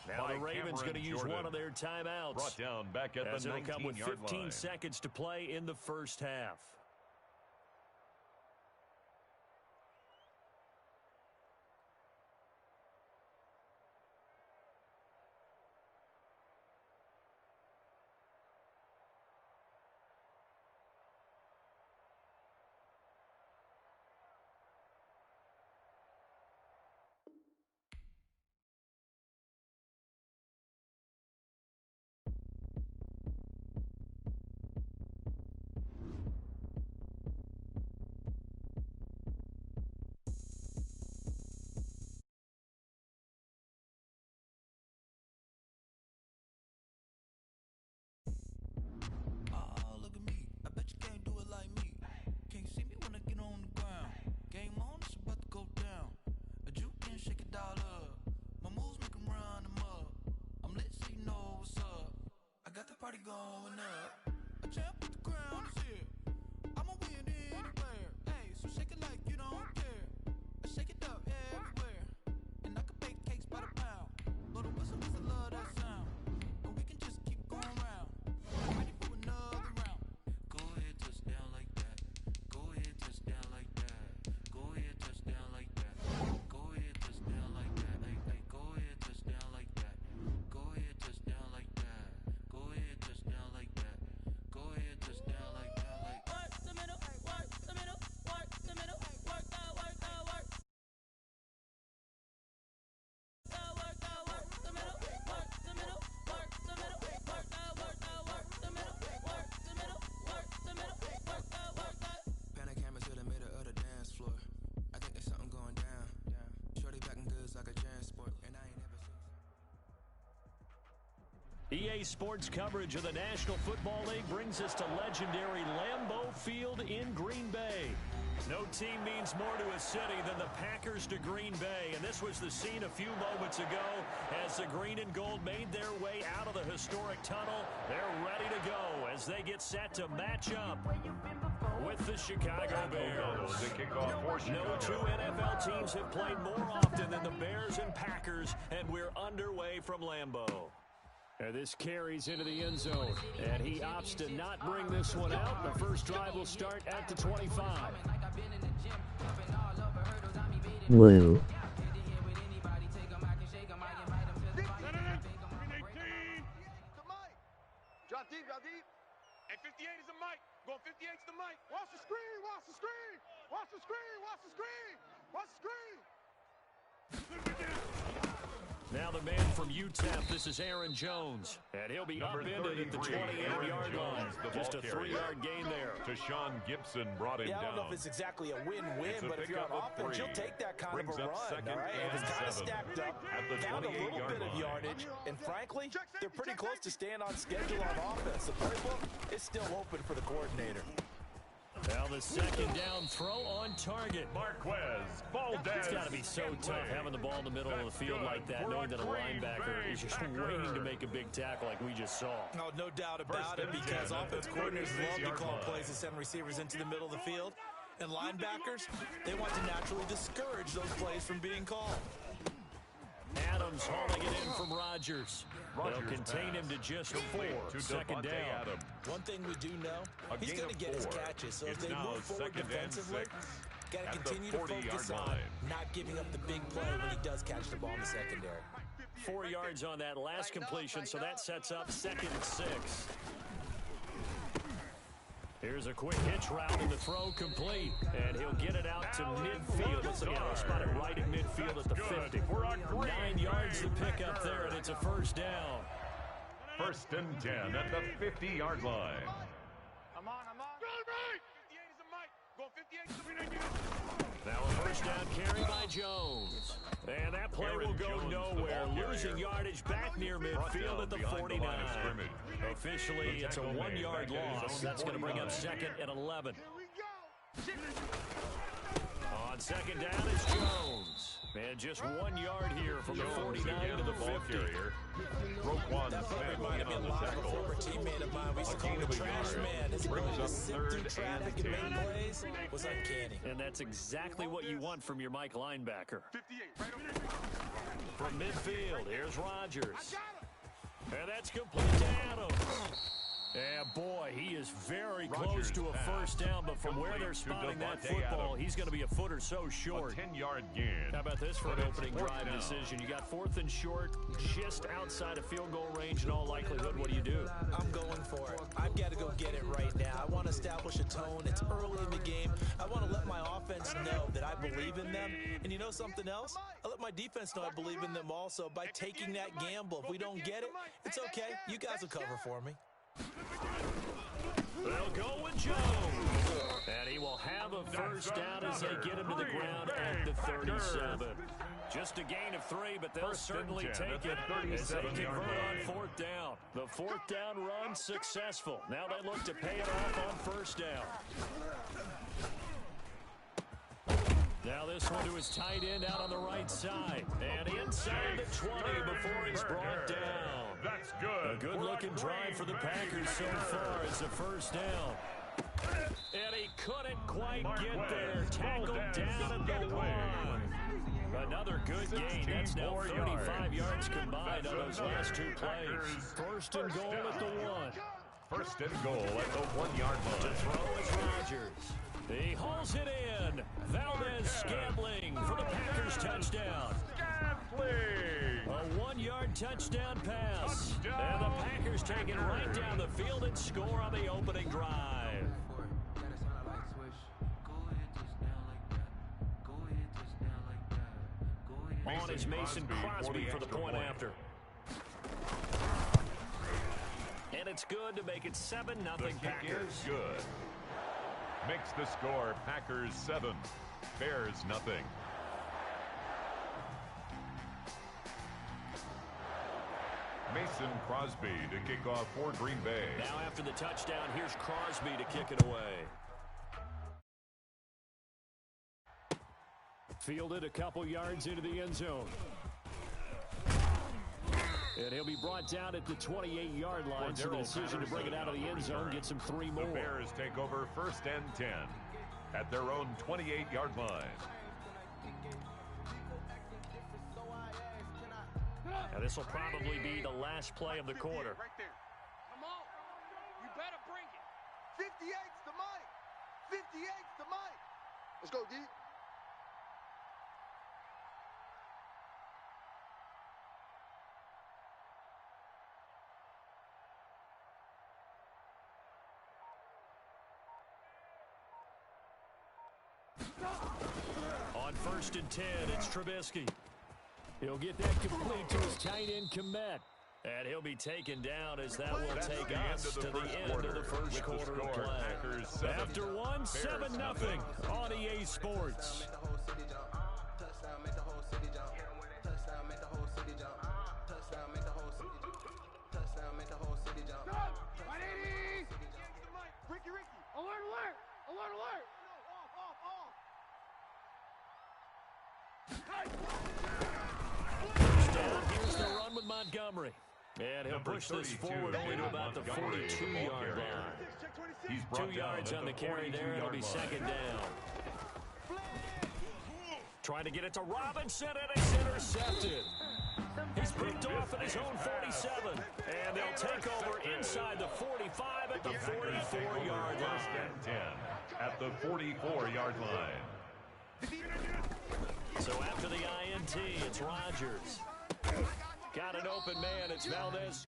[SPEAKER 3] Now the Ravens going to use one of their timeouts.
[SPEAKER 6] Brought down back at
[SPEAKER 3] as
[SPEAKER 6] the 19-yard line.
[SPEAKER 3] it'll come with 15 seconds to play in the first half.
[SPEAKER 9] Party going up. A champ with the crown is here. I'ma win anywhere. Hey, so shake it like you don't care. I shake it up everywhere. And I can bake cakes by the pound. Blow the whistle 'cause I love that sound. And we can just keep going round. Ready for another round. Go ahead, touchdown like that. Go ahead, touchdown like that. Go ahead, touchdown like that. Go ahead, touchdown like that. Hey, hey, go ahead, touchdown like that. Go ahead, touchdown like that. Go ahead, touchdown like that. Go ahead, touchdown like that. Like work the middle, work the middle, work the middle, work the work the work. Work the middle, work the middle, work the middle, work the work the work the middle, work the middle, work the middle, work the work the. Pan a camera to the middle of the dance floor. I think there's something going down. Shorty back in goods like a transport, and I ain't never seen.
[SPEAKER 3] EA Sports coverage of the National Football League brings us to legendary Lambeau Field in Green Bay. No team means more to a city than the Packers to Green Bay, and this was the scene a few moments ago as the green and gold made their way out of the historic tunnel. They're ready to go as they get set to match up with the Chicago Bears. No two NFL teams have played more often than the Bears and Packers, and we're underway from Lambeau. And this carries into the end zone, and he opts to not bring this one out. The first drive will start at the 25.
[SPEAKER 11] Woo.
[SPEAKER 5] Drop deep, drop deep. And 58 is the mic. Going 58 is the mic. Watch the screen, watch the screen. Watch the screen, watch the screen. Watch the screen.
[SPEAKER 3] Now the man from UTEP, this is Aaron Jones. And he'll be upended at the 28-yard line. Just a 3-yard gain there.
[SPEAKER 6] Sean Gibson brought him down.
[SPEAKER 7] I don't know if it's exactly a win-win, but if you're on offense, you'll take that kind of a run, all right? And it's kind of stacked up, down a little bit of yardage, and frankly, they're pretty close to staying on schedule on offense. The playbook is still open for the coordinator.
[SPEAKER 3] Now the second down throw on target.
[SPEAKER 6] Marquez Valdez.
[SPEAKER 3] It's got to be so tough having the ball in the middle of the field like that, knowing that a linebacker is just waiting to make a big tackle like we just saw.
[SPEAKER 7] Oh, no doubt about it, because offense coordinators love to call plays and send receivers into the middle of the field. And linebackers, they want to naturally discourage those plays from being called.
[SPEAKER 3] Adams hauling it in from Rodgers. They'll contain him to just 4. Second down.
[SPEAKER 7] One thing we do know, he's going to get his catches. So if they move forward defensively, got to continue to focus on not giving up the big play when he does catch the ball in the secondary.
[SPEAKER 3] 4 yards on that last completion, so that sets up 2nd and 6. Here's a quick hitch route and the throw complete. And he'll get it out to midfield. Let's look at it. Spotted right at midfield at the 50. 9 yards to pick up there, and it's a first down.
[SPEAKER 6] 1st and 10 at the 50-yard line.
[SPEAKER 5] I'm on. Go right! 58 is the mic. Going 58 is the mic.
[SPEAKER 3] Now a first down carry by Jones. And that play will go nowhere. Losing yardage back near midfield at the 49. Officially, it's a 1-yard loss. That's going to bring up 2nd and 11. On 2nd down, it's Jones. And just 1 yard here from the 49 to the 50.
[SPEAKER 7] That play reminded me a lot of a former teammate of mine. We used to call him the trash man. His ability to sift through traffic and make plays was uncanny.
[SPEAKER 3] And that's exactly what you want from your Mike linebacker. From midfield, here's Rodgers. And that's complete to Adams. Yeah, boy, he is very close to a first down, but from where they're spotting that football, he's going to be a foot or so short.
[SPEAKER 6] 10-yard gain.
[SPEAKER 3] How about this for an opening drive decision? You got 4th and short, just outside of field goal range in all likelihood. What do you do?
[SPEAKER 7] I'm going for it. I've got to go get it right now. I want to establish a tone. It's early in the game. I want to let my offense know that I believe in them. And you know something else? I let my defense know I believe in them also by taking that gamble. If we don't get it, it's okay. You guys will cover for me.
[SPEAKER 3] They'll go with Jones. And he will have a first down as they get him to the ground at the 37. Just a gain of 3, but they'll certainly take it as they convert on 4th down. The 4th down run successful. Now they look to pay it off on first down. Now this one to his tight end out on the right side. And inside the 20 before he's brought down.
[SPEAKER 6] That's good.
[SPEAKER 3] A good-looking drive for the Packers so far as a first down. And he couldn't quite get there. Tackled down at the 1. Another good gain. That's now 35 yards combined on those last 2 plays. First and goal at the 1.
[SPEAKER 6] First and goal at the 1-yard line.
[SPEAKER 3] To throw is Rodgers. He hauls it in. Valdez-Scantling for the Packers touchdown. A 1-yard touchdown pass. And the Packers take it right down the field and score on the opening drive. On is Mason Crosby for the point after. And it's good to make it 7-0 Packers.
[SPEAKER 6] Good. Makes the score Packers 7, Bears nothing. Mason Crosby to kick off for Green Bay.
[SPEAKER 3] Now after the touchdown, here's Crosby to kick it away. Fielded a couple yards into the end zone. And he'll be brought down at the 28-yard line. So the decision to bring it out of the end zone gets him 3 more.
[SPEAKER 6] The Bears take over 1st and 10 at their own 28-yard line.
[SPEAKER 3] Now this will probably be the last play of the quarter.
[SPEAKER 8] Right there. Come on. You better bring it.
[SPEAKER 14] 58's the Mike. 58's the Mike. Let's go, D.
[SPEAKER 3] On 1st and 10, it's Trubisky. He'll get that complete to his tight end, Komet. And he'll be taken down as that will take us to the end of the first quarter of play. After 1, 7-0 on EA Sports.
[SPEAKER 5] Ricky, alert, alert, alert, alert.
[SPEAKER 3] First down, here's the run with Montgomery. And he'll push this forward only to about the 42-yard line.
[SPEAKER 6] He's
[SPEAKER 3] 2 yards on the carry there. It'll be 2nd down. Trying to get it to Robinson, and it's intercepted. He's picked off at his own 47. And they'll take over inside the 45 at the 44-yard line.
[SPEAKER 6] 10 at the 44-yard line.
[SPEAKER 3] So after the INT, it's Rodgers. Got an open man. It's Valdez.